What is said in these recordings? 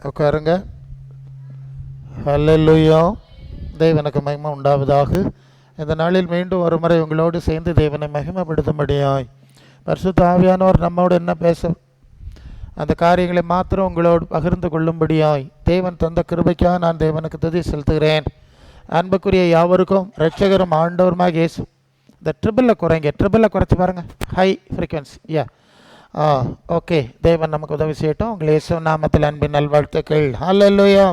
உட்காருங்க. ஹல்லேலூயா. தேவனுக்கு மகிமை உண்டாவதாக. இந்த நாளில் மீண்டும் ஒரு முறை உங்களோடு சேர்ந்து தேவனை மகிமைப்படுத்தும்படியாய் பரிசுத்த ஆவியானவர் நம்மோடு என்ன பேச அந்த காரியங்களை மாத்திரம் உங்களோடு பகிர்ந்து கொள்ளும்படியாய் தேவன் தந்த கிருபைக்காக நான் தேவனுக்கு துதி செலுத்துகிறேன். அன்புக்குரிய யாவருக்கும் இரட்சகரும் ஆண்டவருமாக இயேசு. இந்த ட்ரிபிளில் குறைச்சி பாருங்கள். High frequency. ஓகே. தேவன் நமக்கு உதவி செய்யட்டும். உங்கள் இயேசு நாமத்தில் அன்பின் நல்வாழ்த்துக்கள். ஹல்லேலூயா.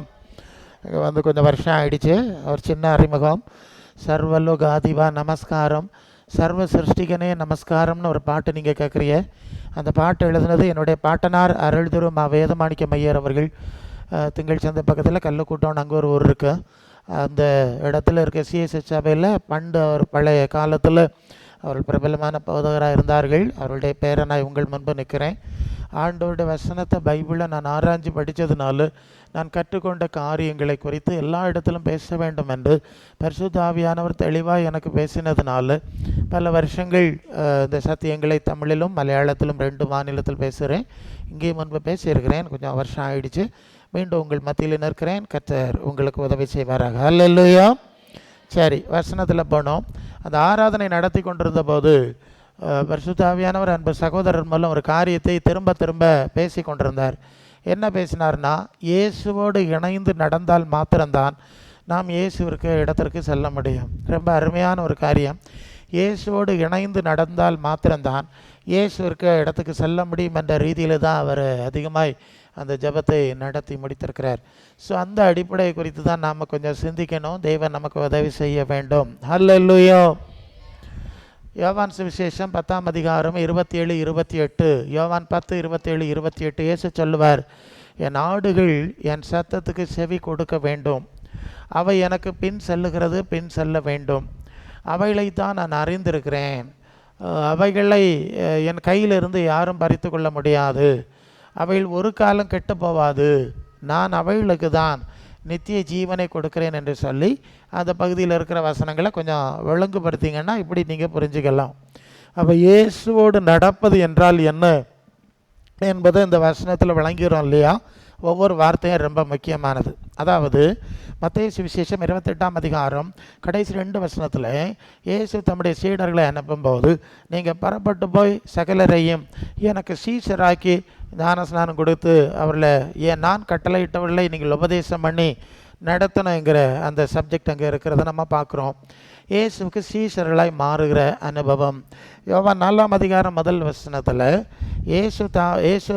வந்து கொஞ்சம் வருஷம் ஆயிடுச்சு. ஒரு சின்ன அறிமுகம். சர்வலோகாதிபா நமஸ்காரம், சர்வ சிருஷ்டிகனே நமஸ்காரம்னு ஒரு பாட்டு நீங்கள் கேட்குறீங்க. அந்த பாட்டு எழுதுனது என்னுடைய பாட்டனார் அருள்திரு வேதமாணிக்க ஐயர் அவர்கள். திங்கள் சந்தை பக்கத்தில் கல்லுக்கூட்டம்னு அங்கே ஒரு ஊர் இருக்குது. அந்த இடத்துல இருக்க சிஎஸ்எச் சபையில் பண்டு அவர் பழைய காலத்தில் அவர்கள் பிரபலமான போதகராக இருந்தார்கள். அவருடைய பேரை நான் உங்கள் முன்பு நிற்கிறேன். ஆண்டவருடைய வசனத்தை பைபிளை நான் ஆராய்ச்சி படித்ததுனால நான் கற்றுக்கொண்ட காரியங்களை குறித்து எல்லா இடத்திலும் பேச வேண்டும் என்று பரிசுத்த ஆவியானவர் தெளிவாக எனக்கு பேசினதுனால பல வருஷங்கள் இந்த சத்தியங்களை தமிழிலும் மலையாளத்திலும் 2 மாநிலத்தில் பேசுகிறேன். இங்கேயும் முன்பு பேசியிருக்கிறேன். கொஞ்சம் வருஷம் ஆயிடுச்சு. மீண்டும் உங்கள் மத்தியில் நிற்கிறேன். கர்த்தர் உங்களுக்கு உதவி செய்வாராக. ஹல்லேலூயா. சரி, வசனத்தில் போனோம். அந்த ஆராதனை நடத்தி கொண்டிருந்த போது பரிசுத்த ஆவியானவர் அன்பு சகோதரர் மூலம் ஒரு காரியத்தை திரும்ப திரும்ப பேசி கொண்டிருந்தார். என்ன பேசினார்னா, இயேசுவோடு இணைந்து நடந்தால் மாத்திரம்தான் நாம் இயேசுவிற்கு இடத்திற்கு செல்ல முடியும். ரொம்ப அருமையான ஒரு காரியம். இயேசுவோடு இணைந்து நடந்தால் மாத்திரம்தான் இயேசுவிற்கு இடத்துக்கு செல்ல முடியும் என்ற ரீதியில் தான் அவர் அதிகமாய் அந்த ஜெபத்தை நடத்தி முடித்திருக்கிறார். ஸோ அந்த அடிப்படை குறித்து தான் நாம் கொஞ்சம் சிந்திக்கணும். தேவன் நமக்கு உதவி செய்ய வேண்டும். ஹல்லேலூயா. யோவான் சுவிசேஷம் 10ஆம் அதிகாரம் 27, 28. யோவான் 10, 27, 28. இயேசு சொல்லுவார், என் ஆடுகள் என் சத்தத்துக்கு செவி கொடுக்க வேண்டும். அவை எனக்கு பின் செல்ல வேண்டும். அவைகளைத்தான் நான் அறிந்திருக்கிறேன். அவைகளை என் கையிலிருந்து யாரும் பறித்து கொள்ள முடியாது. அவைகள் ஒரு காலம் கெட்டு போவாது. நான் அவைகளுக்கு தான் நித்திய ஜீவனை கொடுக்கிறேன் என்று சொல்லி அந்த பகுதியில் இருக்கிற வசனங்களை கொஞ்சம் ஒழுங்குபடுத்திங்கன்னா இப்படி நீங்கள் புரிஞ்சுக்கலாம். அப்போ இயேசுவோடு நடப்பது என்றால் என்ன என்பது இந்த வசனத்தில் விளங்கிறோம் இல்லையா? ஒவ்வொரு வார்த்தையும் ரொம்ப முக்கியமானது. அதாவது மத்தேயு சுவிசேஷம் 28ஆம் அதிகாரம் கடைசி 2 வசனத்தில் இயேசு தம்முடைய சீடர்களை அனுப்பும்போது, நீங்கள் புறப்பட்டு போய் சகலரையும் எனக்கு சீஷராக்கி ஞானஸ்நானம் கொடுத்து அவர்களை நான் கட்டளையிட்டவர்களை நீங்கள் உபதேசம் பண்ணி நடத்தணுங்கிற அந்த சப்ஜெக்ட் அங்கே இருக்கிறத நம்ம பார்க்குறோம். இயேசுவுக்கு சீஷர்களாய் மாறுகிற அனுபவம். யோவான் 4ஆம் அதிகாரம் 1 வசனத்தில் இயேசு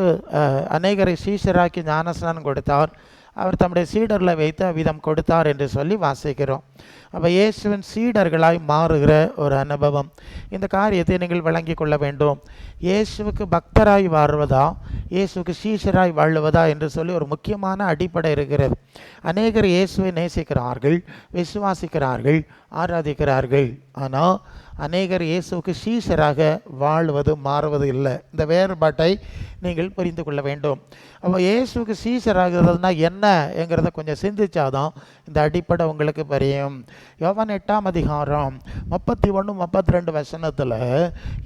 அநேகரை சீஷராக்கி ஞானஸ்நானம் கொடுத்தார். அவர் தம்முடைய சீடர்களை வைத்து அவ்விதம் கொடுத்தார் என்று சொல்லி வாசிக்கிறோம். அப்போ இயேசுவின் சீடர்களாய் மாறுகிற ஒரு அனுபவம். இந்த காரியத்தை நீங்கள் விளங்கி கொள்ள வேண்டும். இயேசுவுக்கு பக்தராய் வாழ்வதா, இயேசுவுக்கு சீஷராய் வாழுவதா என்று சொல்லி ஒரு முக்கியமான அடிப்படை இருக்கிறது. அநேகர் இயேசுவை நேசிக்கிறார்கள், விசுவாசிக்கிறார்கள், ஆராதிக்கிறார்கள். ஆனால் அநேகர் இயேசுவுக்கு சீஷராக வாழ்வது மாறுவது இல்லை. இந்த வேறுபாட்டை நீங்கள் புரிந்து கொள்ள வேண்டும். அப்போ இயேசுவுக்கு சீஷராகிறதுனா என்னங்கிறத கொஞ்சம் சிந்திச்சாதான் இந்த அடிப்படை உங்களுக்கு புரியும். யோவான் 8ஆம் அதிகாரம் 31, 32 வசனத்தில்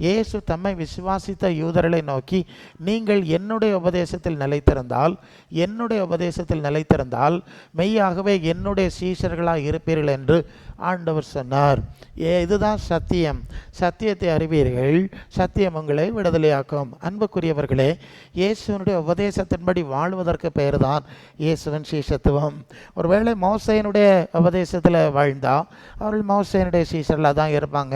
இயேசு தம்மை விசுவாசித்த யூதர்களை நோக்கி, நீங்கள் என்னுடைய உபதேசத்தில் நிலைத்திருந்தால் மெய்யாகவே என்னுடைய சீஷர்களாக இருப்பீர்கள் என்று ஆண்டவர் சொன்னார். இதுதான் சத்தியம். சத்தியத்தை அறிவீர்கள், சத்தியம் உங்களை விடுதலையாக்கும். அன்புக்குரியவர்களே, இயேசுவனுடைய உபதேசத்தின்படி வாழ்வதற்கு பெயர் தான் இயேசுவின் சீஷத்துவம். ஒருவேளை மோசேயினுடைய உபதேசத்தில் வாழ்ந்தா அவர்கள் மோசேயினுடைய சீஷர்களாக தான் இருப்பாங்க.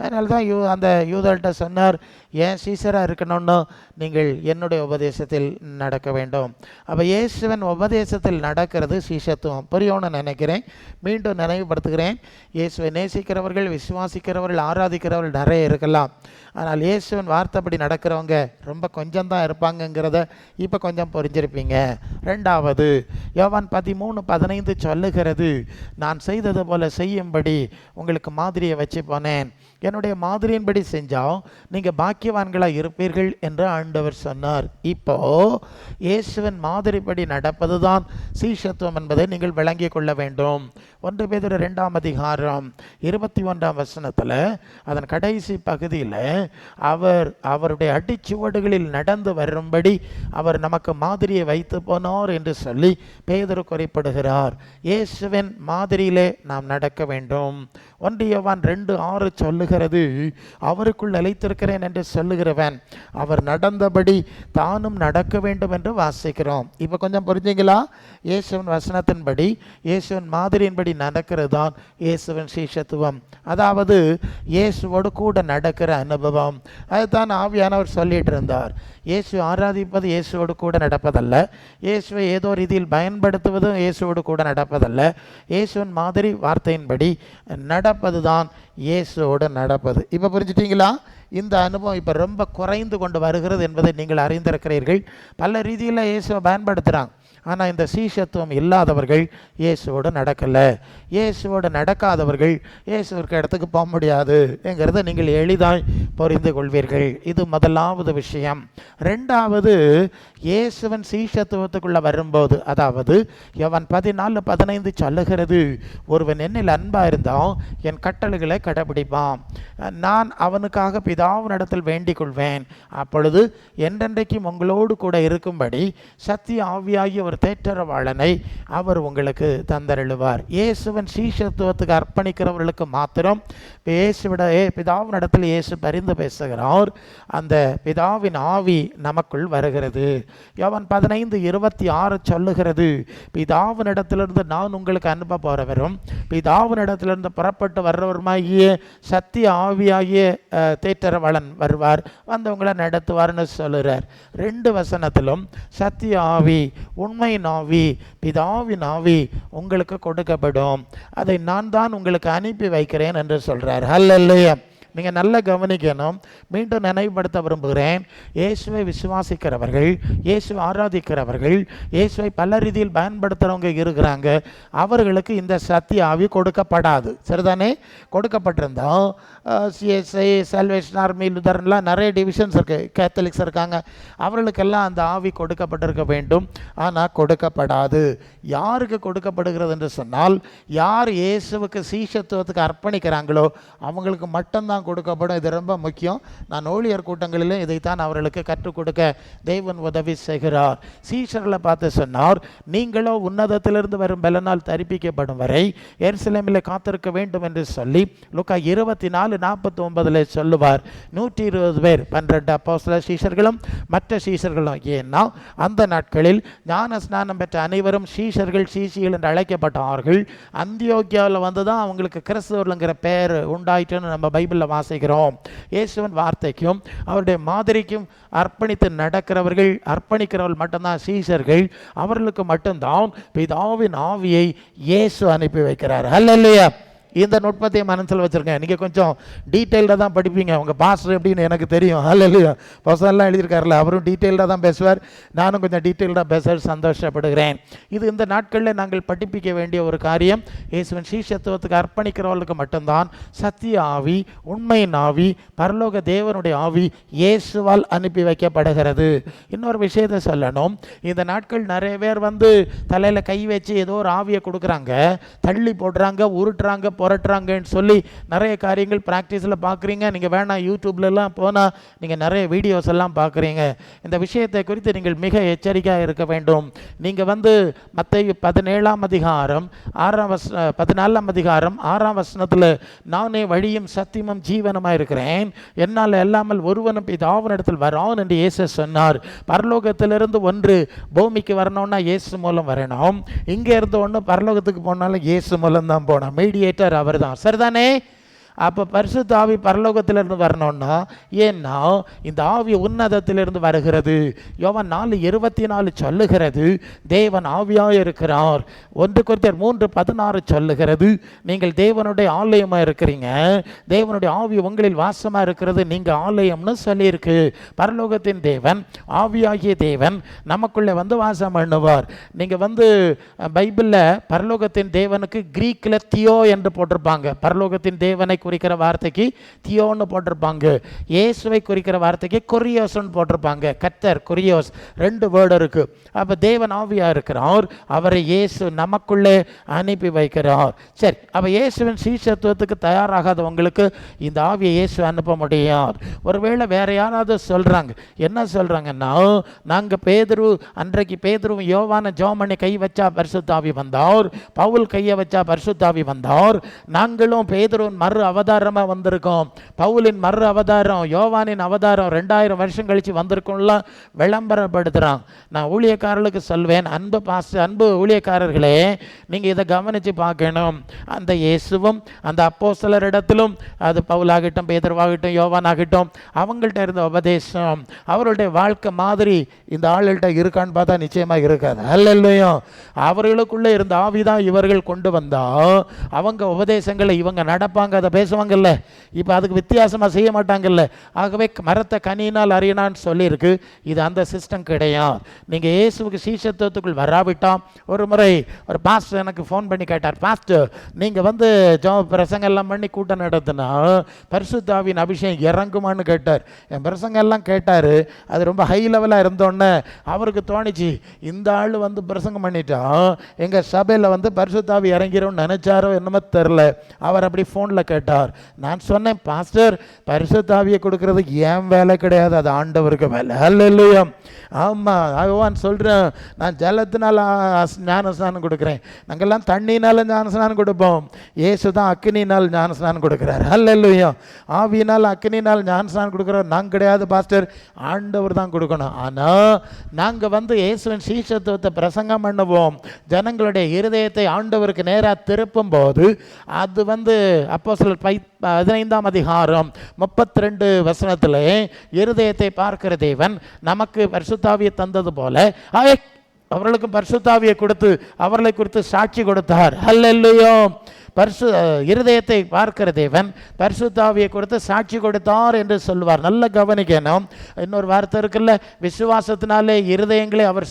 அதனால தான் அந்த யூதர்கிட்ட சொன்னார், ஏன் சீஷராக இருக்கணும்னு நீங்கள் என்னுடைய உபதேசத்தில் நடக்க வேண்டும். அப்போ இயேசுவின் உபதேசத்தில் நடக்கிறது சீஷத்துவம். புரியும்னு நினைக்கிறேன். மீண்டும் நினைவுபடுத்துகிறேன். இயேசுவை நேசிக்கிறவர்கள், விசுவாசிக்கிறவர்கள், ஆராதிக்கிறவர்கள் நிறைய இருக்கலாம். ஆனால் இயேசுவின் வார்த்தைப்படி நடக்கிறவங்க ரொம்ப கொஞ்சம் தான் இருப்பாங்கங்கிறத இப்போ கொஞ்சம் புரிஞ்சிருப்பீங்க. 2வது யோவான் 13:15 சொல்லுகிறது, நான் செய்தது போல செய்யும்படி உங்களுக்கு மாதிரியை வச்சு போனேன். என்னுடைய மாதிரியின்படி செஞ்சால் நீங்கள் பாக்கியவான்களாக இருப்பீர்கள் என்று ஆண்டவர் சொன்னார். இப்போ இயேசுவின் மாதிரிப்படி நடப்பது தான் சீஷத்துவம் என்பதை நீங்கள் விளங்கிக் கொள்ள வேண்டும். 1 பேதுரு 2ஆம் அதிகாரம் 21ஆம் வசனத்தில் அதன் கடைசி பகுதியில் அவருடைய அடிச்சுவடுகளில் நடந்து வரும்படி அவர் நமக்கு மாதிரியை வைத்து போனார் என்று சொல்லி பேதுரு குறிப்பிடுகிறார். இயேசுவின் மாதிரியிலே நாம் நடக்க வேண்டும். 1 யோவான் 2:6 சொல்லுகிறது, அவருக்குள் நிலைத்திருக்கிறேன் என்று சொல்லுகிறவன் அவர் நடந்தபடி தானும் நடக்க வேண்டும் என்று வாசிக்கிறோம். இப்போ கொஞ்சம் புரிஞ்சுங்களா? இயேசுவின் வசனத்தின்படி, இயேசுவின் மாதிரியின்படி நடக்கிறது தான் இயேசுவின் சீஷத்துவம். அதாவது இயேசுவோடு கூட நடக்கிற அனுபவம். அதுதான் ஆவியானவர் சொல்லிட்டு இருந்தார். இயேசு ஆராதிப்பது இயேசுவோடு கூட நடப்பதல்ல, இயேசுவை ஏதோ ரீதியில் பயன்படுத்துவதும் இயேசுவோடு கூட நடப்பதல்ல. இயேசுவின் மாதிரி வார்த்தையின்படி நடப்பது தான் இயேசுவோடு நடப்பது. இப்போ புரிஞ்சுட்டீங்களா? இந்த அனுபவம் இப்போ ரொம்ப குறைந்து கொண்டு வருகிறது என்பதை நீங்கள் அறிந்திருக்கிறீர்கள். பல ரீதியில் இயேசுவை பயன்படுத்துகிறாங்க. ஆனால் இந்த சீஷத்துவம் இல்லாதவர்கள் இயேசுவோடு நடக்கலை. இயேசுவோடு நடக்காதவர்கள் இயேசுவிற்கு இடத்துக்கு போக முடியாது என்கிறத நீங்கள் எளிதாய் புரிந்து கொள்வீர்கள். இது முதலாவது விஷயம். ரெண்டாவது, இயேசுவன் சீஷத்துவத்துக்குள்ளே வரும்போது, அதாவது யோவான் 14:15 சொல்லுகிறது, ஒருவன் என்னில் அன்பாக இருந்தால் என் கட்டளைகளை கடைபிடிப்பான், நான் அவனுக்காக பிதாவினிடத்தில் வேண்டிக் கொள்வேன், அப்பொழுது என்றென்றைக்கும் உங்களோடு கூட இருக்கும்படி சத்திய ஆவியாகிய ஒரு தேற்றரவாளனை அவர் உங்களுக்கு தந்தருளுவார். இயேசுவின் சீஷத்துவத்துக்கு அர்ப்பணிக்கிறவர்களுக்கு மாத்திரம் பிதாவினிடத்தில் இயேசு பரிந்து பேசுகிறார். அந்த பிதாவின் ஆவி நமக்குள் வருகிறது. யோவான் 15:26 சொல்லுகிறது, பிதாவினிடத்திலிருந்து நான் உங்களுக்கு அனுப்ப போறவரும் பிதாவினிடத்திலிருந்து புறப்பட்டு வர்றவருமாகிய சத்திய ஆவியாகிய தேற்றரவாளன் வருவார், வந்தவங்களை நடத்துவார்னு சொல்லுறார். 2 வசனத்திலும் சத்திய ஆவி, உண்மையின் ஆவி, பிதாவின் ஆவி உங்களுக்கு கொடுக்கப்படும், அதை நான் தான் உங்களுக்கு அனுப்பி வைக்கிறேன் என்று சொல்றார். ஹல்லேலூயா. நீங்கள் நல்லா கவனிக்கணும். மீண்டும் நினைவுபடுத்த விரும்புகிறேன். இயேசுவை விசுவாசிக்கிறவர்கள், இயேசுவை ஆராதிக்கிறவர்கள், இயேசுவை பல ரீதியில் பயன்படுத்துகிறவங்க இருக்கிறாங்க. அவர்களுக்கு இந்த சத்திய ஆவி கொடுக்கப்படாது. சரிதானே? கொடுக்கப்பட்டிருந்தோம். சிஎஸ்ஐ, சால்வேஷன் ஆர்மி, லுதர்ன்லாம் நிறைய டிவிஷன்ஸ் இருக்குது, கேத்தலிக்ஸ் இருக்காங்க. அவர்களுக்கெல்லாம் அந்த ஆவி கொடுக்கப்பட்டிருக்க வேண்டும். ஆனால் கொடுக்கப்படாது. யாருக்கு கொடுக்கப்படுகிறது என்று சொன்னால், யார் இயேசுவுக்கு சீஷத்துவத்துக்கு அர்ப்பணிக்கிறாங்களோ அவங்களுக்கு மட்டும்தான் கொடுக்கப்படும். இது ரொம்ப முக்கியம். நான் ஊழியர் கூட்டங்களிலும் இதைத்தான் அவர்களுக்கு கற்றுக் கொடுக்க தேவன் உதவி செய்கிறார். சீஷர்களை பார்த்து சொன்னார், நீங்களோ உன்னதத்திலிருந்து வரும் பலனால் தரிப்பிக்கப்படும் வரை எருசலேமில் காத்திருக்க வேண்டும் என்று சொல்லி லூக்கா 24:49 சொல்லுவார். 120 பேர் 12 அப்போஸ்தலர் சீஷர்களும் மற்ற சீஷர்களும். ஏன்னா அந்த நாட்களில் ஞான ஸ்நானம் பெற்ற அனைவரும் சீஷர்கள், சீசிகள் என்று அழைக்கப்பட்டார்கள். அந்தியோக்கியாவில் வந்து தான் அவங்களுக்கு கிறிஸ்தவர்கள்ங்கிற பெயர் உண்டாயிட்டுன்னு நம்ம பைபிளில் வாசிக்கிறோம். இயேசுவின் வார்த்தைக்கும் அவருடைய மாதிரிக்கும் அர்ப்பணித்து அர்ப்பணிக்கிறவர்கள் மட்டும்தான் சீஷர்கள். அவர்களுக்கு மட்டும்தான் பிதாவின் ஆவியை இயேசு அனுப்பி வைக்கிறார். ஹல்லேலூயா. இந்த நுட்பத்தை மனசில் வச்சுருங்க. நீங்கள் கொஞ்சம் டீட்டெயில்டாக தான் படிப்பீங்க. உங்கள் பாஸ்டர் எப்படின்னு எனக்கு தெரியும். ஹல்லேலூயா. பர்சனலாக எழுதியிருக்காருல்ல, அவரும் டீட்டெயில்டாக தான் பேசுவார். நானும் கொஞ்சம் டீட்டெயில்டாக பேச சந்தோஷப்படுகிறேன். இது இந்த நாட்களில் நாங்கள் படிப்பிக்க வேண்டிய ஒரு காரியம். இயேசுவின் சீஷத்துவத்துக்கு அர்ப்பணிக்கிறவர்களுக்கு மட்டும்தான் சத்திய ஆவி, உண்மையின் ஆவி, பரலோக தேவனுடைய ஆவி இயேசுவால் அனுப்பி வைக்கப்படுகிறது. இன்னொரு விஷயத்தை சொல்லணும். இந்த நாட்கள் நிறைய பேர் வந்து தலையில் கை வச்சு ஏதோ ஒரு ஆவியை கொடுக்குறாங்க, தள்ளி போடுறாங்க, உருட்டுறாங்க, புரட்டுறாங்கன்னு சொல்லி நிறைய காரியங்கள் ப்ராக்டிஸில் பார்க்குறீங்க. நீங்கள் வேணாம், யூடியூப்லலாம் போனால் நீங்கள் நிறைய வீடியோஸ் எல்லாம் பார்க்குறீங்க. இந்த விஷயத்தை குறித்து நீங்கள் மிக எச்சரிக்கையாக இருக்க வேண்டும். நீங்கள் வந்து மத்தேயு 17ஆம் அதிகாரம் 14ஆம் அதிகாரம் 6ஆம் வசனத்தில், நானே வழியும் சத்தியமும் ஜீவனமாக இருக்கிறேன், என்னால் எல்லாமல் ஒருவனும் பிதாவினிடத்தில் வரான் என்று இயேசு சொன்னார். பரலோகத்திலிருந்து ஒன்று பூமிக்கு வரணும்னா இயேசு மூலம் வரணும். இங்கே இருந்து ஒன்று பரலோகத்துக்கு போனாலும் இயேசு மூலம் தான் போனோம். மீடியேட்டர் அவர் தான். சரிதானே? அப்போ பரிசுத்த ஆவி பரலோகத்திலிருந்து வரணும்னா, ஏன்னா இந்த ஆவி உன்னதத்திலிருந்து வருகிறது. யோவான் 4:24 சொல்லுகிறது, தேவன் ஆவியாக இருக்கிறார். 1 கொரிந்தியர் 3:16 சொல்லுகிறது, நீங்கள் தேவனுடைய ஆலயமாக இருக்கிறீங்க, தேவனுடைய ஆவி உங்களில் வாசமாக இருக்கிறது, நீங்கள் ஆலயம்னு சொல்லியிருக்கு. பரலோகத்தின் தேவன், ஆவியாகிய தேவன் நமக்குள்ளே வந்து வாசம் பண்ணுவார். நீங்கள் வந்து பைபிளில் பரலோகத்தின் தேவனுக்கு கிரீக்கில் தியோ என்று போட்டிருப்பாங்க. பரலோகத்தின் தேவனை குறிக்கிற வார்த்தைக்கு தியோன்னு போட்டிருப்பாங்க, இயேசுவை குறிக்கிற வார்த்தைக்கு கொரியோஸ்ன்னு போட்டிருப்பாங்க. கர்த்தர் கொரியோஸ் 2 வேர்டு இருக்குது. அப்போ தேவன் ஆவியாக இருக்கிறார், அவரை இயேசு நமக்குள்ளே அனுப்பி வைக்கிறார். சரி, அப்போ இயேசுவின் சீஷத்துவத்துக்கு தயாராகாதவங்களுக்கு இந்த ஆவியை இயேசு அனுப்ப முடியாது. ஒருவேளை வேற யாராவது சொல்கிறாங்க, என்ன சொல்கிறாங்கன்னா, நாங்கள் பேதுரு, அன்றைக்கு பேதுருவும் யோவான ஜோமனை கை வச்சா பரிசுத்தாவி வந்தார், பவுல் கையை வச்சா பரிசுத்தாவி வந்தார், நாங்களும் பேதுருவின் மறு அவதாரமாக வந்திருக்கோம், பவுலின் மறு அவதாரம் யோவானின் அவதாரம் 2000 வருஷம் கழித்து வந்திருக்கோம்லாம் விளம்பரப்படுத்துகிறாங்க. நான் ஊழியக்காரர்களுக்கு சொல்வேன், அன்பு ஊழியக்காரர்களே, நீங்கள் இதை கவனித்து பார்க்கணும். அந்த இயேசுவும் அந்த அப்போஸ்தலரிடத்திலும், அது பவுலாகட்டும் பேதுருவாகட்டும் யோவானாகட்டும், அவங்கள்ட்ட இருந்த உபதேசம், அவருடைய வாழ்க்கை மாதிரி இந்த ஆள்கிட்ட இருக்கான்னு பார்த்தா நிச்சயமாக இருக்காது. அல்லேலூயா. அவர்களுக்குள்ளே இருந்த ஆவிதான் இவர்கள் கொண்டு வந்தா அவங்க உபதேசங்களை இவங்க நடப்பாங்க, அதை பேசுவாங்கல்ல. இப்போ அதுக்கு வித்தியாசமாக செய்ய மாட்டாங்கல்ல. ஆகவே மரத்தை கனியினால் அறியினான்னு சொல்லியிருக்கு. இது அந்த சிஸ்டம் கிடையாது. நீங்கள் இயேசுவுக்கு சீஷத்துவத்துக்குள் வராவிட்டால், ஒரு முறை ஒரு பாஸ்டர் எனக்கு ஃபோன் பண்ணி கேட்டார், பாஸ்டர் நீங்கள் வந்து பிரசங்கம் எல்லாம் பண்ணி கூட்டம் நடத்தினா பரிசுத்தாவின் அபிஷேகம் இறங்குமான்னு கேட்டார். என் பிரசங்கம் எல்லாம் கேட்டார். அது ரொம்ப ஹை லெவலாக இருந்தோன்னே அவருக்கு தோணிச்சு, இந்த ஆள் வந்து பிரசங்கம் பண்ணிட்டா எங்கள் சபையில் வந்து பரிசுத்தாவி இறங்கிரும்னு நினைச்சாரோ என்னமோ தெரில. அவர் அப்படி ஃபோனில் கேட்டார். நான் சொன்னேன், பாஸ்டர் பரிசுத்தாவியை கொடுக்கறது ஏன் வேலை கிடையாது, அது ஆண்டவருக்கு வேலை. அல்லேலூயா. ஆமாம், ஆகவான் சொல்கிறேன், நான் ஜலத்தினால் ஞானஸ்நானம் கொடுக்குறேன், நாங்கள்லாம் தண்ணினால் ஞானஸ்நானம் கொடுப்போம், இயேசு தான் அக்கினினால் ஞானஸ்நானம் கொடுக்குறாரு. அல்லேலூயா. ஆவியினால் அக்கினினால் ஞானஸ்நானம் கொடுக்குறோம் நாங்கள் கிடையாது பாஸ்டர், ஆண்டவர் தான் கொடுக்கணும். ஆனால் நாங்கள் வந்து இயேசுவின் சீஷத்துவத்தை பிரசங்கம் பண்ணுவோம், ஜனங்களுடைய இருதயத்தை ஆண்டவருக்கு நேராக திருப்பும் போது அது வந்து அப்போஸ்தலர் 15ஆம் அதிகாரம் 32 வசனத்தில், இருதயத்தை பார்க்கிற தேவன் நமக்கு பரிசுத்தாவியை தந்தது போல அவர்களுக்கு பரிசுத்தாவியை கொடுத்து அவர்களை குறித்து சாட்சி கொடுத்தார். அல்லேலூயா. இருதயத்தை பார்க்கிற தேவன் பரிசுத்தாவியை கொடுத்து சாட்சி கொடுத்தார் என்று சொல்வார். நல்ல கவனிக்கணும். இன்னொரு வார்த்தை இருக்குல்ல, விசுவாசத்தினாலே இருதயங்களை அவர்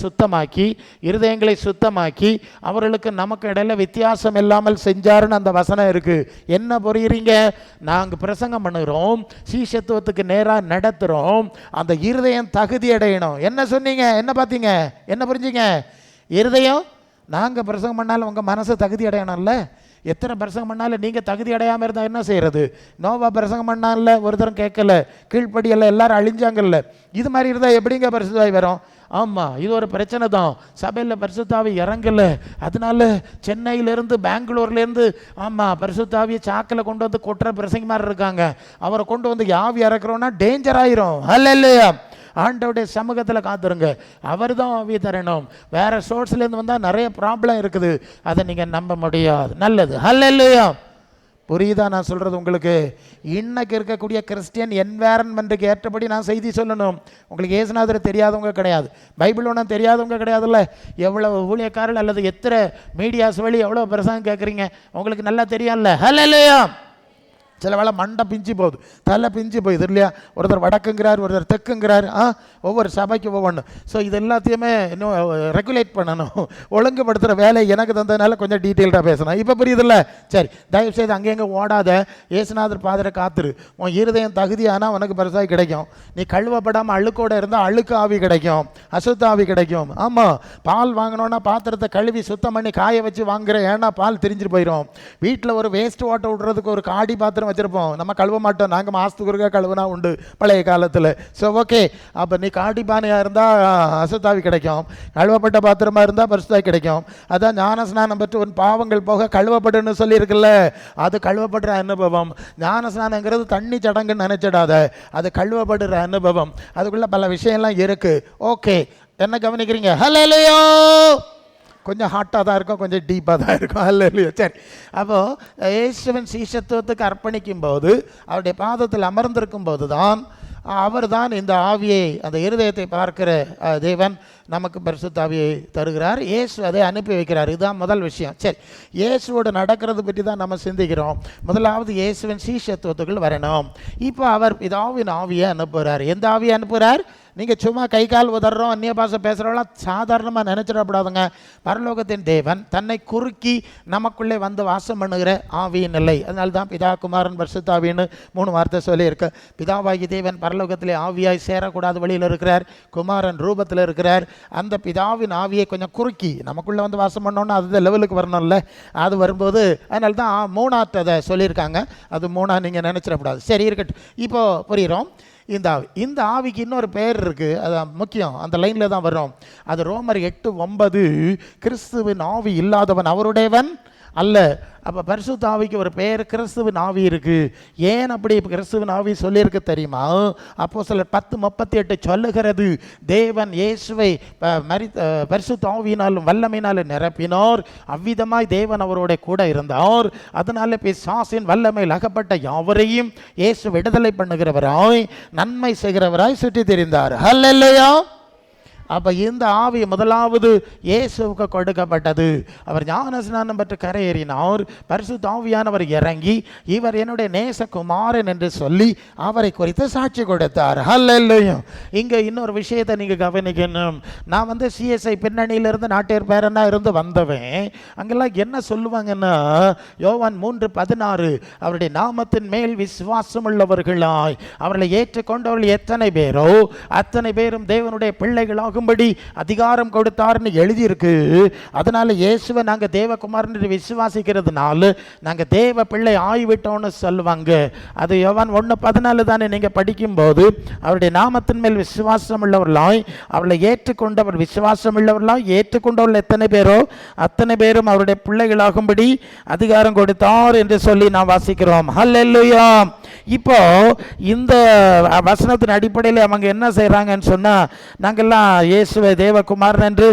இருதயங்களை சுத்தமாக்கி அவர்களுக்கு நமக்கு இடையில வித்தியாசம் இல்லாமல் செஞ்சாருன்னு அந்த வசனம் இருக்கு. என்ன புரியுறீங்க? நாங்கள் பிரசங்கம் பண்ணுகிறோம், சீஷத்துவத்துக்கு நேராக நடத்துகிறோம், அந்த இருதயம் தகுதி அடையணும். என்ன சொன்னீங்க? என்ன பார்த்தீங்க? என்ன புரிஞ்சுங்க? இருதயம், நாங்கள் பிரசங்கம் பண்ணாலும் உங்கள் மனசு தகுதி அடையணும்ல. எத்தனை பிரசங்கம் பண்ணாலும் நீங்கள் தகுதி அடையாமல் இருந்தால் என்ன செய்கிறது? நோவா பிரசங்கம் பண்ணால ஒருத்தரும் கேட்கல, கீழ்ப்படியலை, எல்லாரும் அழிஞ்சாங்கல்ல. இது மாதிரி இருந்தால் எப்படிங்க பரிசுத்தாவி வரும்? ஆமாம், இது ஒரு பிரச்சனை தான். சபையில் பரிசுத்தாவி இறங்கலை, அதனால சென்னையிலேருந்து பெங்களூர்லேருந்து பரிசுத்தாவியை சாக்கில் கொண்டு வந்து கொட்டுற பிரசங்க மாதிரி இருக்காங்க. அவரை கொண்டு வந்து ஆவி இறக்குறோன்னா டேஞ்சர் ஆயிரும். அல்லேலூயா. ஆண்டவருடைய சமூகத்தில் காத்துருங்க, அவர் தான் ஆவி தரணும். வேற சோர்ஸ்லேருந்து வந்தால் நிறைய ப்ராப்ளம் இருக்குது, அதை நீங்கள் நம்ப முடியாது. நல்லது. அல்லேலூயா. புரியுதா நான் சொல்கிறது உங்களுக்கு? இன்னைக்கு இருக்கக்கூடிய கிறிஸ்டியன் என்வாரன்மெண்ட்டுக்கு ஏற்றபடி நான் செய்தி சொல்லணும். உங்களுக்கு இயேசுநாதர் தெரியாதவங்க கிடையாது, பைபிள் ஒன்றும் தெரியாதவங்க கிடையாதுல்ல. எவ்வளோ ஊழியக்காரர்கள் அல்லது எத்தனை மீடியாஸ் வழி எவ்வளோ பிரசங்கம் கேட்குறீங்க, உங்களுக்கு நல்லா தெரியும்ல. அல்லேலூயா. சில வேளை மண்டை பிஞ்சு போகுது, தலை பிஞ்சு போகுது இல்லையா? ஒருத்தர் வடக்குங்கிறார், ஒருத்தர் தெற்குங்கிறார், ஒவ்வொரு சபைக்கு ஒவ்வொன்று. ஸோ இது எல்லாத்தையுமே இன்னும் ரெகுலேட் பண்ணணும், ஒழுங்குபடுத்துகிற வேலை எனக்கு தந்ததுனால கொஞ்சம் டீட்டெயில்டாக பேசணும். இப்போ புரியுதில்ல? சரி, தயவுசெய்து அங்கேங்க ஓடாத, இயேசுநாதர் பாதரை காத்துரு. உன் இருதயம் தகுதியானால் உனக்கு பரிசாய் கிடைக்கும். நீ கழுவப்படாமல் அழுக்கோடு இருந்தால் அழுக்கு ஆவி கிடைக்கும், அசுத்த ஆவி கிடைக்கும். ஆமாம், பால் வாங்கினோன்னா பாத்திரத்தை கழுவி சுத்தம் பண்ணி காய வச்சு வாங்குறேன், ஏன்னா பால் திரிஞ்சிட்டு போயிடும். வீட்டில் ஒரு வேஸ்ட் வாட்டர் விடுறதுக்கு ஒரு காடி பாத்திரம் வச்சிருப்போம், நம்ம கழுவ மாட்டோம், நாங்கள் மாசத்துக்கு ஒருக்கா கழுவுனா உண்டு பழைய காலத்தில். ஸோ ஓகே, அப்போ நீ காடி பானையாக இருந்தால் அசுத்தாவி கிடைக்கும், கழுவப்பட்ட பாத்திரமாக இருந்தால் பரிசுத்தாவி கிடைக்கும். அதான் ஞான ஸ்நானம் பெற்று உன் பாவங்கள் போக கழுவப்படுன்னு சொல்லியிருக்குல்ல, அது கழுவப்படுற அனுபவம். ஞான ஸ்நானங்கிறது தண்ணி சடங்குன்னு நினைச்சிடாத, அது கழுவப்படுற அனுபவம். அதுக்குள்ள பல விஷயம்லாம் இருக்கு. ஓகே, என்ன கவனிக்கிறீங்க? ஹல்லேலூயா. கொஞ்சம் ஹாட்டாக தான் இருக்கும், கொஞ்சம் டீப்பாக தான் இருக்கும். அல்லேலூயா. சரி, அப்போது இயேசுவின் சீஷத்துவத்துக்கு அர்ப்பணிக்கும் போது, அவருடைய பாதத்தில் அமர்ந்திருக்கும் போது தான் அவர் தான் இந்த ஆவியை, அந்த இருதயத்தை பார்க்கிற தேவன் நமக்கு பரிசுத்த ஆவியை தருகிறார். இயேசு அதை அனுப்பி வைக்கிறார். இதுதான் முதல் விஷயம். சரி, இயேசுவோடு நடக்கிறது பற்றி தான் நம்ம சிந்திக்கிறோம். முதலாவது இயேசுவின் சீஷத்துவத்துக்குள் வரணும். இப்போ அவர் பிதாவின் ஆவியை அனுப்புகிறார். எந்த ஆவியை அனுப்புகிறார்? நீங்கள் சும்மா கை கால் உதறோம் அந்நிய பாஷை பேசுகிறவங்களாம் சாதாரணமாக நினச்சிடக்கூடாதுங்க. பரலோகத்தின் தேவன் தன்னை குறுக்கி நமக்குள்ளே வந்து வாசம் பண்ணுகிற ஆவியின் நிலை. அதனால தான் பிதா குமாரன் பரிசுத்த ஆவின்னு 3 வார்த்தை சொல்லியிருக்கு. பிதாவாகி தேவன் பரலோகத்திலே ஆவியாய் சேரக்கூடாத வழியில் இருக்கிறார், குமாரன் ரூபத்தில் இருக்கிறார். அந்த பிதாவின் ஆவியை கொஞ்சம் குறுக்கி நமக்குள்ளே வந்து வாசம் பண்ணோன்னா அது லெவலுக்கு வரணும்ல. அது வரும்போது அதனால தான் 3ஆவது சொல்லியிருக்காங்க. அது 3ஆ நீங்கள் நினச்சிடக்கூடாது. சரி இருக்கட்டும், இப்போது புரிகிறோம். இந்த ஆவிக்கு இன்னொரு பேர் இருக்குது, அது முக்கியம், அந்த லைனில் தான் வரும். அது ரோமர் 8:9 கிறிஸ்துவின் ஆவி இல்லாதவன் அவருடையவன் அல்ல. அப்போ பரிசுத்த ஆவிக்கு ஒரு பேர் கிறிஸ்துவின் ஆவி இருக்குது. ஏன் அப்படி கிறிஸ்துவின் ஆவி சொல்லியிருக்கு தெரியுமா? அப்போஸ்தலர் 10:38 சொல்லுகிறது, தேவன் இயேசுவை பரிசுத்த ஆவியினாலும் வல்லமையினாலும் நிரப்பினார், அவ்விதமாய் தேவன் அவரோட கூட இருந்தார். அதனால பிசாசின் வல்லமையில் அகப்பட்ட யாவரையும் இயேசு விடுதலை பண்ணுகிறவராய் நன்மை செய்கிறவராய் சுற்றி தெரிந்தார். ஹல்லேலூயா. அப்போ இந்த ஆவி முதலாவது இயேசுவுக்கு கொடுக்கப்பட்டது. அவர் ஞானஸ்நானம் பெற்று கரையேறினார். பரிசுத்த ஆவியானவர் இறங்கி இவர் என்னுடைய நேசகுமாரன் என்று சொல்லி அவரை குறித்து சாட்சி கொடுத்தார். ஹல்லேலூயா. இங்கே இன்னொரு விஷயத்தை நீங்கள் கவனிக்கணும். நான் சிஎஸ்ஐ பின்னணியிலிருந்து நாட்டியர் பேரனாக இருந்து வந்தவன். அங்கெல்லாம் என்ன சொல்லுவாங்கன்னா, யோவான் 3:16 அவருடைய நாமத்தின் மேல் விசுவாசம் உள்ளவர்களாய் அவர்களை ஏற்றுக்கொண்டவர்கள் எத்தனை பேரோ அத்தனை பேரும் தேவனுடைய பிள்ளைகளாக அதிகாரம் கொடுத்தார்னு எழுதியிருக்கு. அதனால இயேசுவை நாங்க தேவகுமாரன் விசுவாசிக்கிறதுனால நாங்க தேவ பிள்ளை ஆகிவிட்டோம்னு சொல்லுவாங்க. அது யோவான் 1:14 தானே நீங்க படிக்கும் போது, அவருடைய நாமத்தின் மேல் விசுவாசம் உள்ளவர்களாய் அவளை ஏற்றுக்கொண்டவர் விசுவாசம் உள்ளவர்களாய் ஏற்றுக்கொண்டவர்கள் எத்தனை பேரோ அத்தனை பேரும் அவருடைய பிள்ளைகளாகும்படி அதிகாரம் கொடுத்தார் என்று சொல்லி நாம் வாசிக்கிறோம். ஹல்லேலூயா. இப்போ இந்த வசனத்தின் அடிப்படையில் அவங்க என்ன செய்யறாங்கன்னு சொன்னா, நாங்கெல்லாம் இயேசுவை தேவகுமாரன் என்று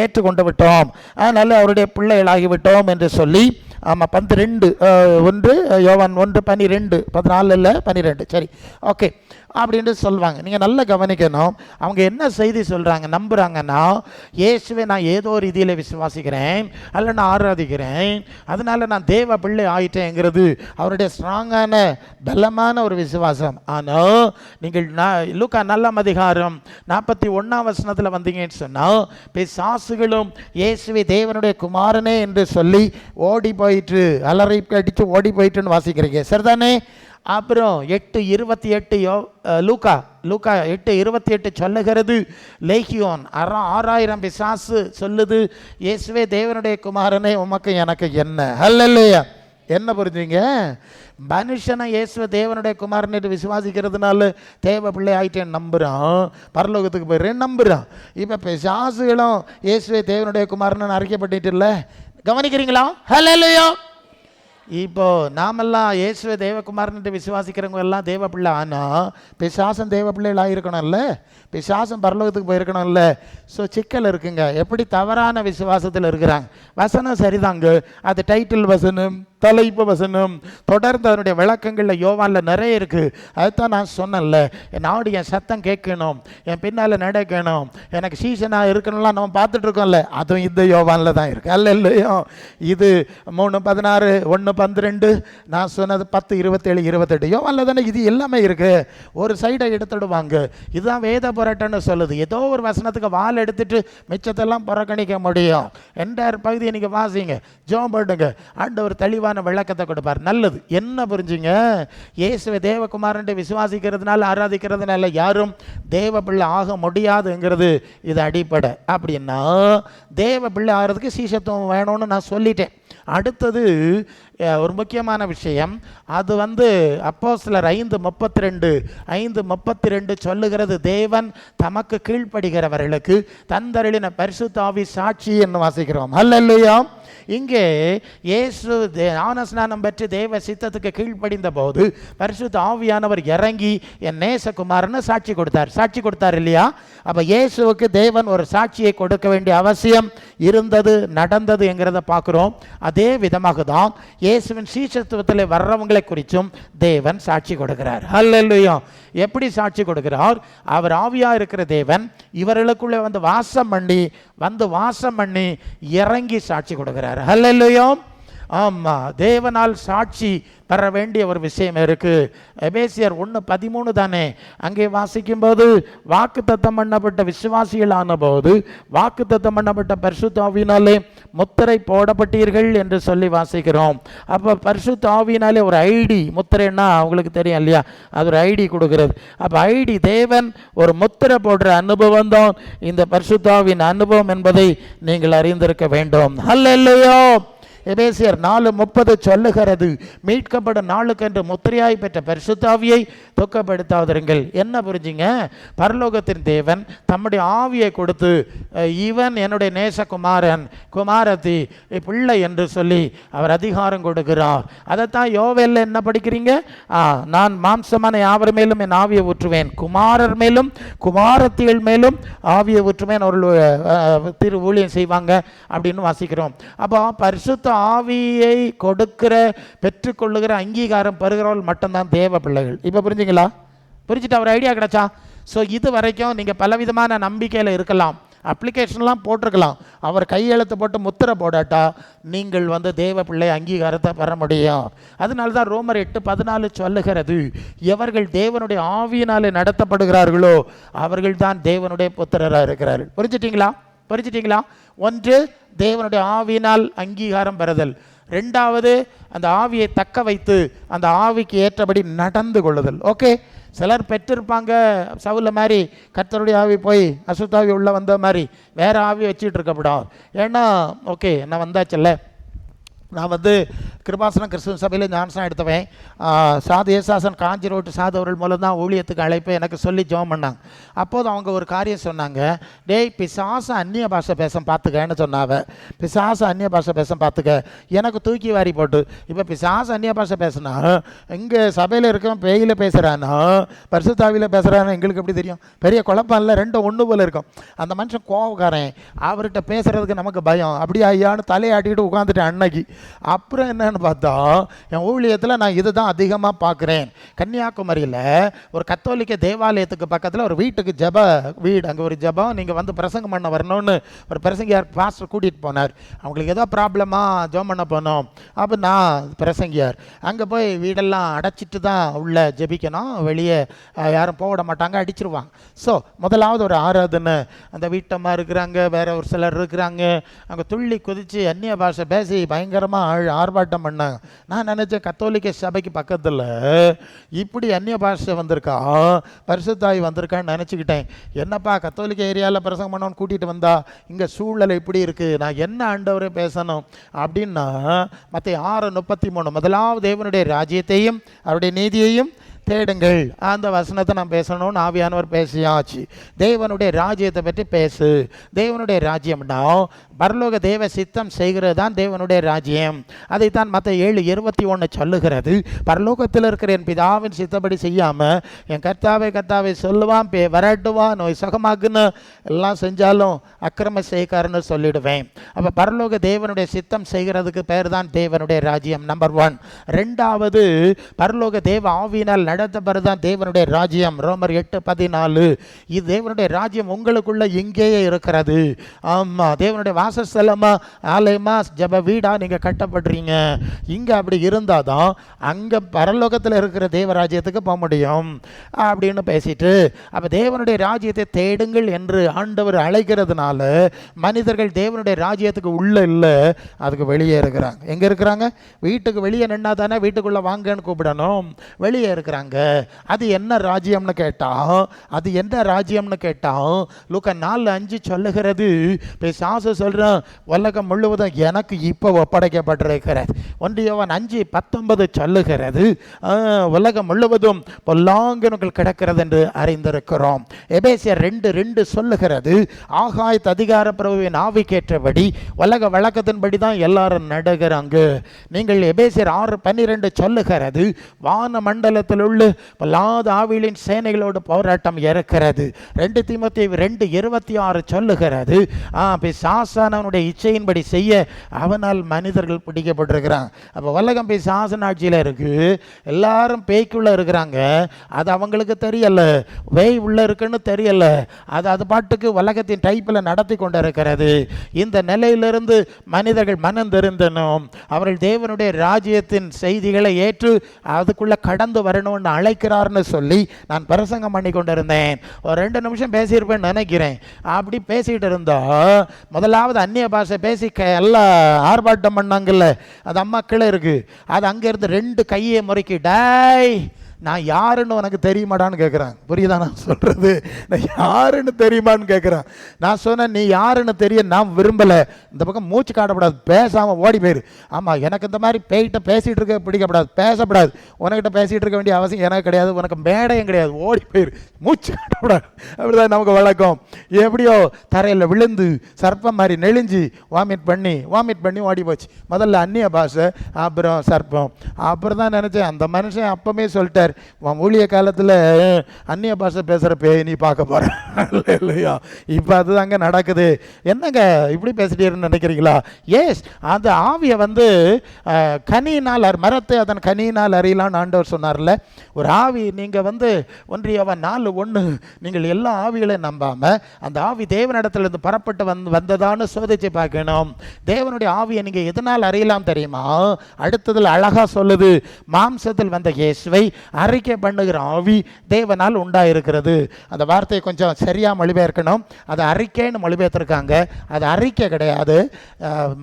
ஏற்றுக்கொண்டு விட்டோம், அதனால அவருடைய பிள்ளைகளாகிவிட்டோம் என்று சொல்லி, ஆமாம் 12:1 யோவான் 1:12 14 இல்லை 12 சரி ஓகே அப்படின்ட்டு சொல்லுவாங்க. நீங்கள் நல்லா கவனிக்கணும். அவங்க என்ன செய்தி சொல்கிறாங்க நம்புகிறாங்கன்னா, இயேசுவை நான் ஏதோ ரீதியில் விசுவாசிக்கிறேன் அல்ல நான் ஆராதிக்கிறேன், அதனால் நான் தேவ பிள்ளை ஆயிட்டேங்கிறது அவருடைய ஸ்ட்ராங்கான பலமான ஒரு விசுவாசம். ஆனால் நீங்கள் லூக்கா 4:41 வந்தீங்கன்னு சொன்னால், பிசாசுகளும் இயேசுவை தேவனுடைய குமாரனே என்று சொல்லி ஓடி போயிட்டு அலறி அடித்து ஓடி போயிட்டுன்னு வாசிக்கிறீங்க, சரிதானே? அப்புறம் 8:28 லூக்கா 8:28 சொல்லுகிறது, லேகியோன் 6000 பிசாசு சொல்லுது, இயேசுவே தேவனுடைய குமாரனே உமக்கு எனக்கு என்ன. ஹல்லேலூயா. என்ன புரிஞ்சுங்க? மனுஷனை இயேசுவை தேவனுடைய குமாரன் என்று விசுவாசிக்கிறதுனால தேவ பிள்ளை ஆயிட்டேன்னு நம்புகிறான், பரலோகத்துக்கு போயிடுறேன் நம்புகிறான். இப்போ பிசாசுகளும் இயேசுவை தேவனுடைய குமாரன் அறிக்கப்பட்டு இல்லை, கவனிக்கிறீங்களா? ஹல்லேலூயா. இப்போ நாமெல்லாம் இயேசுவை தேவகுமாரன் விசுவாசிக்கிறவங்க எல்லாம் தேவ பிள்ளை. ஆனால் பிசாசம் தேவ பிள்ளைகளாக இருக்கணும்ல, பிசாசம் பரலோகத்துக்கு போயிருக்கணும்ல. ஸோ சிக்கல் இருக்குங்க. எப்படி தவறான விசுவாசத்தில் இருக்கிறாங்க. வசனம் சரிதாங்க, அது டைட்டில் வசனம் தலைப்பு வசனம் தொடர்ந்து அதனுடைய விளக்கங்களில் யோவானில் நிறைய இருக்குது. அதுதான் நான் சொன்னேன்ல, என் ஆடு என் சத்தம் கேட்கணும், என் பின்னால் நடக்கணும், எனக்கு சீசனாக இருக்கணும்லாம் நம்ம பார்த்துட்டு இருக்கோம்ல, அதுவும் இந்த யோவானில் தான் இருக்குது. அல்ல இல்லையோ? இது 3:16 1:12 நான் சொன்னது 10:27 28 யோவானில் தானே இது எல்லாமே இருக்குது. ஒரு சைடை எடுத்துடுவாங்க, இதுதான் வேத புரட்டன்னு சொல்லுது. ஏதோ ஒரு வசனத்துக்கு வால் எடுத்துட்டு மிச்சத்தெல்லாம் புறக்கணிக்க முடியும். என்டையர் பகுதியை நீங்கள் வாசிங்க, ஜோம் போடுங்க, ஆண்டவர் தெளிவான விளக்கத்தை கொடுப்பார். நல்லது. என்ன புரிஞ்சுங்க? இயேசுவை தேவகுமாரன் விசுவாசிக்கிறதுனால ஆராதிக்கிறதுனால யாரும் தேவ பிள்ளை ஆக முடியாதுங்கிறது இது அடிப்படை. அப்படின்னா தேவ பிள்ளை ஆகிறதுக்கு சீஷத்துவம் வேணும்னு நான் சொல்லிட்டேன். அடுத்தது ஒரு முக்கியமான விஷயம், அது அப்போஸ்தலர் 5:32 சொல்லுகிறது, தேவன் தமக்கு கீழ்ப்படுகிறவர்களுக்கு தந்தருளின பரிசுத்த ஆவி சாட்சி என்று வாசிக்கிறோம். அல்லேலூயா. இங்கே இயேசு ஞானஸ்நானம் பெற்று தேவ சித்தத்துக்கு கீழ்ப்படிந்த போது பரிசுத்த ஆவியானவர் இறங்கி என் நேசகுமாரன்னு சாட்சி கொடுத்தார் இல்லையா? அப்போ இயேசுவுக்கு தேவன் ஒரு சாட்சியை கொடுக்க வேண்டிய அவசியம் இருந்தது, நடந்தது என்கிறத பார்க்குறோம். அதே விதமாக தான் இயேசுவின் சீஷத்துவத்தில் வர்றவங்களை குறித்தும் தேவன் சாட்சி கொடுக்கிறார். அல்லேலூயா. எப்படி சாட்சி கொடுக்கிறார்? அவர் ஆவியா இருக்கிற தேவன் இவர்களுக்குள்ளே வாசம் பண்ணி இறங்கி சாட்சி கொடுக்கிறார். அல்லேலூயா. ஆமாம், தேவனால் சாட்சி பெற வேண்டிய ஒரு விஷயம் இருக்குது. எபேசியர் 1:13 தானே அங்கே வாசிக்கும்போது, வாக்குத்தத்தம் பண்ணப்பட்ட விசுவாசிகளான போது வாக்குத்தத்தம் பண்ணப்பட்ட பரிசுத்த ஆவியினாலே முத்திரை போடப்பட்டீர்கள் என்று சொல்லி வாசிக்கிறோம். அப்போ பரிசுத்த ஆவியினாலே ஒரு ஐடி, முத்திரைன்னா அவங்களுக்கு தெரியும் இல்லையா, அது ஒரு ஐடி கொடுக்கிறது. அப்போ ஐடி, தேவன் ஒரு முத்திரை போடுற அனுபவம் தான் இந்த பரிசுத்த ஆவியின் அனுபவம் என்பதை நீங்கள் அறிந்திருக்க வேண்டும். ஹல்லேலூயா. எபேசியர் 4:30 சொல்லுகிறது, மீட்கப்படும் நாளுக்கென்று முத்திரையாய் பெற்ற பரிசுத்த ஆவியை துக்கப்படுத்தாதிருங்கள். என்ன புரிஞ்சுங்க? பரலோகத்தின் தேவன் தம்முடைய ஆவியை கொடுத்து, இவன் என்னுடைய நேசகுமாரன், குமாரத்தி, பிள்ளை என்று சொல்லி அவர் அதிகாரம் கொடுக்கிறார். அதைத்தான் யோவேல்ல என்ன படிக்கிறீங்க? நான் மாம்சமான யாவர் மேலும் என் ஆவியை ஊற்றுவேன், குமாரர் மேலும் குமாரத்திகள் மேலும் ஆவியை ஊற்றுவேன், அவர்கள் திரு ஊழியம் செய்வாங்க அப்படின்னு வாசிக்கிறோம். அப்போ பரிசுத்த ஆவியை கொடுக்கிற, பெற்றுக்கொள்ளுகிற, அங்கீகாரம் பெறுகிறவர்கள் மட்டும்தான் தேவ பிள்ளைகள். இப்போ புரிஞ்சுங்களா? புரிஞ்சுட்டு அவர் ஐடியா கிடைச்சா? ஸோ இது வரைக்கும் நீங்கள் பலவிதமான நம்பிக்கையில் இருக்கலாம், அப்ளிகேஷன்லாம் போட்டிருக்கலாம். அவர் கையெழுத்து போட்டு முத்திரை போடாட்டா நீங்கள் தேவ பிள்ளை அங்கீகாரத்தை பெற முடியும். அதனால தான் ரோமர் 8:14 சொல்லுகிறது, எவர்கள் தேவனுடைய ஆவியினாலே நடத்தப்படுகிறார்களோ அவர்கள் தான் தேவனுடைய புத்திரராக இருக்கிறார்கள். புரிஞ்சிட்டிங்களா? ஒன்று, தேவனுடைய ஆவியினால் அங்கீகாரம் பெறுதல். ரெண்டாவது, அந்த ஆவியை தக்க வைத்து அந்த ஆவிக்கு ஏற்றபடி நடந்து கொள்ளுதல். ஓகே, சிலர் பெற்றிருப்பாங்க, சவுல மாதிரி கர்த்தருடைய ஆவி போய் அசுத்தாவி உள்ள வந்த மாதிரி வேற ஆவி வச்சுட்டு இருக்கப்படாது. ஏன்னா ஓகே, நான் வந்தாச்சுல்ல, நான் கிருபாசனம் கிறிஸ்துவ சபையில் ஞானசனம் எடுத்தவன். சாது ஏசாசன் காஞ்சி ரோட்டு சாது அவர்கள் மூலம் தான் ஊழியத்துக்கு அழைப்பு எனக்கு சொல்லி ஜெபம் பண்ணாங்க. அப்போது அவங்க ஒரு காரியம் சொன்னாங்க, டேய் பிசாசு அந்நிய பாஷை பேச பார்த்துக்கன்னு சொன்னாவ. பிசாசு அந்நிய பாஷை பேச பார்த்துக்க, எனக்கு தூக்கி வாரி போட்டு. இப்போ பிசாசு அந்நிய பாஷை பேசுனா இங்கே சபையில் இருக்கவன் பேயில் பேசுகிறானா பரிசுத்தாவியில் பேசுகிறானா எங்களுக்கு எப்படி தெரியும்? பெரிய குழப்பம் இல்லை, ரெண்டும் ஒன்று போல் இருக்கும். அந்த மனுஷன் கோவக்காரன், அவர்கிட்ட பேசுகிறதுக்கு நமக்கு பயம். அப்படியே ஐயான்னு தலையாட்டிக்கிட்டு உட்காந்துட்டேன் அன்னைக்கு. அப்புறம் என்னன்னு பார்த்தா, என் ஊழியத்தில் நான் இதை தான் அதிகமாக பார்க்குறேன். கன்னியாகுமரியில் ஒரு கத்தோலிக்க தேவாலயத்துக்கு பக்கத்தில் ஒரு வீட்டுக்கு ஜப வீடு, அங்கே ஒரு ஜபம், நீங்கள் பிரசங்கம் பண்ண வரணும்னு ஒரு பிரசங்கியார் பாஸ்டர் கூட்டிகிட்டு போனார். அவங்களுக்கு ஏதோ ப்ராப்ளமாக ஜெபம் பண்ண போனோம். அப்போ நான் பிரசங்கியார் அங்கே போய் வீடெல்லாம் அடைச்சிட்டு தான் உள்ள ஜெபிக்கணும், வெளியே யாரும் போக விட மாட்டாங்க, அடிச்சிருவாங்க. ஸோ முதலாவது ஒரு ஆராதனை, அந்த வீட்டம்மா இருக்கிறாங்க, வேற ஒரு சிலர் இருக்கிறாங்க, அங்கே துள்ளி குதித்து அந்நிய பாஷை பேசி பயங்கரமாக ஆர்ப்பாட்டம் பண்ணாங்க. நான் நினைச்சேன் கத்தோலிக்க சபைக்கு பக்கத்தில் இப்படி அந்நிய பாஷை வந்திருக்கா, பரிசுத்தாய் வந்திருக்கான்னு நினச்சிக்கிட்டேன். என்னப்பா கத்தோலிக்க ஏரியாவில் பிரசங்கம் பண்ணோன்னு கூட்டிகிட்டு வந்தா இங்கே சூழ்நிலை இப்படி இருக்குது, நான் என்ன ஆண்டவரே பேசணும் அப்படின்னா, மத்தேயு 6:33 முதலாவது தேவனுடைய ராஜ்யத்தையும் அவருடைய நீதியையும் தேடுங்கள். அந்த வசனத்தை நான் பேசணும்னு ஆவியானவர் பேசியாச்சு. தேவனுடைய ராஜ்யத்தை பற்றி பேசு. தேவனுடைய ராஜ்யம்னா பரலோக தேவ சித்தம் செய்கிறது தான் தேவனுடைய ராஜ்யம். அதைத்தான் மத்தேயு 7:21 சொல்லுகிறது. பரலோகத்தில் இருக்கிற என் பிதாவின் சித்தப்படி செய்யாமல் என் கர்த்தாவை சொல்லுவான், வரட்டுவான், நோய் சுகமாக்குன்னு எல்லாம் செஞ்சாலும் அக்கிரம செய்காரன்னு சொல்லிடுவேன். அப்போ பரலோக தேவனுடைய சித்தம் செய்கிறதுக்கு பேர் தான் தேவனுடைய ராஜ்யம். நம்பர் 1. ரெண்டாவது, பரலோக தேவ ஆவியினால் நடத்தப்படுதான் தேவனுடைய ராஜ்யம். ரோமர் 8:14. இது தேவனுடைய ராஜ்யம் உங்களுக்குள்ள இங்கேயே இருக்கிறது. ஆமா, தேவனுடைய வாசஸ்தலமா, ஆலயமா, ஜப வீடா நீங்க கட்டப்படுறீங்க. இங்க அப்படி இருந்தாதான் அங்க பரலோகத்தில் இருக்கிற தேவராஜ்யத்துக்கு போக முடியும் அப்படின்னு பேசிட்டு, அப்ப தேவனுடைய ராஜ்யத்தை தேடுங்கள் என்று ஆண்டவர் அழைக்கிறதுனால மனிதர்கள் தேவனுடைய ராஜ்யத்துக்கு உள்ள இல்லை, அதுக்கு வெளியே இருக்கிறாங்க. எங்க இருக்கிறாங்க? வீட்டுக்கு வெளியே நின்னா தானே வீட்டுக்குள்ள வாங்கன்னு கூப்பிடணும். வெளியே இருக்கிறாங்க. அது என்ன ராஜ்யம்னு கேட்டா லூக்கா 4:5 சொல்லுகிறது, பிசாசு சொல்றான், உலகம் முழுவதும் எனக்கு இப்போ ஒப்படைக்கப்பட்டிருக்கிறது. 1 யோவான் 5:19 சொல்லுகிறது, உலகம் முழுவதும் பொல்லாங்கனுக்குள் கிடக்கிறது என்று அறிந்திருக்கிறோம். எபேசியர் 2:2 சொல்லுகிறது, ஆகாயத்து அதிகார பிரபுவின் ஆவிக்கேற்றபடி உலக வழக்கத்தின்படி தான் எல்லாரும் நடக்கிறாங்க. நீங்கள் எபேசியர் 6:12 சொல்லுகிறது, வான மண்டலத்தில் உள்ள உங்களுக்குள்ள பொல்லாத ஆவிகளின் சேனைகளோடு போராட்டம் இருக்கிறது. 2 தீமோத்தேயு 2:26 சொல்லுகிறது, பிசாசானவனுடைய இச்சையின்படி செய்ய அவனால் மனிதர்கள் பிடிக்கப்பட்டிருக்கிறாங்க. அப்போ உலகம் பிசாசன் ஆட்சியில் இருக்கு, எல்லாரும் பேய்க்குள்ள இருக்கிறாங்க. அது அவங்களுக்கு தெரியல, பேய் உள்ள இருக்குன்னு தெரியல. அது பாட்டுக்கு உலகத்தின் டைப்பில் நடத்தி கொண்டு இருக்கிறது. இந்த நிலையிலிருந்து மனிதர்கள் மனம் திருந்தணும், அவர்கள் தேவனுடைய ராஜ்யத்தின் செய்திகளை ஏற்று அதுக்குள்ள கடந்து வரணும்னு அழைக்கிறார்னு சொல்லி நான் பிரசங்கம் பண்ணி கொண்டிருந்தேன். ஒரு 2 நிமிஷம் பேசியிருப்பேன்னு நினைக்கிறேன். அப்படி பேசிகிட்டு இருந்தா முதலாவது அந்நிய பாஷை பேசி எல்லாம் ஆர்ப்பாட்டம் பண்ணாங்கல்ல, அது அம்மாக்களே இருக்கு. அது அங்கேருந்து 2 கையை முறைக்கி, டாய் நான் யாருன்னு உனக்கு தெரியுமாடான்னு கேட்குறான். புரியுதா நான் சொல்கிறது? நான் யாருன்னு தெரியுமான்னு கேட்குறான். நான் சொன்னேன், நீ யாருன்னு தெரிய நான் விரும்பலை, இந்த பக்கம் மூச்சு காட்டப்படாது, பேசாமல் ஓடி போயிரு. ஆமாம், எனக்கு இந்த மாதிரி பேய்கிட்ட பேசிகிட்டு இருக்க பிடிக்கப்படாது, பேசப்படாது. உனக்கிட்ட பேசிகிட்டு இருக்க வேண்டிய அவசியம் எனக்கு கிடையாது, உனக்கு மேடையும் கிடையாது, ஓடி போயிரு, மூச்சு காட்டப்படாது. அப்படிதான் நமக்கு வழக்கம். எப்படியோ தரையில் விழுந்து சர்ப்பம் மாதிரி நெளிஞ்சு வாமிட் பண்ணி ஓடி போச்சு. முதல்ல அந்நிய பாஷை, அப்புறம் சர்ப்பம். அப்புறம் தான் நினச்சேன், அந்த மனுஷன் அப்பமே சொல்லிட்டார், ஊழிய காலத்தில் அந்நிய பாஷை பேசுகிற பேய் நீ பார்க்க போற இல்லையா? இப்போ அதுதாங்க நடக்குது. என்னங்க இப்படி பேசிட்டீருன்னு நினைக்கிறீங்களா? எஸ், அந்த ஆவியை கனியினால் மரத்தை அதன் கனியினால் அறியலான்னு ஆண்டவர் சொன்னார்ல. ஒரு ஆவி நீங்கள் 1 யோவான் 4:1 நீங்கள் எல்லா ஆவிகளையும் நம்பாமல் அந்த ஆவி தேவனிடத்திலிருந்து புறப்பட்டு வந்ததான்னு சோதிச்சு பார்க்கணும். தேவனுடைய ஆவியை நீங்கள் எதனால் அறியலாம் தெரியுமா? அடுத்ததில் அழகாக சொல்லுது, மாம்சத்தில் வந்த இயேசுவை அறிக்கை பண்ணுகிற ஆவி தேவனால் உண்டாயிருக்கிறது. அந்த வார்த்தையை கொஞ்சம் சரியாக மொழிபெயர்க்கணும். அது அறிக்கைன்னு மொழிபெயர்த்திருக்காங்க, அது அறிக்கை கிடையாது.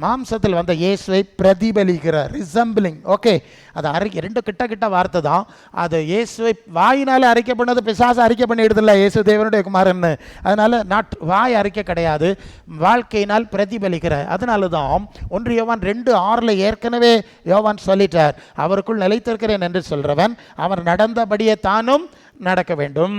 மாம்சத்தில் வந்த இயேசுவை பிரதிபலிக்கிற, ரிசம்பிளிங். ஓகே, அது அறிக்கை 2 கிட்ட வார்த்தை தான். அது இயேசுவை வாயினால் அறிக்கை பண்ணது பிசாசு அறிக்கை பண்ணிடுதில்ல, இயேசு தேவனுடைய குமாரன்னு. அதனால வாய் அறிக்கை கிடையாது, வாழ்க்கையினால் பிரதிபலிக்கிற. அதனால தான் 1 யோவான் 2:6 ஏற்கனவே யோவான் சொல்லிட்டார், அவருக்குள் நிலைத்திருக்கிறேன் என்று சொல்றவன் அவர் நடந்தபடியே தானும் நடக்க வேண்டும்.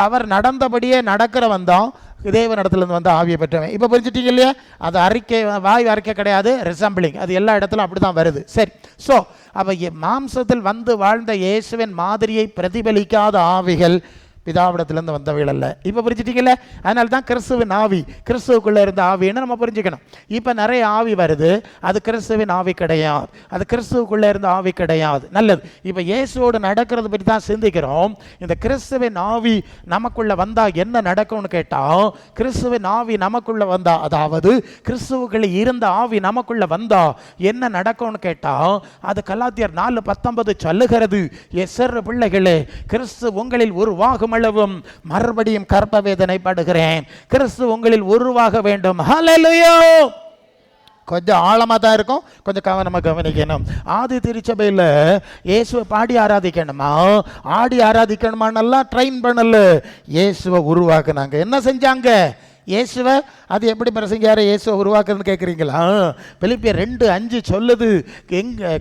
அவர் நடந்தபடியே நடக்கிறவன் தான் தேவனிடத்துலேருந்து வந்த ஆவியை பெற்றவன். இப்போ புரிஞ்சுட்டீங்க இல்லையா? அது அறிக்கை, வாய் அறிக்கை கிடையாது, ரிசம்பிளிங். அது எல்லா இடத்துலையும் அப்படி தான் வருது. சரி, ஸோ அப்போ மாம்சத்தில் வாழ்ந்த இயேசுவின் மாதிரியை பிரதிபலிக்காத ஆவிகள் பிதாவிடத்திலிருந்து வந்தவைகள் அல்ல. இப்போ புரிஞ்சுட்டீங்கல்ல? அதனால தான் கிறிஸ்துவின் ஆவி, கிறிஸ்துவுக்குள்ளே இருந்த ஆவின்னு நம்ம புரிஞ்சுக்கணும். இப்போ நிறைய ஆவி வருது, அது கிறிஸ்துவின் ஆவி கிடையாது, அது கிறிஸ்துவுக்குள்ளே இருந்த ஆவி கிடையாது. நல்லது. இப்போ இயேசுவோடு நடக்கிறது பற்றி தான் சிந்திக்கிறோம். இந்த கிறிஸ்துவின் ஆவி நமக்குள்ளே வந்தால் என்ன நடக்கும்னு கேட்டால், கிறிஸ்துவின் ஆவி நமக்குள்ளே வந்தால், அதாவது கிறிஸ்துவுக்குள்ளே இருந்த ஆவி நமக்குள்ளே வந்தால் என்ன நடக்கும்னு கேட்டால், அது கலாத்தியர் 4:19 சொல்லுகிறது, எசர் பிள்ளைகளே, கிறிஸ்து உங்களில் உருவாகும் அளவும் மறுபடியும் கர்ப்ப வேதனைப்படுகிறேன். கிறிஸ்து உங்களில் உருவாக வேண்டும். ஹல்லேலூயா. கொஞ்சம் ஆழமாக தான் இருக்கும், கொஞ்சம் கவனமாக கவனிக்கணும். ஆதி திருச்சபையில் இயேசுவை பாடி ஆராதிக்கணுமா, ஆடி ஆராதிக்கணுமானெல்லாம் ட்ரெயின் பண்ணல, இயேசுவை உருவாக்குனாங்க. என்ன செஞ்சாங்க? இயேசுவை அது எப்படி பிரசங்கியார இயேசுவை உருவாக்குறதுன்னு கேட்குறீங்களா? பிலிப்பியர் 2:5 சொல்லுது,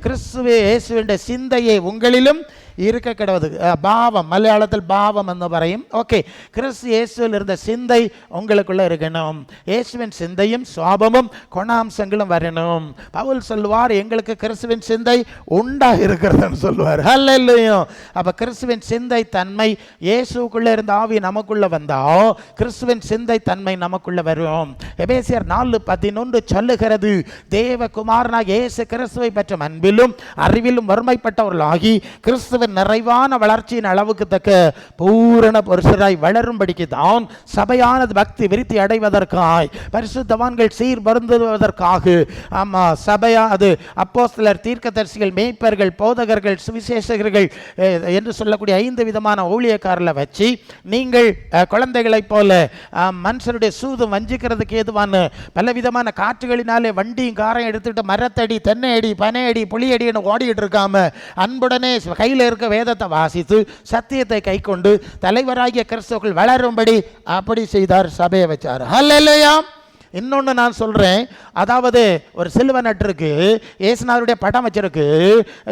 கிறிஸ்துவே இயேசுவின் சிந்தையை உங்களிலும் இருக்க கிடவது. பாவம், மலையாளத்தில் பாவம் என்று பறையும். ஓகே, கிறிஸ்து இயேசுவில் இருந்த சிந்தை உங்களுக்குள்ளே இருக்கணும். இயேசுவின் சிந்தையும் சுவாபமும் குணாம்சங்களும் வரணும். பவுல் சொல்லுவார், எங்களுக்கு கிறிஸ்துவின் சிந்தை உண்டாக இருக்கிறதுன்னு சொல்லுவார். ஹல்லேலூயா. அப்போ கிறிஸ்துவின் சிந்தை தன்மை, இயேசுக்குள்ளே இருந்த ஆவி நமக்குள்ளே வந்தால் கிறிஸ்துவின் சிந்தை தன்மை நமக்குள்ளே வரும். எபேசியர் 4:11 சொல்லுகிறது, தேவகுமாரனாக இயேசு கிறிஸ்துவை பற்றி அன்பிலும் அறிவிலும் வறுமைப்பட்டவர்களாகி கிறிஸ்துவின் நிறைவான வளர்ச்சியின் அளவுக்கு தக்க பூரண புருஷராய் வளரும்படிக்கு தான் சபையானது பக்தி விருத்தி அடைவதற்காய், பரிசுத்தவான்கள் சீர் பொருந்துவதற்காக, ஆமா, சபையா அது அப்போஸ்தலர், தீர்க்கதரிசிகள், மேய்ப்பர்கள், போதகர்கள், சுவிசேஷகர்கள் என்று சொல்லக்கூடிய 5 விதமான ஊழியக்காரர்களை வச்சு நீங்கள் குழந்தைகளைப் போல மனுஷருடைய சூதும் வஞ்சிக்கிறதுக்கு ஏதுவான பலவிதமான காற்றுகளினாலே வண்டியும் காரையும் எடுத்துட்டு மரத்தடி, தென்னையடி, பனையடி, புளியடின்னு ஓடிட்டு இருக்காம அன்புடனே கையில் இருக்க வேதத்தை வாசித்து சத்தியத்தை கை கொண்டு தலைவராகிய கிறிஸ்துவுக்குள் வளரும்படி அப்படி செய்தார், சபையை வச்சார். ஹல்லேலூயா. இன்னொன்று நான் சொல்கிறேன், அதாவது ஒரு சிலுவை நட்டுருக்கு, ஏசுநாருடைய படம் வச்சிருக்கு,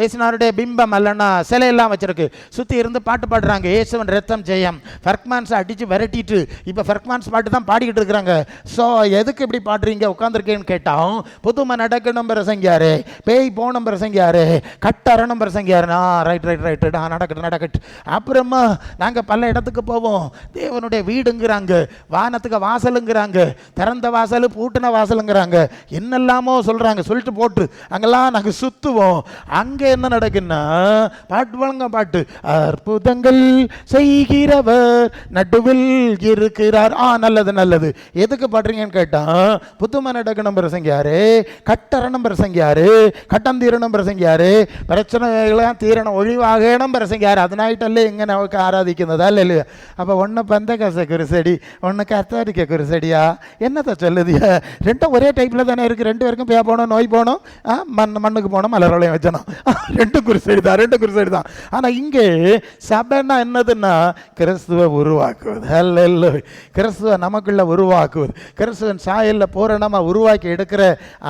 ஏசுநாருடைய பிம்பம் அல்லனா சிலையெல்லாம் வச்சிருக்கு, சுற்றி இருந்து பாட்டு பாடுறாங்க, இயேசுவின் ரத்தம் ஜெயம். ஃபர்க்மான்ஸை அடித்து விரட்டிட்டு இப்போ ஃபர்க்மான்ஸ் பாட்டு தான் பாடிக்கிட்டு இருக்கிறாங்க. ஸோ எதுக்கு இப்படி பாடுறீங்க உட்காந்துருக்கேன்னு கேட்டால், புதுமை நடக்கணும் பிரசங்கியாரு, பேய் போன பிரசங்கியாரு, கட்டறணும் பிரசங்கியாரு. ரைட் ரைட் ரைட் நடக்கட்டு. அப்புறமா நாங்கள் பல இடத்துக்கு போவோம், தேவனுடைய வீடுங்கிறாங்க, வானத்துக்கு வாசலுங்கிறாங்க, திறந்த வாசல் பூட்டின வாசலுங்கிறாங்க, என்னெல்லாமோ சொல்கிறாங்க. சொல்லிட்டு போட்டு அங்கெல்லாம் நாங்கள் சுற்றுவோம். அங்கே என்ன நடக்குன்னா பாட்டு வழங்க பாட்டு, அற்புதங்கள் செய்கிறவர் நடுவில் இருக்கிறார். நல்லது நல்லது. எதுக்கு பாடுறீங்கன்னு கேட்டால், புதுமை நடக்கணும் பிரசங்கியாரு, கட்டறணும் பிரசங்கியாரு, கட்டம் தீரணும் பிரசங்கியாரு, பிரச்சனைகளாம் தீரணும் ஒழிவாகணும் பிரசங்கியாரு. அதனாயிட்டல்ல எங்கே நமக்கு ஆராதிക്കുന്നதா இல்லையா? அப்போ ஒன்று பந்த கச குருசடி, ஒன்று கத்தாரிக்க குருசடியா, என்னத்தை சொல்லுதியா? ரெண்டும் ஒரே டைப்பில் தானே இருக்குது. ரெண்டு பேருக்கும் பே போகணும், நோய் போகணும், மண்ணுக்கு போகணும், மலரோலையும் வச்சணும். ரெண்டு குருசடி தான். ஆனால் இங்கே சபைன்னா என்னதுன்னா கிறிஸ்துவ உருவாக்குவது. அல்ல, கிறிஸ்துவ நமக்குள்ள உருவாக்குவது, கிறிஸ்துவன் சாயலில் பூரணமாக உருவாக்கி எடுக்கிற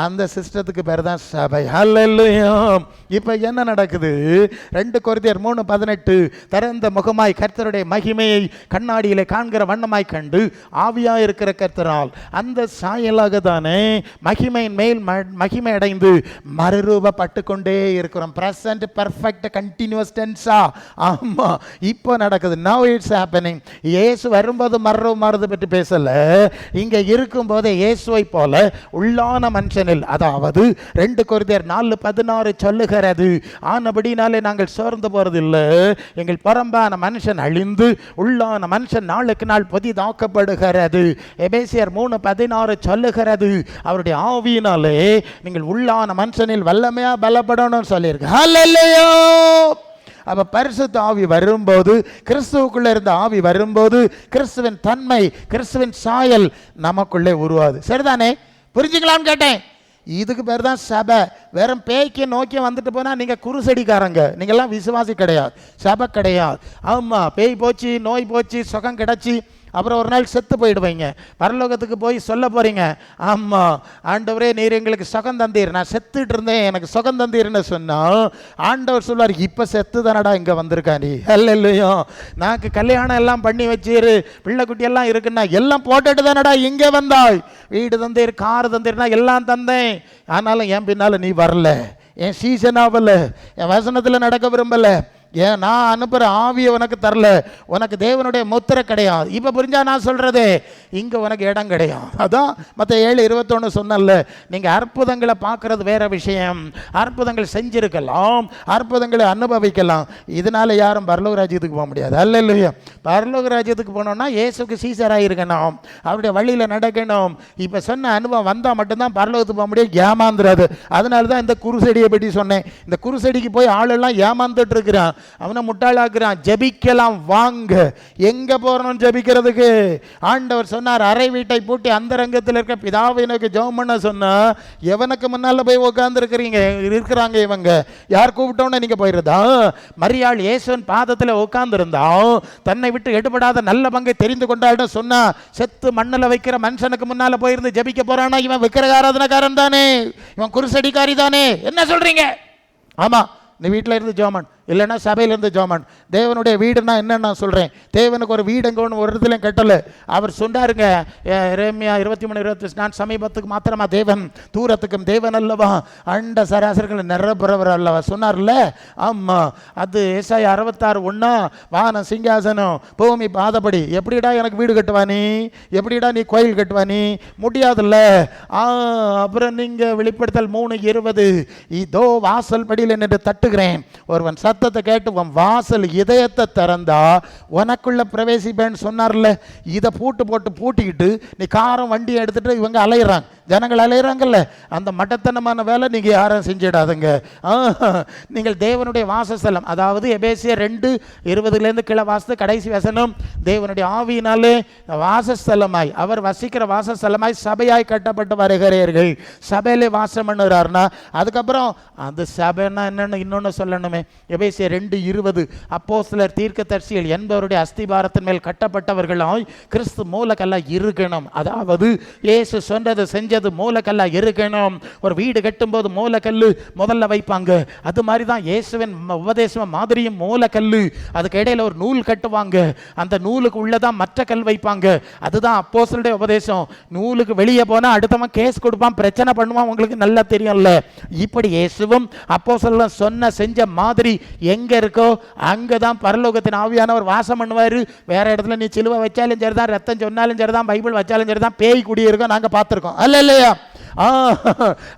அந்த சிஸ்டத்துக்கு பேர் தான் சபை. அல்ல. இப்போ என்ன நடக்குது? 2 கொரிந்தியர் 3:18, திறந்த முகமாய் கர்த்தருடைய மகிமையை கண்ணாடியிலே காண்கிற வண்ணமாய் கண்டு ஆவியாக இருக்கிற கர்த்தரால் அந்த சாயலாக தானே மகிமையின் மேல் மகிமை அடைந்து மறுரூபப்பட்டு கொண்டே இருக்கிறோம். பிரசன்ட் பர்ஃபெக்ட் கண்டினியூஸ் டென்ஸா. ஆமாம், இப்போ நடக்குது. Now it's happening. இயேசு வரும்போது மறுரூபமானது பற்றி பேசல, இங்கே இருக்கும்போதே இயேசுவை போல உள்ளான மனுஷனில், அதாவது 2 கொரிந்தியர் 4:16 சொல்லுகிறது, ஆனபடினாலே நாங்கள் சோர்ந்து போறதில்லை, எங்கள் புறம்பான மனுஷன் அழிந்து உள்ளான மனுஷன் நாளுக்கு நாள் புதிதாக்கப்படுகிறது. எபேசியர் 3:16 சொல்லுகிறது, அவருடைய ஆவியினாலே நீங்கள் உள்ளான மனுஷனில் வல்லமையா பலப்படணும்னு சொல்லியிருக்கு. ஹல்லேலூயா. அப்போ பரிசுத்த ஆவி வரும்போது, கிறிஸ்துவுக்குள்ளே இருந்த ஆவி வரும்போது, கிறிஸ்துவின் தன்மை, கிறிஸ்துவின் சாயல் நமக்குள்ளே உருவாது. சரிதானே? புரிஞ்சுக்கலாம்னு கேட்டேன். இதுக்கு பேர் தான் சபை. வெறும் பேய்க்கு நோக்கி வந்துட்டு போனால் நீங்கள் குருசடிக்காரங்க, நீங்கள்லாம் விசுவாசி கிடையாது, சபை கிடையாது. ஆமாம், பேய் போச்சு, நோய் போச்சு, சுகம் கிடச்சி, அப்புறம் ஒரு நாள் செத்து போயிடுவீங்க, பரலோகத்துக்கு போய் சொல்ல போகிறீங்க, ஆமாம் ஆண்டவரே நீர் எங்களுக்கு சுகம் தந்தீர், நான் செத்துட்டு இருந்தேன் எனக்கு சுகம் தந்தீர்னு சொன்னால் ஆண்டவர் சொல்வார், இப்போ செத்து தானடா இங்கே வந்திருக்கா நீ. இல்லையோ, நாக்கு கல்யாணம் எல்லாம் பண்ணி வச்சிரு, பிள்ளை குட்டியெல்லாம் இருக்குன்னா எல்லாம் போட்டுட்டு தானடா இங்கே வந்தாய், வீடு தந்தீர், கார் தந்தீர்னா எல்லாம் தந்தேன், ஆனாலும் என் பின்னால் நீ வரல, என் சீசன் ஆகலை, என் வசனத்தில் நடக்க விரும்பலை, ஏன் நான் அனுப்புகிற ஆவியை உனக்கு தரல, உனக்கு தேவனுடைய முத்திரை கிடையாது. இப்போ புரிஞ்சா நான் சொல்கிறது, இங்கே உனக்கு இடம் கிடையாது. அதான் மற்ற 7:21 சொன்னல, நீங்கள் அற்புதங்களை பார்க்குறது வேற விஷயம், அற்புதங்கள் செஞ்சிருக்கலாம், அற்புதங்களை அனுபவிக்கலாம், இதனால் யாரும் பரலோக ராஜ்யத்துக்கு போக முடியாது. அல்ல இல்லையா? பரலோக ராஜ்யத்துக்கு போனோம்னா இயேசுக்கு சீசராக இருக்கணும், அவருடைய வழியில் நடக்கணும். இப்போ சொன்ன அனுபவம் வந்தால் மட்டும்தான் பரலோகத்துக்கு போக முடியும், ஏமாந்துடாது. அதனால தான் இந்த குருசெடியை பற்றி சொன்னேன். இந்த குருசெடிக்கு போய் ஆளெல்லாம் ஏமாந்துட்டு இருக்கிறான், அவனை முட்டாளாக்குறான். ஜபிக்கலாம் வாங்க, எங்க போறோம் ஜபிக்கிறதுக்கு? ஆண்டவர் சொன்னார், அறை வீட்டை பூட்டி அந்த ரங்கத்தில் இருக்க பிதாவினுக்கு ஜெபம் பண்ண சொன்னா, எவனுக்கு முன்னால போய் உட்கார்ந்து இருக்கிறாங்க இவங்க, யார் கூப்பிட்டோன்னு நீங்க போயிருந்தா? மரியாள் இயேசுவின் பாதத்தில் உட்கார்ந்து இருந்தா, தன்னை விட்டு எடுபடாத நல்ல பங்கை தெரிந்து கொண்டாட சொன்னா, செத்து மண்ணில் வைக்கிற மனுஷனுக்கு முன்னால போயிருந்து ஜபிக்க போறானா? இவன் விக்கிரகாராதனக்காரன் தானே, இவன் குருசடிக்காரி தானே. என்ன சொல்றீங்க? ஆமா, நீ வீட்டில் இருந்து ஜோமன், இல்லைன்னா சபையிலேருந்து ஜோமன். தேவனுடைய வீடுன்னா என்னன்னு நான் சொல்கிறேன். தேவனுக்கு ஒரு வீடு எங்கே ஒன்று ஒரு இடத்துலையும் கட்டலை. அவர் சொன்னாருங்க, எரேமியா 23:20, நான் சமீபத்துக்கு மாத்திரமா தேவன், தூரத்துக்கும் தேவன் அல்லவா, அண்ட சராசரிகள் நிரப்புறவர் அல்லவா சொன்னார்ல. ஆமாம், அது ஏசாயா 66:1, வானம் சிங்காசனம் பூமி பாதப்படி. எப்படிடா எனக்கு வீடு கட்டுவானி, எப்படிடா நீ கோயில் கட்டுவானி? முடியாதுல்ல. அப்புறம் நீங்கள் வெளிப்படுத்தல் 3:20, இதோ வாசல் படியில் நின்று தட்டுகிறேன், ஒருவன் சத்தத்தை கேட்டு உன் வாசல் இதயத்தை திறந்தா உனக்குள்ள பிரவேசிப்பேன்னு சொன்னார்ல. இதை பூட்டு போட்டு பூட்டிக்கிட்டு நீ காரம் வண்டியை எடுத்துட்டு இவங்க அலையிறாங்க. ஜனங்கள் அலையிறாங்கல்ல, அந்த மட்டத்தனமான வேலை நீங்கள் யாரும் செஞ்சிடாதுங்க. நீங்கள் தேவனுடைய வாசஸ்தலம், அதாவது எபேசியர் 2:20 கீழே வாசத்து கடைசி வசனம், தேவனுடைய ஆவியினாலே வாசஸ்தலமாய், அவர் வசிக்கிற வாசஸ்தலமாய் சபையாய் கட்டப்பட்டு வருகிறீர்கள். சபையிலே வாசம் பண்ணுறாருன்னா அதுக்கப்புறம் அந்த சபைன்னா என்னென்னு இன்னொன்று சொல்லணுமே. எபேசியர் 2:20 அப்போஸ்தலர் தீர்க்கதரிசிகள் என்பவருடைய அஸ்திபாரத்தின் மேல் கட்டப்பட்டவர்களாய் கிறிஸ்து மூலக்கல்லா இருக்கணும். அதாவது இயேசு சொன்னது செஞ்சது மூலக்கல்லா இருக்கணும். ஒரு வீடு கட்டும்போது மூலக்கல்லு முதல்ல வைப்பாங்க. அது மாதிரி தான் இயேசுவின் உபதேசம் மாதிரியும் மூலக்கல்லு. அதுக்கு இடையில ஒரு நூல் கட்டுவாங்க, அந்த நூலுக்கு உள்ளதான் மற்ற கல் வைப்பாங்க. அதுதான் அப்போஸ்தலருடைய உபதேசம். நூலுக்கு வெளியே போனா அடுத்தவன் கேஸ் கொடுப்பான், பிரச்சனை பண்ணுவான், உங்களுக்கு நல்லா தெரியும்ல. இப்படி இயேசுவும் அப்போஸ்தலரும் சொன்ன செஞ்ச மாதிரி எங்க இருக்கோ அங்கதான் பரலோகத்தின் ஆவியானவர் வாசம் பண்ணுவாரு. வேற இடத்துல நீ சிலுவை வச்சாலும் சரிதான், ரத்தம் சொன்னாலும் சரிதான், பைபிள் வச்சாலும் சரிதான், பேய் குடியிருக்கோம் நாங்க பார்த்திருக்கோம். அல்ல இல்லையா?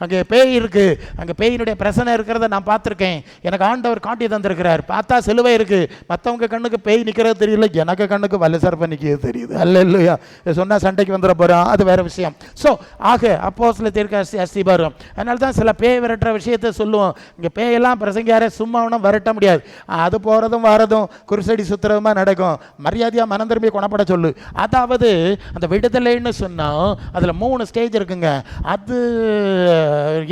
அங்கே பேய் இருக்கு, அங்கே பேயினுடைய பிரச்சனை இருக்கிறத நான் பார்த்துருக்கேன். எனக்கு ஆண்டவர் காட்டி தந்திருக்கிறார். பார்த்தா சிலுவை இருக்கு, மற்றவங்க கண்ணுக்கு பேய் நிற்கிறது தெரியல, எனக்கு கண்ணுக்கு வல்லசர்ப்ப நிற்கிறது தெரியுது. அல்ல இல்லையா? சொன்னால் சண்டைக்கு வந்துட போகிறோம், அது வேற விஷயம். ஸோ ஆக அப்போஸ்தலர் தீர்க்க அஸ்திபாரம். அதனால தான் சில பேய் விரட்டுற விஷயத்தை சொல்லுவோம். இங்கே பேயெல்லாம் பிரசங்கியாரே சும்மா ஒன்றும் விரட்ட முடியாது. அது போகிறதும் வரதும் குருசடி சுத்திரமா நடக்கும். மரியாதையாக மனம் திரும்பி குணப்பட சொல்லு. அதாவது அந்த விடுதலைன்னு சொன்னால் அதில் 3 ஸ்டேஜ் இருக்குங்க. அது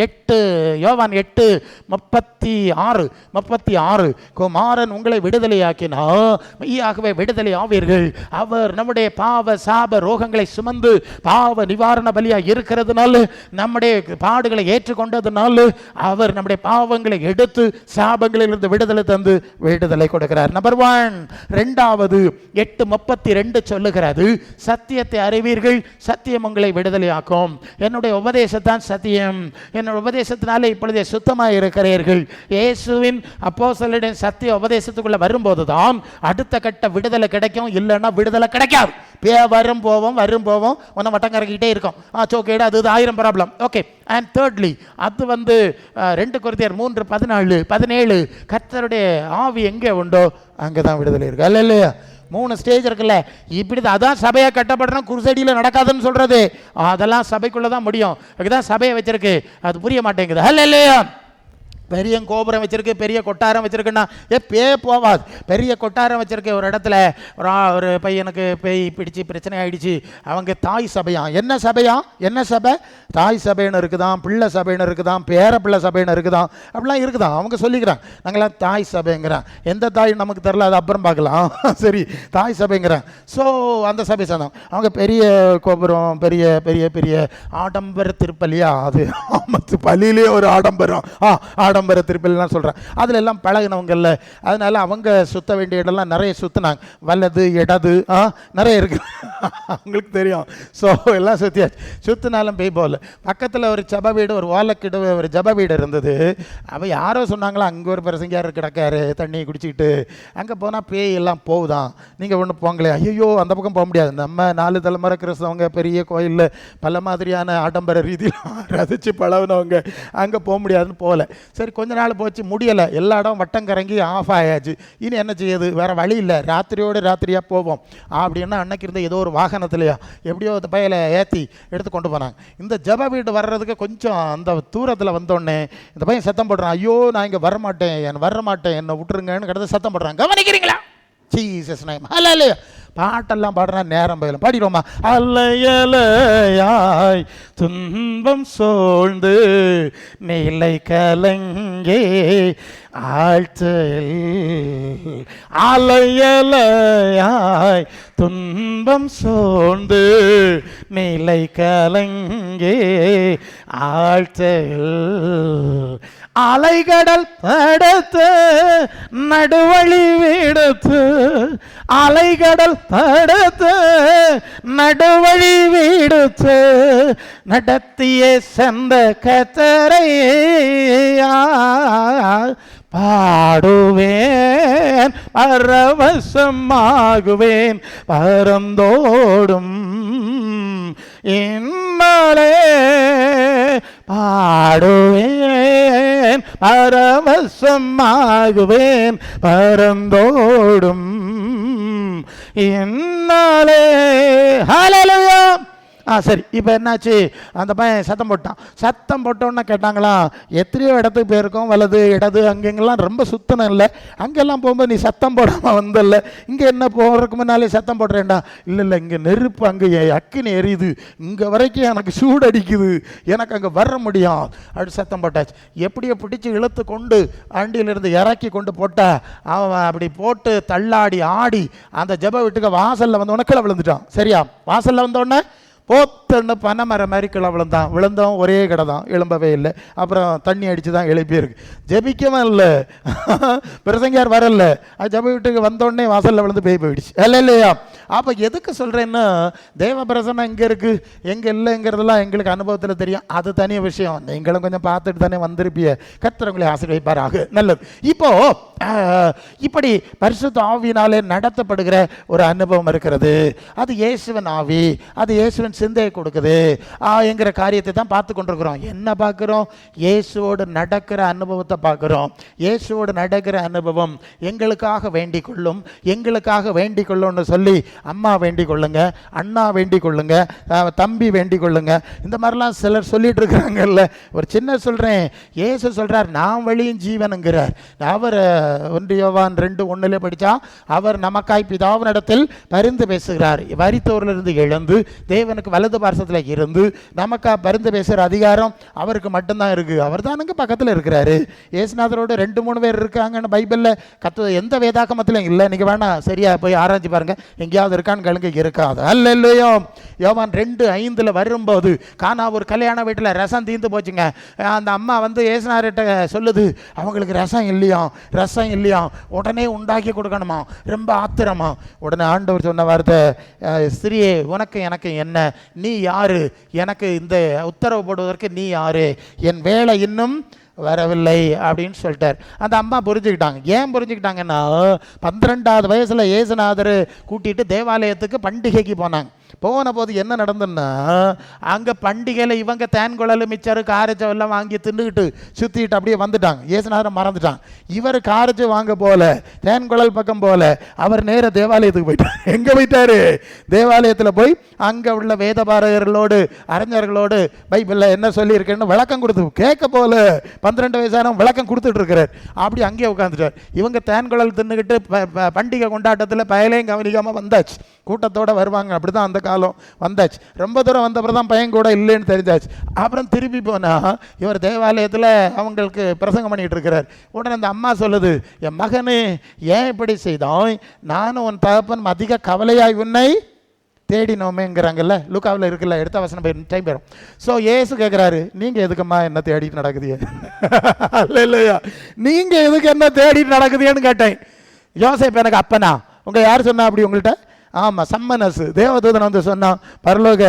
8 யோவான் 8:36 குமாரன் உங்களை விடுதலையாக்கினா மெய்யாகவே விடுதலை ஆவீர்கள். அவர் நம்முடைய பாவ சாப ரோகங்களை சுமந்து பாவ நிவாரண பலியா இருக்கிறதுனால, நம்முடைய பாடுகளை ஏற்றுக்கொண்டதுனால அவர் நம்முடைய பாவங்களை எடுத்து சாபங்களிலிருந்து விடுதலை தந்து விடுதலை கொடுக்கிறார். நம்பர் 1. இரண்டாவது 8:32 சொல்லுகிறது, சத்தியத்தை அறிவீர்கள், சத்தியம் உங்களை விடுதலையாக்கும். என்னுடைய உபதேசத்தான் சத்தியம், என்னுடைய உபதேசத்தினாலே இப்பொழுதே சுத்தமாக இருக்கிறீர்கள். இயேசுவின் அப்போஸ்தலரின் சத்திய உபதேசத்துக்குள்ள வரும்போது தான் அடுத்த கட்ட விடுதலை கிடைக்கும். இல்லைன்னா விடுதலை கிடைக்காது. வரும் போவோம் உன்னை வட்டம் கறக்கிட்டே இருக்கும். சோகேடு அது 1000 ப்ராப்ளம். ஓகே. அண்ட் தேர்ட்லி அது 2 கொரிந்தியர் 3:14-17 கர்த்தருடைய ஆவி எங்கே உண்டோ அங்கதான் விடுதலை இருக்கு. அல்ல இல்லையா? 3 ஸ்டேஜ் இருக்குல்ல. இப்படி அதான் சபையை கட்டப்படணும், குருசடியில் நடக்காதுன்னு சொல்றது. அதெல்லாம் சபைக்குள்ளதான் முடியும். அதுதான் சபையை வச்சிருக்கு. அது புரிய மாட்டேங்குது. அல்ல இல்லையா? பெரிய கோபுரம் வச்சிருக்கு, பெரிய கொட்டாரம் வச்சிருக்குன்னா போவாது. பெரிய கொட்டாரம் வச்சிருக்கு. ஒரு இடத்துல ஒரு பையனுக்கு பேய் பிடிச்சி பிரச்சனை ஆயிடுச்சு. அவங்க தாய் சபையா, என்ன சபையா, என்ன சபை, தாய் சபைன்னு இருக்குதான், பிள்ளை சபைன்னு இருக்குதான், பேர பிள்ளை சபைன்னு இருக்குதான், அப்படிலாம் இருக்குதான். அவங்க சொல்லிக்கிறான் நாங்களாம் தாய் சபைங்கிறான். எந்த தாய் நமக்கு தெரியல, அது அப்புறம் பார்க்கலாம். சரி, தாய் சபைங்கிறேன். ஸோ அந்த சபை சாதம் அவங்க பெரிய கோபுரம், பெரிய பெரிய பெரிய ஆடம்பர திருப்பலியா, அது பள்ளியிலே ஒரு ஆடம்பரம், ஆடம்பர திருப்பலிலாம் சொல்கிறேன். அதில் எல்லாம் பழகினவங்கல்ல, அதனால அவங்க சுற்ற வேண்டிய இடம்லாம் நிறைய சுற்றினாங்க. வலது இடது நிறைய இருக்கு, அவங்களுக்கு தெரியும். ஸோ எல்லாம் சுற்றியாச்சு. சுற்றினாலும் பேய் போகல. பக்கத்தில் ஒரு ஜப வீடு, ஒரு ஓலக்கிடு ஒரு ஜப வீடு இருந்தது. அவள் யாரோ சொன்னாங்களா, அங்கே ஒரு பிரசங்கியார் கிடக்காரு தண்ணியை குடிச்சிக்கிட்டு, அங்கே போனால் பேய் எல்லாம் போகுதான், நீங்கள் ஒன்று போங்களே. ஐயோ அந்த பக்கம் போக முடியாது, நம்ம 4 தலைமுறை கிறிஸ்தவங்க பெரிய கோயிலில் பல மாதிரியான ஆடம்பர ரீதியில் ரசித்து பழகினவங்க, அங்கே போக முடியாதுன்னு போகல. சரி, கொஞ்ச நாள் போச்சு, முடியலை. எல்லா இடம் வட்டம் கறங்கி ஆஃப் ஆயாச்சு. இனி என்ன செய்யுது, வேறு வழி இல்லை, ராத்திரியோடு ராத்திரியாக போவோம் அப்படின்னா அன்னைக்கு இருந்த ஏதோ ஒரு வாகனத்துலையா எப்படியோ அந்த பையலை ஏற்றி எடுத்து கொண்டு போனாங்க. இந்த ஜப வீடு வர்றதுக்கு கொஞ்சம் அந்த தூரத்தில் வந்தோடனே இந்த பையன் சத்தம் போடுறான், ஐயோ நான் இங்கே வரமாட்டேன், என்னை விட்டுருங்கன்னு கிடந்து சத்தம் போடுறாங்க. கவனிக்கிறீங்களா? Jesus name. அல்லேலூயா. பாட்டெல்லாம் பாடுறா, நேரம் பயிலும் பாடிடுவோமா? அல்லையலையாய் துன்பம் சோழ்ந்து நிலை கலங்கே ஆழ்த்தில், அலையலையாய் துன்பம் சோழ்ந்து நிலை கலங்கே ஆழ்த்தில், அலைகடல் தடுத்து நடுவழி விடுத்து, அலைகடல் தடுத்து நடுவழி விடுத்து நடத்திய சந்த கத்தரை பாடுவேன், பரவசமாகுவேன், பரந்தோடும் இன்னாலே பாடுவேன், பரவசமாகுவேன், பரந்தோடும் இன்னாலே. ஹல்லேலூயா. சரி. இப்போ என்னாச்சு, அந்த பையன் சத்தம் போட்டான். சத்தம் போட்டோன்னே கேட்டாங்களாம், எத்தனையோ இடத்துக்கு போயிருக்கோம், வலது இடது அங்கெங்கெல்லாம் ரொம்ப சுத்தனம் இல்லை, அங்கெல்லாம் போகும்போது நீ சத்தம் போடாமல் வந்தல்ல, இங்கே என்ன போகிறதுக்கு முன்னாலே சத்தம் போடுறேன்டா. இல்லை இங்கே நெருப்பு, அங்கே அக்கினி எரியுது, இங்கே வரைக்கும் எனக்கு சூடு அடிக்குது, எனக்கு அங்கே வர முடியும் அப்படி சத்தம் போட்டாச்சு. எப்படியோ பிடிச்சி இழுத்து கொண்டு வண்டியிலிருந்து இறக்கி கொண்டு போட்டா, அவன் அப்படி போட்டு தள்ளாடி ஆடி அந்த ஜெப வீட்டுக்கு வாசலில் வந்தோடனே கீழே விழுந்துட்டான். சரியா, வாசலில் வந்தோடனே போத்தன்னு பனை மரம் மாதிரி கீழே விழுந்தோம். ஒரே கடை தான், எழும்பவே இல்லை. அப்புறம் தண்ணி அடித்து தான் எழுப்பியிருக்கு. ஜெபிக்கவும் இல்லை, பிரசங்கியார் வரல, அது ஜெப வீட்டுக்கு வந்தோடனே வாசலில் விழுந்து போயிடுச்சு. இல்லையா? அப்போ எதுக்கு சொல்கிறேன்னா, தேவ பிரசனம் எங்கே இருக்குது எங்கே இல்லைங்கிறதெல்லாம் எங்களுக்கு அனுபவத்தில் தெரியும். அது தனி விஷயம். நீங்களும் கொஞ்சம் பார்த்துட்டு தானே வந்திருப்பிய. கர்த்தர் உங்களை ஆசீர்வதிப்பாராக. நல்லது. இப்போது இப்படி பரிசுத்த ஆவியினாலே நடத்தப்படுகிற ஒரு அனுபவம் இருக்கிறது. அது இயேசுவின் ஆவி, அது இயேசுவின் சிந்தையை கொடுக்குது என்கிற காரியத்தை தான் பார்த்து கொண்டிருக்கிறோம். என்ன பார்க்குறோம்? இயேசுவோடு நடக்கிற அனுபவத்தை பார்க்குறோம். இயேசுவோடு நடக்கிற அனுபவம் எங்களுக்காக வேண்டிக் கொள்ளும், எங்களுக்காக வேண்டிக் கொள்ளும்னு சொல்லி அம்மா வேண்டிக் கொள்ளுங்க, அண்ணா வேண்டிக் கொள்ளுங்க, தம்பி வேண்டிக் கொள்ளுங்க, இந்த மாதிரிலாம் சிலர் சொல்லிட்டு இருக்கிறாங்கல்ல. ஒரு சின்ன சொல்கிறேன், இயேசு சொல்கிறார் நான் வழியும் ஜீவனுங்கிறார். அவர் 1 யோவான் 2:1 படித்தா, அவர் நமக்காய் பிதாவினிடத்தில் பரிந்து பேசுகிறார். வரித்தோரிலிருந்து எழுந்து தேவனுக்கு வலது பார்சத்தில் இருந்து நமக்காக பரிந்து பேசுகிற அதிகாரம் அவருக்கு மட்டும்தான் இருக்குது. அவர் தானுங்க பக்கத்தில் இருக்கிறாரு. இயேசுநாதரோடு 2-3 பேர் இருக்காங்கன்னு பைபிளில் எந்த வேதாகமத்திலும் இல்லை. நீங்கள் வேணா சரியா போய் ஆராய்ச்சி பாருங்கள், எங்கேயாவது இருக்கான்னு கேளுங்க, இருக்காது. அல்லேலூயா. யோவான் 2:5 வரும்போது, கானா ஒரு கல்யாண வீட்டில் ரசம் தீர்ந்து போச்சுங்க. அந்த அம்மா வந்து இயேசுநாதர்கிட்ட சொல்லுது, அவங்களுக்கு ரசம் இல்லையா, உடனே உண்டாக்கி கொடுக்கணுமா, ரொம்ப ஆத்திரமா. உடனே ஆண்டவர் சொன்ன வார்த்தை, ஸ்திரியே உனக்கு எனக்கு என்ன, நீ யாரு, எனக்கு இந்த உத்தரவு போடுவதற்கு நீ யாரு, என் வேலை இன்னும் வரவில்லை அப்படின்னு சொல்லிட்டார். அந்த அம்மா புரிஞ்சுக்கிட்டாங்க. ஏன் புரிஞ்சுக்கிட்டாங்கன்னா, 12வது வயசில் இயேசுநாதர் கூட்டிகிட்டு தேவாலயத்துக்கு பண்டிகைக்கு போனாங்க. போன போது என்ன நடந்துன்னா, அங்கே பண்டிகையில் இவங்க தேன்குழல் மிச்சரு காரச்சவெல்லாம் வாங்கி தின்னுக்கிட்டு சுற்றிக்கிட்டு அப்படியே வந்துட்டாங்க. இயேசுநாதரை மறந்துட்டாங்க. இவர் காரச்சு வாங்க போல, தேன்குழல் பக்கம் போல, அவர் நேர தேவாலயத்துக்கு போயிட்டார். எங்கே போயிட்டாரு? தேவாலயத்தில் போய் அங்கே உள்ள வேதபாரகர்களோடு அறிஞர்களோடு பைபிளில் என்ன சொல்லியிருக்கேன்னு விளக்கம் கொடுத்து கேட்க போல 12 வயசான விளக்கம் கொடுத்துட்டு இருக்கிறார். அப்படி அங்கேயே உட்காந்துட்டார். இவங்க தேன்குழல் தின்னுக்கிட்டு பண்டிகை கொண்டாட்டத்தில் பயலையும் கவனிக்காமல் வந்தாச்சு. கூட்டத்தோடு வருவாங்க, அப்படி தான் அந்த காலம் வந்தாச்சு. ரொம்ப தூரம் வந்தப்பறம் தான் பையன் கூட இல்லைன்னு தெரிஞ்சாச்சு. அப்புறம் திருப்பி போனால் இவர் தேவாலயத்தில் அவங்களுக்கு பிரசங்கம் பண்ணிகிட்டு இருக்கிறார். உடனே அந்த அம்மா சொல்லுது, என் மகனே ஏன் இப்படி செய்தாய், நானும் உன் தகப்பன் அதிக கவலையாய் உன்னை தேடினோமேங்கிறாங்கல்ல, லூக்காவில் இருக்குல்ல, எடுத்த வசனம் டைம் பெறும். ஸோ ஏசு கேட்குறாரு, நீங்கள் எதுக்குமா என்ன தேடிட்டு நடக்குதியே? இல்லையா, நீங்கள் எதுக்கு என்ன தேடிட்டு நடக்குதுன்னு கேட்டேன். யோசேப்பு எனக்கு அப்பனா, உங்கள் யார் சொன்னா அப்படி உங்கள்கிட்ட? ஆமாம், சம்மனசு தேவதூதன் வந்து சொன்னான், பரலோக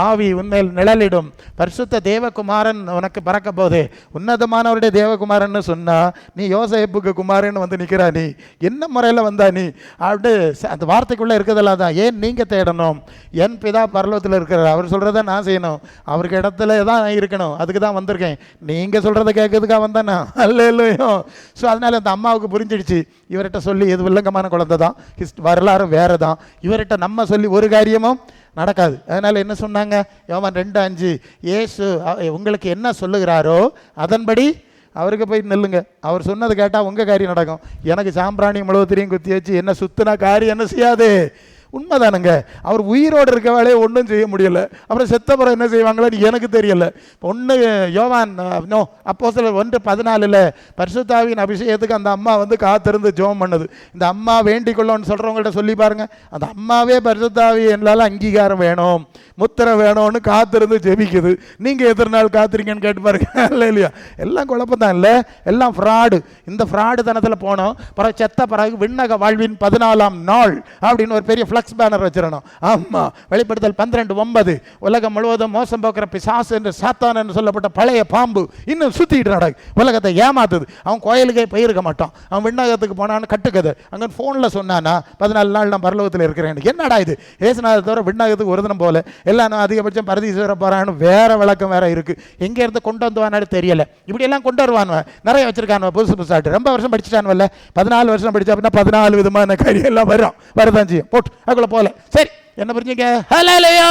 ஆவி உண்மையில் நிழலிடும், பரிசுத்த தேவகுமாரன் உனக்கு பறக்க போதே, உன்னதமானவருடைய தேவகுமாரன்னு சொன்னா, நீ யோசேப்புக்கு குமாரன்னு வந்து நிற்கிறா, நீ என்ன முறையில் வந்தா நீ அப்படி அந்த வார்த்தைக்குள்ளே இருக்கிறதெல்லாம் தான். ஏன் நீங்கள் தேடணும்? என் பிதா பரலோகத்தில் இருக்கிறார், அவர் சொல்கிறத நான் செய்யணும், அவருக்கு இடத்துல தான் இருக்கணும், அதுக்கு தான் வந்திருக்கேன். நீங்கள் சொல்கிறத கேட்கறதுக்காக வந்தானா? இல்லையோ. ஸோ அதனால் அந்த அம்மாவுக்கு புரிஞ்சிடுச்சு, இவர்கிட்ட சொல்லி எது வில்லங்கமான குழந்தை தான், வரலாறு வேறு தான், இவர்கிட்ட நம்ம சொல்லி ஒரு காரியமும் நடக்காது. அதனால் என்ன சொன்னாங்க? யோவான் 2:5, இயேசு உங்களுக்கு என்ன சொல்லுகிறாரோ அதன்படி அவருக்கு போய் நெல்லுங்க, அவர் சொன்னது கேட்டால் உங்கள் காரியம் நடக்கும். எனக்கு சாம்பிராணி முழுவத்திலையும் குத்தி வச்சு என்ன சுத்தினா காரியம் என்ன செய்யாது? உண்மைதானுங்க. அவர் உயிரோடு இருக்க வேலையை ஒன்றும் செய்ய முடியலை. அப்புறம் செத்தப்புறம் என்ன செய்வாங்களோன்னு எனக்கு தெரியலை. ஒன்று யோவான் அப்போஸ்தலர் 1:14 பரிசுத்தாவியின் அபிஷேகத்துக்கு அந்த அம்மா வந்து காத்திருந்து ஜெபம் பண்ணுது. இந்த அம்மா வேண்டிக் கொள்ளோன்னு சொல்கிறவங்கள்ட்ட சொல்லி பாருங்கள், அந்த அம்மாவே பரிசுத்தாவி என்னால அங்கீகாரம் வேணும், முத்திரை வேணும்னு காத்திருந்து ஜெபிக்குது. நீங்கள் எத்தனை நாள் காத்திருக்கீங்கன்னு கேட்டு பாருங்க. இல்லை இல்லையா, எல்லாம் குழப்பம் தான், இல்லை எல்லாம் ஃப்ராடு. இந்த ஃப்ராடு தனத்தில் போனோம். பிறகு செத்த பிறகு விண்ணக வாழ்வின் 14ஆம் நாள் அப்படின்னு ஒரு பெரிய ஃப்ளக்ஸ் பேனர் வச்சிடணும். ஆமாம், வெளிப்படுத்தல் 12:9 உலகம் முழுவதும் மோசம் போக்குற பிசாசு என்று சாத்தான் என்று சொல்லப்பட்ட பழைய பாம்பு இன்னும் சுற்றிட்டு நடக்கு, உலகத்தை ஏமாத்துது. அவன் கோயிலுக்கே போயிருக்க மாட்டான், அவன் விண்ணகத்துக்கு போனான்னு கட்டுக்கதை. அங்கே ஃபோனில் சொன்னானா 14 நாள் நான் பரலோகத்தில் இருக்கிறேன். என்னடா இது, ஏசுநாதர் தவிர விண்ணகத்துக்கு ஒரு தினம் போல, எல்லாம் அதிகபட்சம் பரதீஸ்வர போகிறான்னு வேற விளக்கம் வேற இருக்குது. எங்கேருந்து கொண்டு வந்துவானு தெரியல. இப்படியெல்லாம் கொண்டு வருவானுவன், நிறைய வச்சிருக்கானுவ புதுசு புதுசாட்டு. ரொம்ப வருஷம் படிச்சுட்டானுவல்ல, 14 வருஷம் படித்தா அப்படின்னா 14 விதமான காரியம் எல்லாம் வருதான் செய்யும் போட்டு அதுக்குள்ள போல. சரி, என்ன புரிஞ்சுங்க? ஹல்லேலூயா.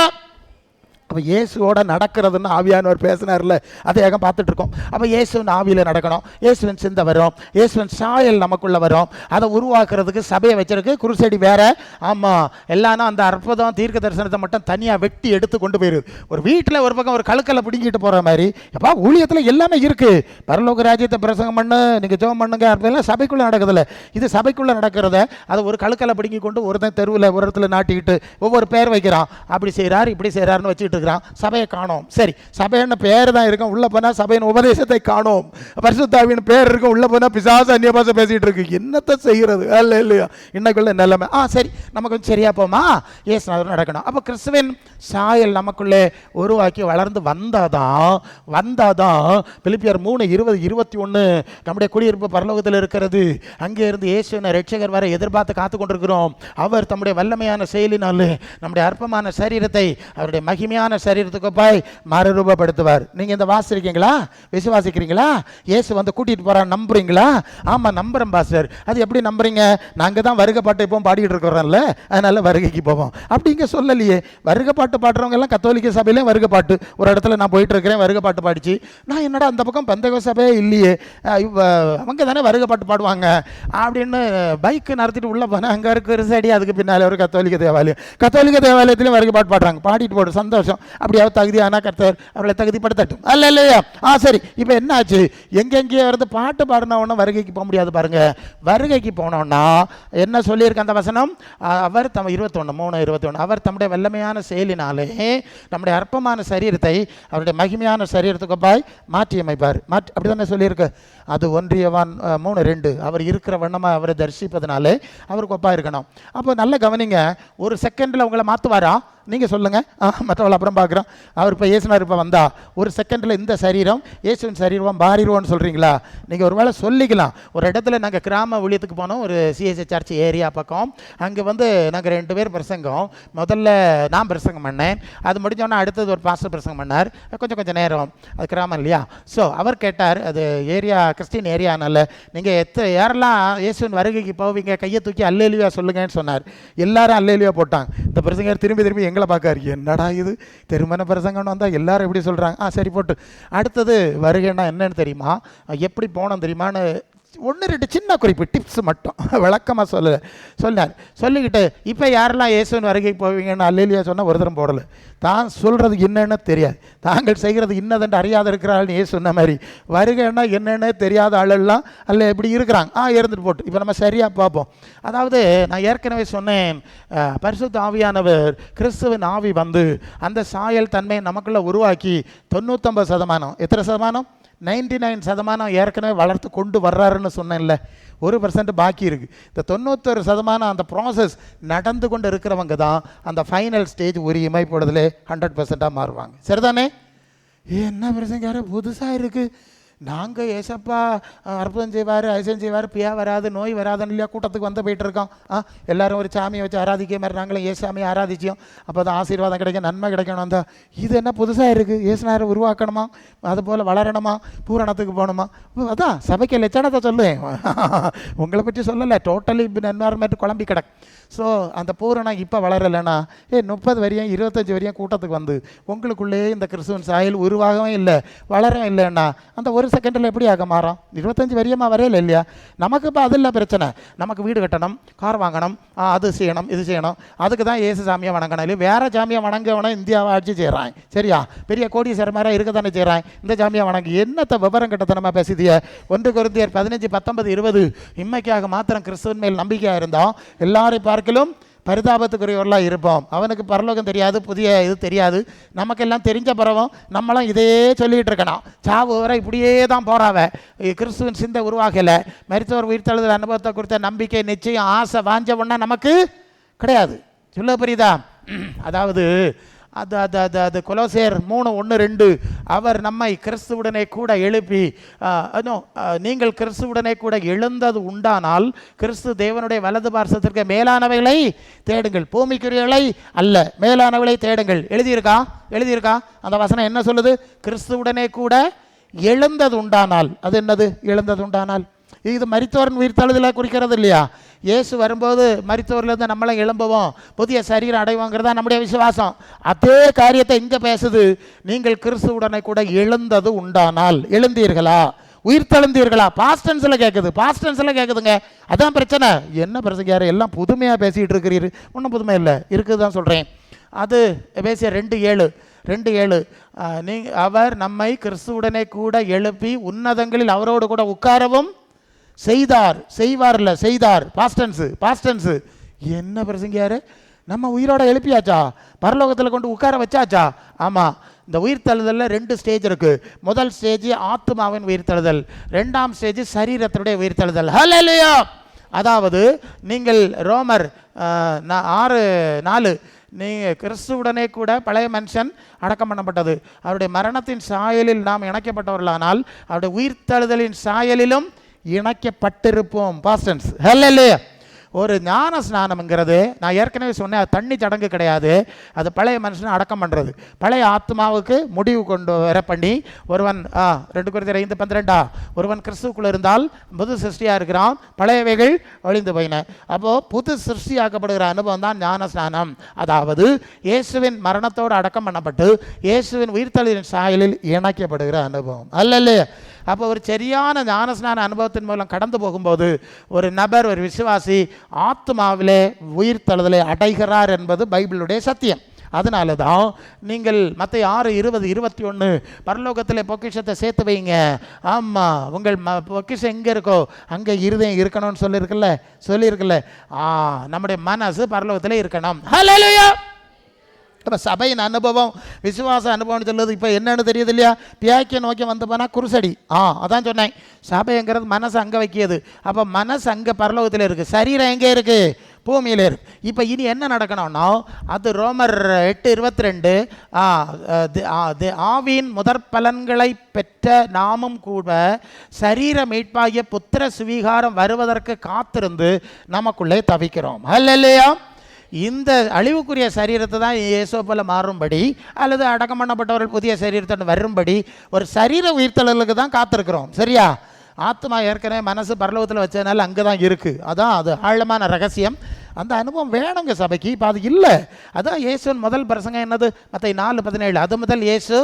அப்போ இயேசுவோட நடக்கிறதுன்னு ஆவியானவர் பேசினார்ல, அதை ஏகம் பார்த்துட்டு இருக்கோம். அப்போ இயேசுவின் ஆவியில் நடக்கணும், இயேசுவின் சிந்தை வரும், இயேசுவின் சாயல் நமக்குள்ளே வரும். அதை உருவாக்குறதுக்கு சபையை வச்சிருக்கு. குருசடி வேற, ஆமாம், எல்லாரும் அந்த அற்புதம் தீர்க்க தரிசனத்தை மட்டும் தனியாக வெட்டி எடுத்து கொண்டு போயிடுது. ஒரு வீட்டில் ஒரு பக்கம் ஒரு கழுக்கலை பிடிங்கிட்டு போகிற மாதிரி எப்பா ஊழியத்தில் எல்லாமே இருக்குது. பரலோக ராஜ்யத்தை பிரசங்கம் பண்ணு, நீங்கள் ஜெபம் பண்ணுங்க, அப்படிலாம் சபைக்குள்ளே நடக்குதுல்ல. இது சபைக்குள்ளே நடக்கிறத அதை ஒரு கழுக்கலை பிடிங்கி கொண்டு ஒருத்தன் தெருவில் ஒரு இடத்துல நாட்டிக்கிட்டு ஒவ்வொரு பேர் வைக்கிறான். அப்படி செய்கிறார் இப்படி செய்கிறாருன்னு வச்சுக்கிட்டு இருக்கிறான். சபையை காணோம். சரி, சபைன்னு பேர் தான் இருக்கும், உள்ள போனா சபையின் உபதேசத்தை காணோம். பரிசுத்தாவின் பேர் இருக்கும், உள்ள போனா பிசாசு அந்நிய பாஷை பேசிட்டு இருக்கு. என்னத்தை செய்கிறது? அல்ல இல்லையா இன்னைக்குள்ள நிலைமை. சரி, நமக்கு கொஞ்சம் சரியா போமா, இயேசுநாதர் நடக்கணும். அப்போ கிறிஸ்துவின் சாயல் நமக்குள்ளே உருவாக்கி வளர்ந்து வந்தாதான் பிலிப்பியர் 3:20-21 நம்முடைய குடியிருப்பு பரலோகத்தில் இருக்கிறது. அங்கே இருந்து இயேசுவின் ரட்சகர் வரை எதிர்பார்த்து காத்து கொண்டிருக்கிறோம். அவர் தம்முடைய வல்லமையான செயலினாலே நம்முடைய அற்பமான சரீரத்தை அவருடைய மகிமையான சரீரத்துக்கு போய் மறுரூபப்படுத்துவார். நீங்க இந்த வாசிக்கிறீங்களா? விசுவாசிக்கிறீங்களா? இயேசு வந்து கூட்டிட்டு போறார், நம்புறீங்களா? ஆமா, நம்புறேன் பாஸ்டர். அது எப்படி நம்புறீங்க? நாங்க தான் வருகை பாட்டு இப்போ பாடிட்டு இருக்கிறோம்ல, அதனால வருகைக்கு போவோம் அப்படிங்க சொல்லலையே. வருகை பாட்டு பாடுறவங்க எல்லாம் கத்தோலிக்க சபையிலே வருகை பாட்டு. ஒரு இடத்துல நான் போயிட்டு இருக்கிறேன், வருகை பாட்டு பாடிச்சு. நான் என்னடா அந்த பக்கம் பெந்தகோஸ்தே சபையே இல்லையே, அவங்க தானே வருகை பாட்டு பாடுவாங்க அப்படின்னு பைக் நடத்திட்டு உள்ள போனேன். அங்கே இருக்கிற சரி, அதுக்கு பின்னாலே ஒரு கத்தோலிக்க தேவாலயத்திலையும் வருகை பாட்டு பாடுறாங்க. பாடிட்டு போடு, சந்தோஷம். அப்படியாவது தகுதியான கர்த்தர் அவர்களை தகுதிப்படுத்தட்டும். அல்ல இல்லையா? சரி, இப்போ என்ன ஆச்சு? எங்கெங்கேயோ இருந்து பாட்டு பாடினவொன்னா வருகைக்கு போக முடியாது பாருங்க. வருகைக்கு போனோம்னா என்ன சொல்லியிருக்கு அந்த வசனம்? அவர் 21 அவர் தம்முடைய வல்லமையான செயலினாலே நம்முடைய அற்பமான சரீரத்தை அவருடைய மகிமையான சரீரத்துக்கு பாய் மாற்றி அமைப்பார். அப்படி தானே சொல்லியிருக்கு. அது 1 யோவான் 3:2 அவர் இருக்கிற வண்ணமாக அவரை தரிசிப்பதனாலே அவருக்கு ஒப்பா இருக்கணும். அப்போ நல்ல கவனிங்க, ஒரு செகண்டில் உங்களை மாற்றுவாரா? நீங்கள் சொல்லுங்கள், மற்றவள் அப்புறம் பார்க்குறோம். அவர் இப்போ இயேசுனார் இப்போ வந்தா ஒரு செகண்டில் இந்த சரீரம் இயேசுவின் சரீரம் மாறிடுவோன்னு சொல்கிறீங்களா? நீங்கள் ஒரு வேளை சொல்லிக்கலாம். ஒரு இடத்துல நாங்கள் கிராம ஊழியத்துக்கு போனோம், ஒரு சிஎஸ்ஐ சர்ச் ஏரியா பக்கம். அங்கே வந்து நாங்கள் 2 பேர் பிரசங்கம். முதல்ல நான் பிரசங்கம் பண்ணேன், அது முடிஞ்சோன்னா அடுத்தது ஒரு பாஸ்டர் பிரசங்கம் பண்ணார். கொஞ்சம் நேரம், அது கிராமம் இல்லையா? ஸோ அவர் கேட்டார், அது ஏரியா கிறிஸ்டின் ஏரியானால நீங்கள் யாரெல்லாம் இயேசுவின் வருகைக்கு போவீங்க, கையை தூக்கி அல்லேலுயா சொல்லுங்கன்னு சொன்னார். எல்லாரும் அல்லேலுயா போட்டாங்க. இந்த பிரசங்கர் திரும்பி எங்களை பார்க்காரு, என்னடா இது திருமண பிரசங்கம்னு வந்தால் எல்லாரும் எப்படி சொல்கிறாங்க. சரி போட்டு அடுத்தது வருகைன்னா என்னன்னு தெரியுமா, எப்படி போனோம் தெரியுமான்னு 1-2 சின்ன குறிப்பு டிப்ஸ் மட்டும் விளக்கமாக சொன்னார். சொல்லிக்கிட்டு இப்போ யாரெல்லாம் இயேசுவின் வருகைக்கு போவீங்கன்னு அல்லேலியா சொன்னால் ஒருத்தரும் போடலை. தான் சொல்கிறது என்னன்னு தெரியாது, தாங்கள் செய்கிறது இன்னதென்று அறியாத இருக்கிறாள்னு ஏசு சொன்ன மாதிரி வருகைன்னா என்னென்னு தெரியாத ஆளெல்லாம் அல்ல எப்படி இருக்கிறாங்க. இருந்துட்டு போட்டு இப்போ நம்ம சரியாக பார்ப்போம். அதாவது நான் ஏற்கனவே சொன்னேன், பரிசுத்த ஆவியானவர் கிறிஸ்துவின் ஆவி வந்து அந்த சாயல் தன்மையை நமக்குள்ளே உருவாக்கி 99%, எத்தனை சதமானம்? 99% ஏற்கனவே வளர்த்து கொண்டு வர்றாருன்னு சொன்னேன்ல. 1% பாக்கி இருக்குது. இந்த 91% அந்த ப்ராசஸ் நடந்து கொண்டு இருக்கிறவங்க தான் அந்த ஃபைனல் ஸ்டேஜ் ஒரு இமைப்படுதலே 100% மாறுவாங்க. சரிதானே? என்ன பிரச்சனை யாரோ புதுசாக இருக்குது. நாங்கள் ஏசப்பா அற்புதம் செய்வார், அதிசயம் செய்வார், பியா வராது, நோய் வராதுன்னு இல்லையா கூட்டத்துக்கு வந்து போயிட்டு இருக்கோம். எல்லோரும் ஒரு சாமியை வச்சு ஆராதிக்க மாதிரி நாங்களும் ஏசாமியை ஆராதிச்சோம். அப்போ தான் ஆசீர்வாதம் கிடைக்கும், நன்மை கிடைக்கணும். அந்த இது என்ன புதுசாக இருக்குது? ஏசுனாரை உருவாக்கணுமா, அதுபோல் வளரணுமா, பூரணத்துக்கு போகணுமா? அதான் சபைக்கு லட்சணத்தை சொல்லுவேன், உங்களை பற்றி சொல்லலை. டோட்டலி என்வாரன்மெண்ட் குழம்பி கிடக்கு. ஸோ அந்த பூரணம் இப்போ வளரலைன்னா 30 வரையும் 25 வரையும் கூட்டத்துக்கு வந்து உங்களுக்குள்ளேயே இந்த கிறிஸ்துவின் சாயல் உருவாகவே இல்லை, வளரவும் இல்லைன்னா அந்த 1 செகண்டில் எப்படி ஆக மாறும்? 25 வரையமாக வரையில இல்லையா? நமக்கு இப்போ அது இல்லை பிரச்சனை. நமக்கு வீடு கட்டணும், கார் வாங்கணும், அது செய்யணும், இது செய்யணும். அதுக்கு தான் ஏசு சாமியை வணங்கணும். இல்லை வேறு சாமியை வணங்கவனா இந்தியாவை ஆட்சி செய்கிறான். சரியா? பெரிய கோடீஸ்வரமாக இருக்க தானே செய்கிறான். இந்த சாமியை வணங்கி என்னத்தை விவரம் கட்டத்தனமாக பேசிதிய? 1 கொரிந்தியர் 15, 19, 20 இம்மைக்காக மாத்திரம் கிறிஸ்துவின் மேல் நம்பிக்கையாக இருந்தோம் எல்லாரையும் பார்க்கலும் பரிதாபத்துக்குரியவர்களாக இருப்போம். அவனுக்கு பரலோகம் தெரியாது, புதிய இது தெரியாது. நமக்கெல்லாம் தெரிஞ்ச பிறவும் நம்மளாம் இதையே சொல்லிகிட்டு இருக்கணும். சாவு வரை இப்படியே தான் போகிறாவ. கிறிஸ்துவின் சிந்தை உருவாகலை. மரித்தவர் உயிர்த்தெழுதல் அனுபவத்தை குறித்த நம்பிக்கை, நிச்சயம், ஆசை, வாஞ்ச ஒன்றா நமக்கு கிடையாது. சொல்ல புரியுதா? அதாவது அது கொலோசியர் 3:1-2 அவர் நம்மை கிறிஸ்துவுடனே கூட எழுப்பி நீங்கள் கிறிஸ்துவுடனே கூட எழுந்தது உண்டானால் கிறிஸ்து தேவனுடைய வலது பார்சத்திற்கு மேலானவைகளை தேடுங்கள், பூமிக்குரியவளை அல்ல, மேலானவளை தேடுங்கள். எழுதியிருக்கா அந்த வசனம் என்ன சொல்லுது? கிறிஸ்துவுடனே கூட எழுந்தது உண்டானால். அது என்னது எழுந்தது உண்டானால்? இது மரித்தோரின் உயிர்த்தெழுதலை குறிக்கிறது இல்லையா? இயேசு வரும்போது மரித்தோர்லேருந்து நம்மளை எழும்புவோம், புதிய சரீரம் அடைவோங்கிறதா நம்முடைய விசுவாசம். அதே காரியத்தை இங்கே பேசுது. நீங்கள் கிறிஸ்துவுடனே கூட எழுந்தது உண்டானால், எழுந்தீர்களா, உயிர்த்தெழுந்தீர்களா? பாஸ்டன்ஸில் கேட்குது, பாஸ்டன்ஸில் கேட்குதுங்க. அதான் பிரச்சனை. என்ன பிரச்சனை? எல்லாம் புதுமையாக பேசிகிட்டு இருக்கிறீரு. ஒன்றும் புதுமை இல்லை, இருக்குது தான் சொல்கிறேன். அது எபேசியர் 2:7 அவர் நம்மை கிறிஸ்துவுடனே கூட எழுப்பி உன்னதங்களில் அவரோடு கூட உட்காரவும் செய்தார். செய்வார்ல, செய்தார். பாஸ்டன்ஸு. என்ன பிரசங்கியாரு? நம்ம உயிரோட எழுப்பியாச்சா? பரலோகத்தில் கொண்டு உட்கார வச்சாச்சா? ஆமாம். இந்த உயிர்த்தெழுதலில் 2 ஸ்டேஜ் இருக்குது. முதல் ஸ்டேஜ் ஆத்மாவின் உயிர்த்தெழுதல், 2ஆம் ஸ்டேஜ் சரீரத்தினுடைய உயிர்த்தெழுதல். ஹல்லேலூயா! அதாவது நீங்கள் ரோமர் 6:4 நீங்கள் கிறிஸ்துவுடனே கூட பழைய மனுஷன் அடக்கம் பண்ணப்பட்டது, அவருடைய மரணத்தின் சாயலில் நாம் இணைக்கப்பட்டவர்களானால் அவருடைய உயிர்த்தெழுதலின் சாயலிலும் இணைக்கப்பட்டிருப்போம். பாஸ்டன்ஸ். ஹல்லேலூயா! ஒரு ஞான ஸ்நானம்ங்கிறது நான் ஏற்கனவே சொன்னேன், அது தண்ணி சடங்கு கிடையாது. அது பழைய மனுஷனை அடக்கம் பண்ணுறது, பழைய ஆத்மாவுக்கு முடிவு கொண்டு வர பண்ணி ஒருவன் 2 Corinthians 5:12 ஒருவன் கிறிஸ்துவுக்குள்ள இருந்தால் புது சிருஷ்டியாக இருக்கிறான், பழையவைகள் ஒழிந்து போயின. அப்போது புது சிருஷ்டியாக்கப்படுகிற அனுபவம் தான் ஞான ஸ்நானம். அதாவது இயேசுவின் மரணத்தோடு அடக்கம் பண்ணப்பட்டு இயேசுவின் உயிர்த்தெழுதலின் சாயலில் இணைக்கப்படுகிற அனுபவம். அல்ல? அப்போ ஒரு சரியான ஞானஸ்நான அனுபவத்தின் மூலம் கடந்து போகும்போது ஒரு நபர், ஒரு விசுவாசி ஆத்மாவிலே உயிர்த்தெழுதலை அடைகிறார் என்பது பைபிளுடைய சத்தியம். அதனால தான் நீங்கள் மத்தேயு 6:20-21 பரலோகத்தில் பொக்கிஷத்தை சேர்த்து வைங்க. ஆமாம், உங்கள் பொக்கிஷம் எங்கே இருக்கோ அங்கே இருதயம் இருக்கணும்னு சொல்லியிருக்குல்ல. நம்முடைய மனசு பரலோகத்தில் இருக்கணும். ஹல்லேலூயா! இப்போ சபையின் அனுபவம், விசுவாச அனுபவம்னு சொல்லுது. இப்போ என்னன்னு தெரியுது இல்லையா? பியாக்கிய நோக்கி வந்து போனால் குருசடி. அதான் சொன்னேன். சபைங்கிறது மனசு அங்கே வைக்கிது. அப்போ மனசு அங்கே பரலோகத்தில் இருக்குது, சரீரம் எங்கே இருக்குது? பூமியில் இருக்குது. இப்போ இனி என்ன நடக்கணும்னா, அது ரோமர் 8:22 ஆவியின் முதற் பலன்களை பெற்ற நாமும் கூட சரீர மீட்பாகிய புத்திர சுவீகாரம் வருவதற்கு காத்திருந்து நமக்குள்ளே தவிக்கிறோம். ஹல்லேலூயா! இந்த அழிவுக்குரிய சரீரத்தை தான் இயேசு போல மாறும்படி அல்லது அடக்கம் பண்ணப்பட்டவர்கள் புதிய சரீரத்தை வரும்படி ஒரு சரீர உயிர்த்தெழுதலுக்கு தான் காத்திருக்கிறோம். சரியா? ஆத்மா ஏற்கனவே மனசு பரலோகத்தில் வச்சதுனால அங்கே தான் இருக்குது. அதான் அது ஆழமான ரகசியம். அந்த அனுபவம் வேணுங்க சபைக்கு. இப்போ அது இல்லை. அதான் இயேசுவின் முதல் பிரசங்கம் என்னது? மத்தேயு 4:17 அது முதல் இயேசு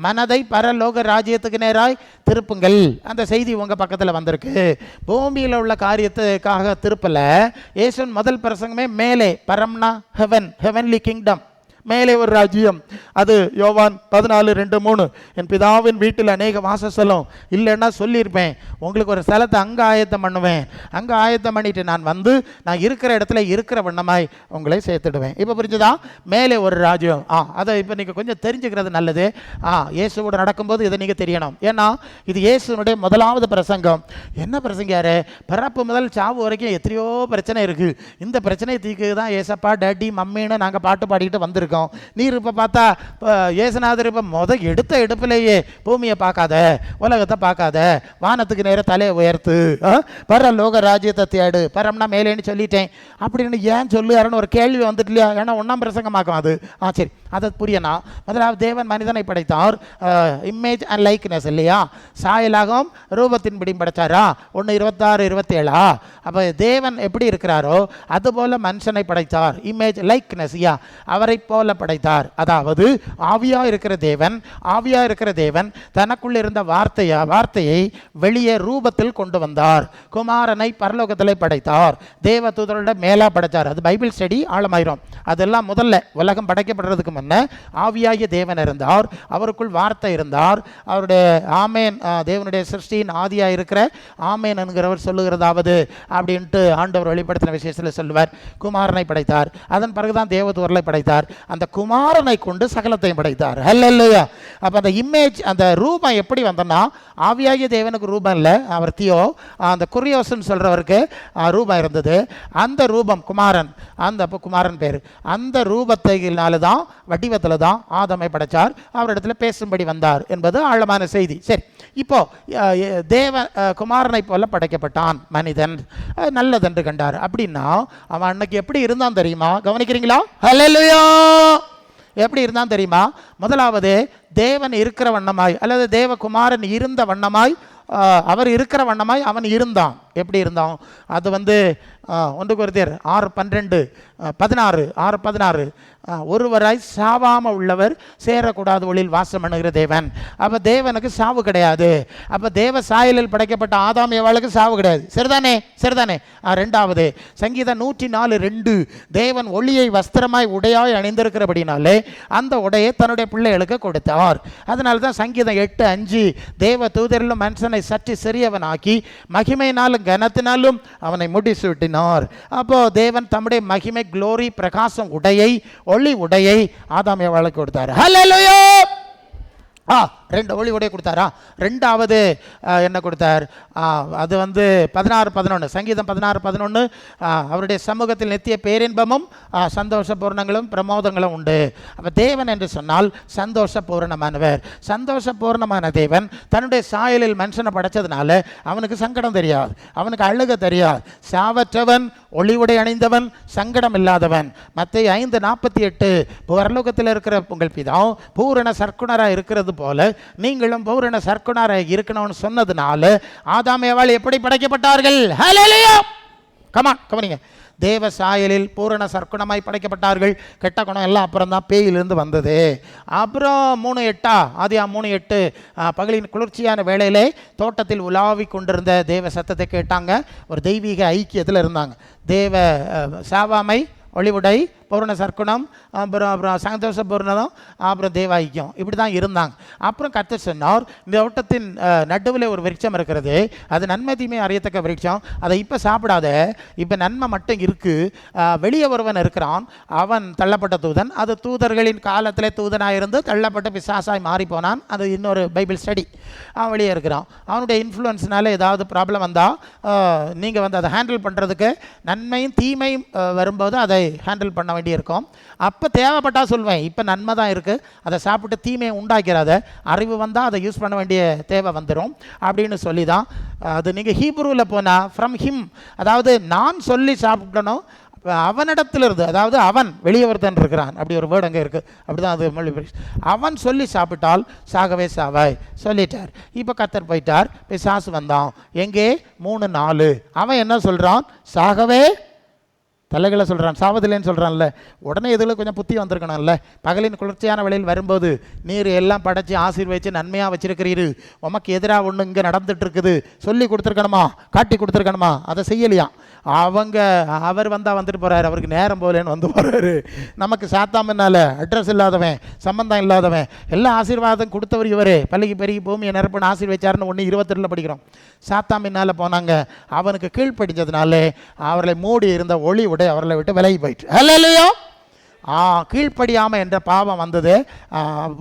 மனதை பரலோக ராஜ்யத்துக்கு நேராய் திருப்புங்கள். அந்த செய்தி உங்கள் பக்கத்தில் வந்திருக்கு. பூமியில் உள்ள காரியத்துக்காக திருப்பலை. இயேசுவின் முதல் பிரசங்கமே மேலே, பரம்னா ஹெவன், ஹெவன்லி கிங்டம், மேலே ஒரு ராஜ்யம். அது யோவான் 14:2-3 என் பிதாவின் வீட்டில் அநேக வாசஸ்தலம் இல்லைன்னா சொல்லியிருப்பேன். உங்களுக்கு ஒரு ஸ்தலத்தை அங்கே ஆயத்தம் பண்ணுவேன். அங்கே ஆயத்தம் பண்ணிட்டு நான் வந்து நான் இருக்கிற இடத்துல இருக்கிற வண்ணமாய் உங்களை சேர்த்துடுவேன். இப்போ புரிஞ்சுதா? மேலே ஒரு ராஜ்யம். அதை இப்போ நீங்கள் கொஞ்சம் தெரிஞ்சுக்கிறது நல்லது. இயேசுவோடு நடக்கும்போது இதை நீங்கள் தெரியணும். ஏன்னா இது இயேசுனுடைய முதலாவது பிரசங்கம். என்ன பிரசங்கியாரு? பிறப்பு முதல் சாவு வரைக்கும் எத்தனையோ பிரச்சனை இருக்குது. இந்த பிரச்சனையை தீர்க்கு தான் ஏசப்பா டேடி மம்மின்னு நாங்கள் பாட்டு பாடிக்கிட்டு வந்திருக்கோம். நீர் இப்போ பார்த்தா இயேசுநாதர் இப்போ எடுத்த எடுப்பிலேயே பூமியை பார்க்காத, உலகத்தை பார்க்காத, வானத்துக்கு நேர தலையை உயர்த்து, பரலோக ராஜ்யத்தை தேடு. பரம்னா மேலேன்னு சொல்லிட்டேன் அப்படின்னு ஏன் சொல்லுறாருன்னு ஒரு கேள்வி வந்துட்டு இல்லையா? ஏன்னா 1ஆம் பிரசங்கமாக்கும் அது. சரி, அதை புரியனா? முதலாவது தேவன் மனிதனை படைத்தார், இமேஜ் அண்ட் லைக்னஸ் இல்லையா? சாயலாகவும் ரூபத்தின்படி படைச்சாரா? 1:26-27 அப்போ தேவன் எப்படி இருக்கிறாரோ அதுபோல மனுஷனை படைத்தார். இமேஜ் லைக்னஸ் அவரை போல படைத்தார். அதாவது ஆவியாக இருக்கிற தேவன் தனக்குள்ள இருந்த வார்த்தையை வெளியே ரூபத்தில் கொண்டு வந்தார். குமாரனை பரலோகத்தில் படைத்தார். தேவ தூதரோட மேலா படைத்தார். அது பைபிள் ஸ்டடி ஆழமாயிரும். அதெல்லாம் முதல்ல உலகம் படைக்கப்படுறதுக்கு முன்ன ஆவியாகிய தேவன் இருந்தார், அவருக்குள் வார்த்தை இருந்தார். அவருடைய ஆமேன், தேவனுடைய சிருஷ்டியின் ஆதியாக இருக்கிற ஆமேன் என்கிறவர் சொல்லுகிறதாவது அப்படின்ட்டு ஆண்டவர் வெளிப்படுத்தின விசேஷத்தில் சொல்லுவார். குமாரனை படைத்தார். அதன் பிறகுதான் தேவதூதரை படைத்தார். அந்த குமாரனை கொண்டு சகலத்தையும் படைத்தார். ஹல்லேலூயா! அப்போ அந்த இமேஜ், அந்த ரூபம் எப்படி வந்தோன்னா, ஆவியாகிய தேவனுக்கு ரூபம் இல்லை, அவர் தியோ, அந்த குரியோஸ்ன்னு சொல்கிறவருக்கு ரூபம் இருந்தது. அந்த ரூபம் குமாரன், அந்த குமாரன் பேர். அந்த ரூபத்தினால தான், வடிவத்தில் தான் ஆதமை படைத்தார். அவரிடத்துல பேசும்படி வந்தார் என்பது ஆழமான செய்தி. சரி, இப்போ குமாரனை போல படைக்கப்பட்டான் மனிதன், நல்லதென்று கண்டார். அப்படின்னா அவன் அன்னைக்கு எப்படி இருந்தான் தெரியுமா? கவனிக்கிறீங்களா? ஹல்லேலூயா! எப்படி இருந்தான் தெரியுமா? முதலாவது தேவன் இருக்கிற வண்ணமாய் அல்லது தேவகுமாரன் இருந்த வண்ணமாய் அவர் இருக்கிற வண்ணமாய் அவன் இருந்தான். எப்படி இருந்தான்? அது 1 கொரிந்தியர் 6:16 ஒருவராய் சாவாமல் உள்ளவர் சேரக்கூடாது ஒளியில் வாசம் பண்ணுகிற தேவன். அப்போ தேவனுக்கு சாவு கிடையாது. அப்போ தேவ சாயலில் படைக்கப்பட்ட ஆதாம் ஏவாளுக்கு சாவு கிடையாது. சரிதானே? சரிதானே? 2வது சங்கீதம் 104:2 தேவன் ஒளியை வஸ்திரமாய் உடையாய் அணிந்திருக்கிறபடினாலே அந்த உடையை தன்னுடைய பிள்ளைகளுக்கு கொடுத்தார். அதனால தான் சங்கீதம் 8:5 தேவ தூதரிலும் மனுஷனை சற்று சிறியவனாக்கி மகிமையினாலும் கனத்தினாலும் அவனை முடிசூட்டினார். அப்போ தேவன் தம்முடைய மகிமை குளோரி பிரகாசம் உடையை ஒளி உடையை ஆதாம் ஏவாளுக்கு கொடுத்தார். ஹல்லேலூயா! 2 ஒளி உடைய கொடுத்தாரா? 2வது என்ன கொடுத்தார்? அது 16:11 சங்கீதம் 16:11 அவருடைய சமூகத்தில் நித்திய பேரின்பமும் சந்தோஷ பூர்ணங்களும் பிரமோதங்களும் உண்டு. அப்போ தேவன் என்று சொன்னால் சந்தோஷ பூர்ணமானவர். சந்தோஷ பூர்ணமான தேவன் தன்னுடைய சாயலில் மனுஷனை படைச்சதுனால அவனுக்கு சங்கடம் தெரியாது, அவனுக்கு அழுக தெரியாது. சாவற்றவன், ஒளி உடை அணிந்தவன், சங்கடம் இல்லாதவன். மத்தேயு 5:48 பரலோகத்தில் இருக்கிற உங்கள் பிதா பூரண சற்குணராக இருக்கிறது போல நீங்களும் பூரண சற்குணராக இருக்கணும்னு சொன்னதுனால ஆதாம் ஏவாள் எப்படி படைக்கப்பட்டார்கள்? ஹல்லேலூயா! கவனிங்க. தேவ சாயலில் பூரண சற்குணமாய் படைக்கப்பட்டார்கள். கெட்ட குணம் எல்லாம் அப்புறம் தான் பேயிலிருந்து வந்தது. அப்புறம் 3:8 ஆதியாகமம் 3:8 பகலின் குளிர்ச்சியான வேளையிலே தோட்டத்தில் உலாவி கொண்டிருந்த தேவ சத்தத்தை கேட்டாங்க. ஒரு தெய்வீக ஐக்கியத்தில் இருந்தாங்க. தேவ சாவாமை, ஒளிவுடை, பூரண சற்குணம், அப்புறம் சந்தோஷ பூர்ணம், அப்புறம் தேவ ஐக்கியம், இப்படி தான் இருந்தாங்க. அப்புறம் கர்த்தர் சொன்னார், இந்த தோட்டத்தின் நடுவில் ஒரு விருட்சம் இருக்கிறது, அது நன்மை தீமை அறியத்தக்க விருட்சம், அதை இப்போ சாப்பிடாத, இப்போ நன்மை மட்டும் இருக்குது. வெளியே ஒருவன் இருக்கிறான், அவன் தள்ளப்பட்ட தூதன். அது தூதர்களின் காலத்தில் தூதனாக இருந்து தள்ளப்பட்ட பிசாசாய் மாறி போனான். அது இன்னொரு பைபிள் ஸ்டடி. அவன் வெளியே இருக்கிறான். அவனுடைய இன்ஃப்ளூயன்ஸ்னால ஏதாவது ப்ராப்ளம் வந்தால் நீங்கள் அதை ஹேண்டில் பண்ணுறதுக்கு நன்மையும் தீமையும் வரும்போது அதை ஹேண்டில் பண்ண வேண்டியிருக்கும். அப்போ தேவைப்பட்டால் சொல்வேன், இப்போ நன்மை தான் இருக்குது, அதை சாப்பிட்டு தீமையை உண்டாக்கிறாத, அறிவு வந்தால் அதை யூஸ் பண்ண வேண்டிய தேவை வந்துடும் அப்படின்னு சொல்லி தான். அது நீங்கள் ஹீப்ரூவில் போனால் ஃப்ரம் ஹிம், அதாவது நான் சொல்லி சாப்பிடணும், அவனிடத்திலிருந்து, அதாவது அவன் வெளியே ஒருத்தன் இருக்கிறான், அப்படி ஒரு வேர்டு அங்கே இருக்குது, அப்படி தான் அது மொழி. அவன் சொல்லி சாப்பிட்டால் சாகவே சாவாய் சொல்லிட்டார். இப்போ கர்த்தர் போயிட்டார், பிசாசு வந்தான். எங்கே? 3:4 அவன் என்ன சொல்கிறான்? சாகவே தலைகளை சொல்கிறான், சாவதில்லைன்னு சொல்கிறான்ல. உடனே இதில் கொஞ்சம் புத்தி வந்திருக்கணும்ல. பகலின் குளிர்ச்சியான வேளையில் வரும்போது நீர் எல்லாம் படைச்சி ஆசீர்வதிச்சு நன்மையாக வச்சிருக்கிறீரு, உமக்கு எதிராக ஒன்று இங்கே நடந்துட்டு இருக்குது சொல்லி கொடுத்துருக்கணுமா, காட்டி கொடுத்துருக்கணுமா? அதை செய்யலையா. அவர் வந்துட்டு போகிறாரு, அவருக்கு நேரம் போகலன்னு வந்து போகிறாரு. நமக்கு சாத்தாமனால அட்ரஸ் இல்லாதவன், சம்பந்தம் இல்லாதவன், எல்லா ஆசீர்வாதம் கொடுத்தவர் இவர். பள்ளிக்கு பெருகி பூமியை நிரப்புன்னு ஆசீர்வச்சாருன்னு 1:22 படிக்கிறோம். சாத்தாமினால் போனாங்க. அவனுக்கு கீழ்ப்படிஞ்சதுனால அவர்களை மூடி இருந்த ஒளி உடை அவர்களை விட்டு விலகி போயிட்டு. ஹல்லேலூயா! கீழ்ப்படியாமல் என்ற பாவம் வந்தது,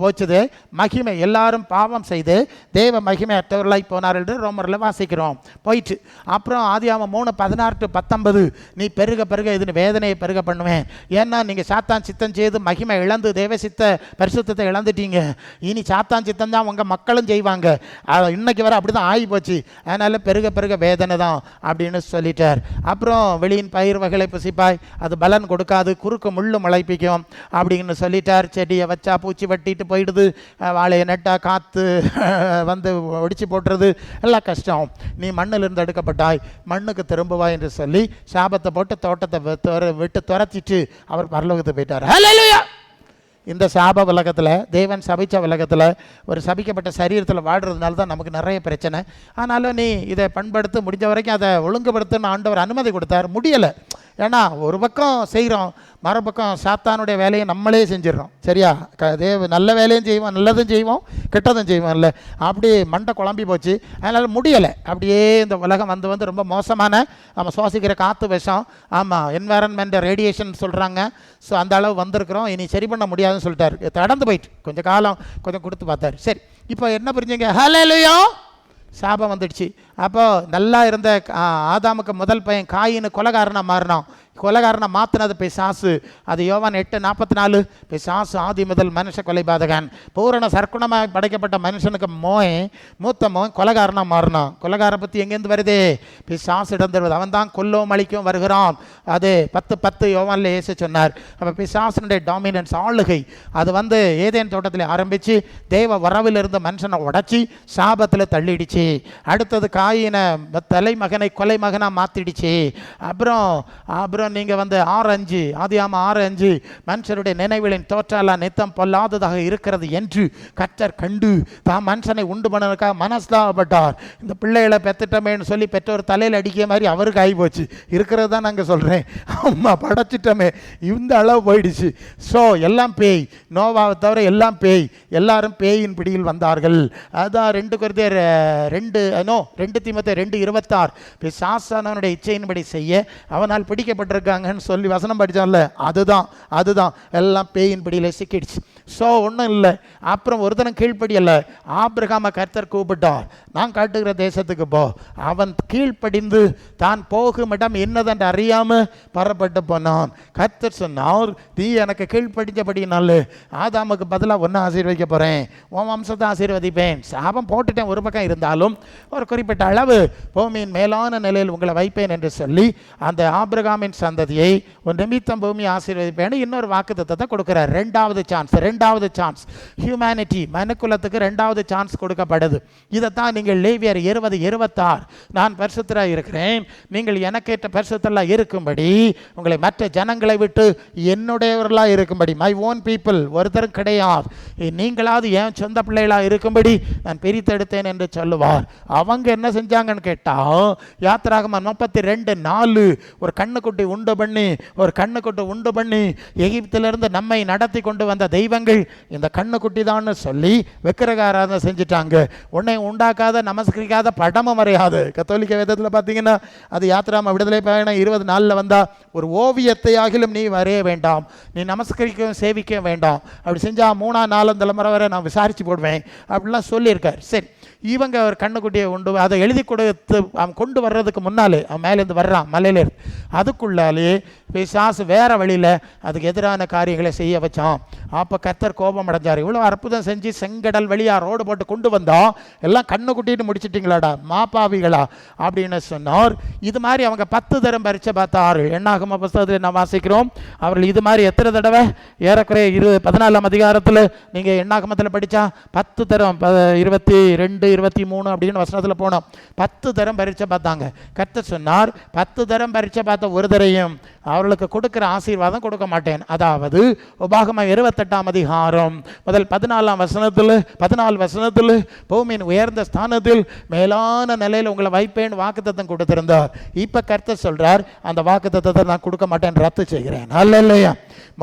போச்சுது. மகிமை, எல்லாரும் பாவம் செய்து தேவ மகிமை அற்றவர்களாய் போனார் என்று ரோமரில் வாசிக்கிறோம். போயிட்டு அப்புறம் ஆதியாகமம் 3:16-19 நீ பெருக பெருக இதுன்னு வேதனையை பெருக பண்ணுவேன். ஏன்னா நீங்கள் சாத்தான் சித்தம் செய்து மகிமை இழந்து தேவ சித்த பரிசுத்தத்தை இழந்துட்டீங்க. இனி சாத்தான் சித்தம் தான் உங்கள் மக்களும் செய்வாங்க. இன்னைக்கு வர அப்படி தான் ஆகி போச்சு. அதனால் பெருக பெருக வேதனை தான் அப்படின்னு சொல்லிட்டார். அப்புறம் வெளியின் பயிர் வகைகளை புசிப்பாய், அது பலன் கொடுக்காது, குறுக்கு முள்ளு முளைப்பு அப்படின்னு சொல்லிட்டார். செடியை வச்சா பூச்சி வெட்டிட்டு போயிடுது, வாழையை நட்டா காற்று ஒடிச்சு போட்டுறது, எல்லாம் கஷ்டம். நீ மண்ணிலிருந்து எடுக்கப்பட்டாய், மண்ணுக்கு திரும்புவாய் என்று சொல்லி சாபத்தை போட்டு தோட்டத்தை விட்டு துரத்திட்டு அவர் பரலோகத்துக்கு போயிட்டார். ஹல்லேலூயா! இந்த சாப உலகத்தில், தேவன் சபிச்ச உலகத்தில், ஒரு சபிக்கப்பட்ட சரீரத்தில் வாழ்கிறதுனால தான் நமக்கு நிறைய பிரச்சனை. ஆனாலும் நீ இதை பண்படுத்த முடிஞ்ச வரைக்கும் அதை ஒழுங்குபடுத்தணும்னு ஆண்டவர் அனுமதி கொடுத்தார். முடியலை. ஏன்னா ஒரு பக்கம் செய்கிறோம், மறுபக்கம் சாத்தானுடைய வேலையை நம்மளே செஞ்சிடறோம். சரியா? நல்ல வேலையும் செய்வோம், நல்லதும் செய்வோம், கெட்டதும் செய்வோம். இல்லை, அப்படி மண்டை குழம்பி போச்சு. அதனால் முடியலை. அப்படியே இந்த உலகம் வந்து ரொம்ப மோசமான, நம்ம சுவாசிக்கிற காற்று விஷம், ஆமாம், என்வாரன்மெண்ட் ரேடியேஷன் சொல்கிறாங்க. ஸோ அந்த அளவு வந்திருக்கிறோம். இனி சரி பண்ண முடியாதுன்னு சொல்லிட்டாரு. கடந்து போயிட்டு கொஞ்சம் காலம் கொஞ்சம் கொடுத்து பார்த்தாரு. சரி, இப்போ என்ன புரிஞ்சுங்க? ஹல்லேலூயா! சாபம் வந்துடுச்சு. அப்போ நல்லா இருந்த ஆதாமுக்கு முதல் பையன் காயின்னு கொலைகாரனாக மாறினான். கொலைகாரனை மாற்றினது பிசாசு. அது யோவான் 8:44. பிசாசு ஆதி முதல் மனுஷ கொலைபாதகன். பூரண சர்க்குணமாக படைக்கப்பட்ட மனுஷனுக்கு மூத்த மோன் கொலைகாரனாக மாறினான். கொலைகாரன் பற்றி எங்கேருந்து வருது? பிசாசு இடம் தருவது. அவன் தான் கொல்லவும் அழிக்கவும் வருகிறான். அது 10:10 யோவான்ல இயேசு சொன்னார். அப்போ பிசாசனுடைய டாமினன்ஸ், ஆளுகை, அது வந்து ஏதேன் தோட்டத்தில் ஆரம்பித்து தேவ வரவில் இருந்த மனுஷனை உடச்சி சாபத்தில் தள்ளிடுச்சு. அடுத்தது காயினை தலைமகனை கொலை மகனாக மாற்றிடுச்சு. அப்புறம் நீங்கள் வந்து 6:5 ஆதியாகமம் 6:5 மனுஷருடைய நினைவுகளின் தோற்றாலாம் நித்தம் பொல்லாததாக இருக்கிறது என்று கர்த்தர் கண்டு தான் மனுஷனை உண்டு பண்ணதுக்காக மனஸ்தாபப்பட்டார். இந்த பிள்ளைகளை பெற்றுட்டமேன்னு சொல்லி பெற்றோர் தலையில் அடிக்கிற மாதிரி அவருக்கு ஆகி போச்சு. இருக்கிறது தான் நாங்கள் சொல்கிறேன். அம்மா படைச்சிட்டோமே, இந்த அளவு போயிடுச்சு. ஸோ எல்லாம் பேய். நோவாவை தவிர எல்லாம் பேய். எல்லாரும் பேயின் பிடியில் வந்தார்கள். அதான் 2 Corinthians 2 தீமோத்தேயு 2:26 பிசாசானவனுடைய இச்சையின்படி செய்ய அவனால் பிடிக்கப்பட்டிருக்காங்கன்னு சொல்லி வசனம் படித்தான்ல, அதுதான் எல்லாம் பேயின் பிடியில் சிக்கிடுச்சு. ஸோ ஒன்றும் இல்லை. அப்புறம் ஒருத்தனும் கீழ்ப்படியல்ல. ஆபிரகாமை கர்த்தர் கூப்பிட்டார், நான் காட்டுகிற தேசத்துக்கு போ. அவன் கீழ்ப்படிந்து தான் போகும் இடம் என்னதென்று அறியாமல் பரப்பட்டு போனான். கர்த்தர் சொன்னார், நீ எனக்கு கீழ்ப்படிஞ்சபடினால ஆதாமுக்கு பதிலாக ஒன்று ஆசீர்வதிக்க போகிறேன், உன் வம்சத்தை ஆசீர்வதிப்பேன். சாபம் போட்டுட்டேன் ஒரு பக்கம், இருந்தாலும் ஒரு குறிப்பிட்ட அளவு பூமியின் மேலான நிலையில் உங்களை வைப்பேன் என்று சொல்லி அந்த ஆபிரகாமின் சந்ததியை ஒரு நிமித்தம் பூமியை ஆசீர்வதிப்பேன் இன்னொரு வாக்குத்தத்தத்தை கொடுக்கிறார். ரெண்டாவது சான்ஸ் ஹியூமனிட்டி, மனுக்குலத்துக்கு 2வது சான்ஸ் கொடுக்கப்படுது. இதைத்தான் நீங்கள் லேவியர் 20:26 நான் பரிசுத்தராக இருக்கிறேன், நீங்கள் எனக்கேற்ற பரிசுத்தராக இருக்கும்படி உங்களை மற்ற ஜனங்களை விட்டு என்னுடையவர்களாக இருக்கும்படி, மை ஓன் பீப்புள், ஒருத்தரும் கிடையாது, நீங்களாவது என் சொந்த பிள்ளைகளாக இருக்கும்படி நான் பிரித்தெடுத்தேன் என்று சொல்லுவார். அவங்க என்ன செஞ்சாங்கன்னு கேட்டால், யாத்திராகமம் 32:4 ஒரு கண்ணுக்குட்டி உண்டு பண்ணி எகிப்திலிருந்து நம்மை நடத்தி கொண்டு வந்த தெய்வங்கள் இந்த கண்ணுக்குட்டி தான் சொல்லி விக்கிரகாராதனை செஞ்சுட்டாங்க. உன்னை உண்டாக்காத நமஸ்கரிக்காத படமும் வரையாது. கத்தோலிக்க வேதத்தில் பார்த்தீங்கன்னா அது யாத்திராம விடுதலை பயணம் 24 வந்தால் ஒரு ஓவியத்தை ஆகிலும் நீ வரைய வேண்டாம், நீ நமஸ்கரிக்கவும் சேவிக்கவும் வேண்டாம், அப்படி செஞ்சால் 3ஆம் 4ஆம் தலைமுறை வரை நான் விசாரித்து போடுவேன் அப்படிலாம் சொல்லியிருக்கார். சரி, இவங்க ஒரு கண்ணுக்குட்டியை உண்டு அதை எழுதி கொடுத்து அவன் கொண்டு வர்றதுக்கு முன்னாலே அவன் மேலேருந்து வர்றான் மலையிலேருந்து, அதுக்குள்ளாலே பிசாசு வேறு வழியில் அதுக்கு எதிரான காரியங்களை செய்ய வச்சான். அப்போ கர்த்தர் கோபம் அடைஞ்சார். இவ்வளோ அற்புதம் செஞ்சு செங்கடல் வழியாக ரோடு போட்டு கொண்டு வந்தோம், எல்லாம் கண்ணுக்குட்டின்னு முடிச்சிட்டிங்களாடா மாப்பாவிகளா அப்படின்னு சொன்னார். இது மாதிரி அவங்க 10 தரம் பரீட்சை பார்த்தாரு. என்னாகம புஸ்தகத்தில் நான் வாசிக்கிறோம், அவர்கள் இது மாதிரி எத்தனை தடவை, ஏறக்குறைய 14ஆம் அதிகாரத்தில் நீங்கள் எண்ணாகமத்தில் படித்தா 10 தரம் 22 23 அப்படின்னு வசனத்தில் போனோம். 10 தரம் பரீட்சை பார்த்தாங்க. கர்த்தர் சொன்னார், 10 தரம் பரீட்சை பார்த்த ஒரு தரையும் அவர்களுக்கு கொடுக்கிற ஆசீர்வாதம் கொடுக்க மாட்டேன். அதாவது உபாகமம் 28ஆம் அதிகாரம் முதல் 14 வசனத்தில் பூமியின் உயர்ந்த ஸ்தானத்தில் மேலான நிலையில் உங்களை வைப்பேன் வாக்குத்தத்தம் கொடுத்திருந்தார். இப்ப கர்த்தர் சொல்றார், அந்த வாக்குத்தத்தத்தை நான் கொடுக்க மாட்டேன், ரத்து செய்கிறேன். ஹல்லேலூயா.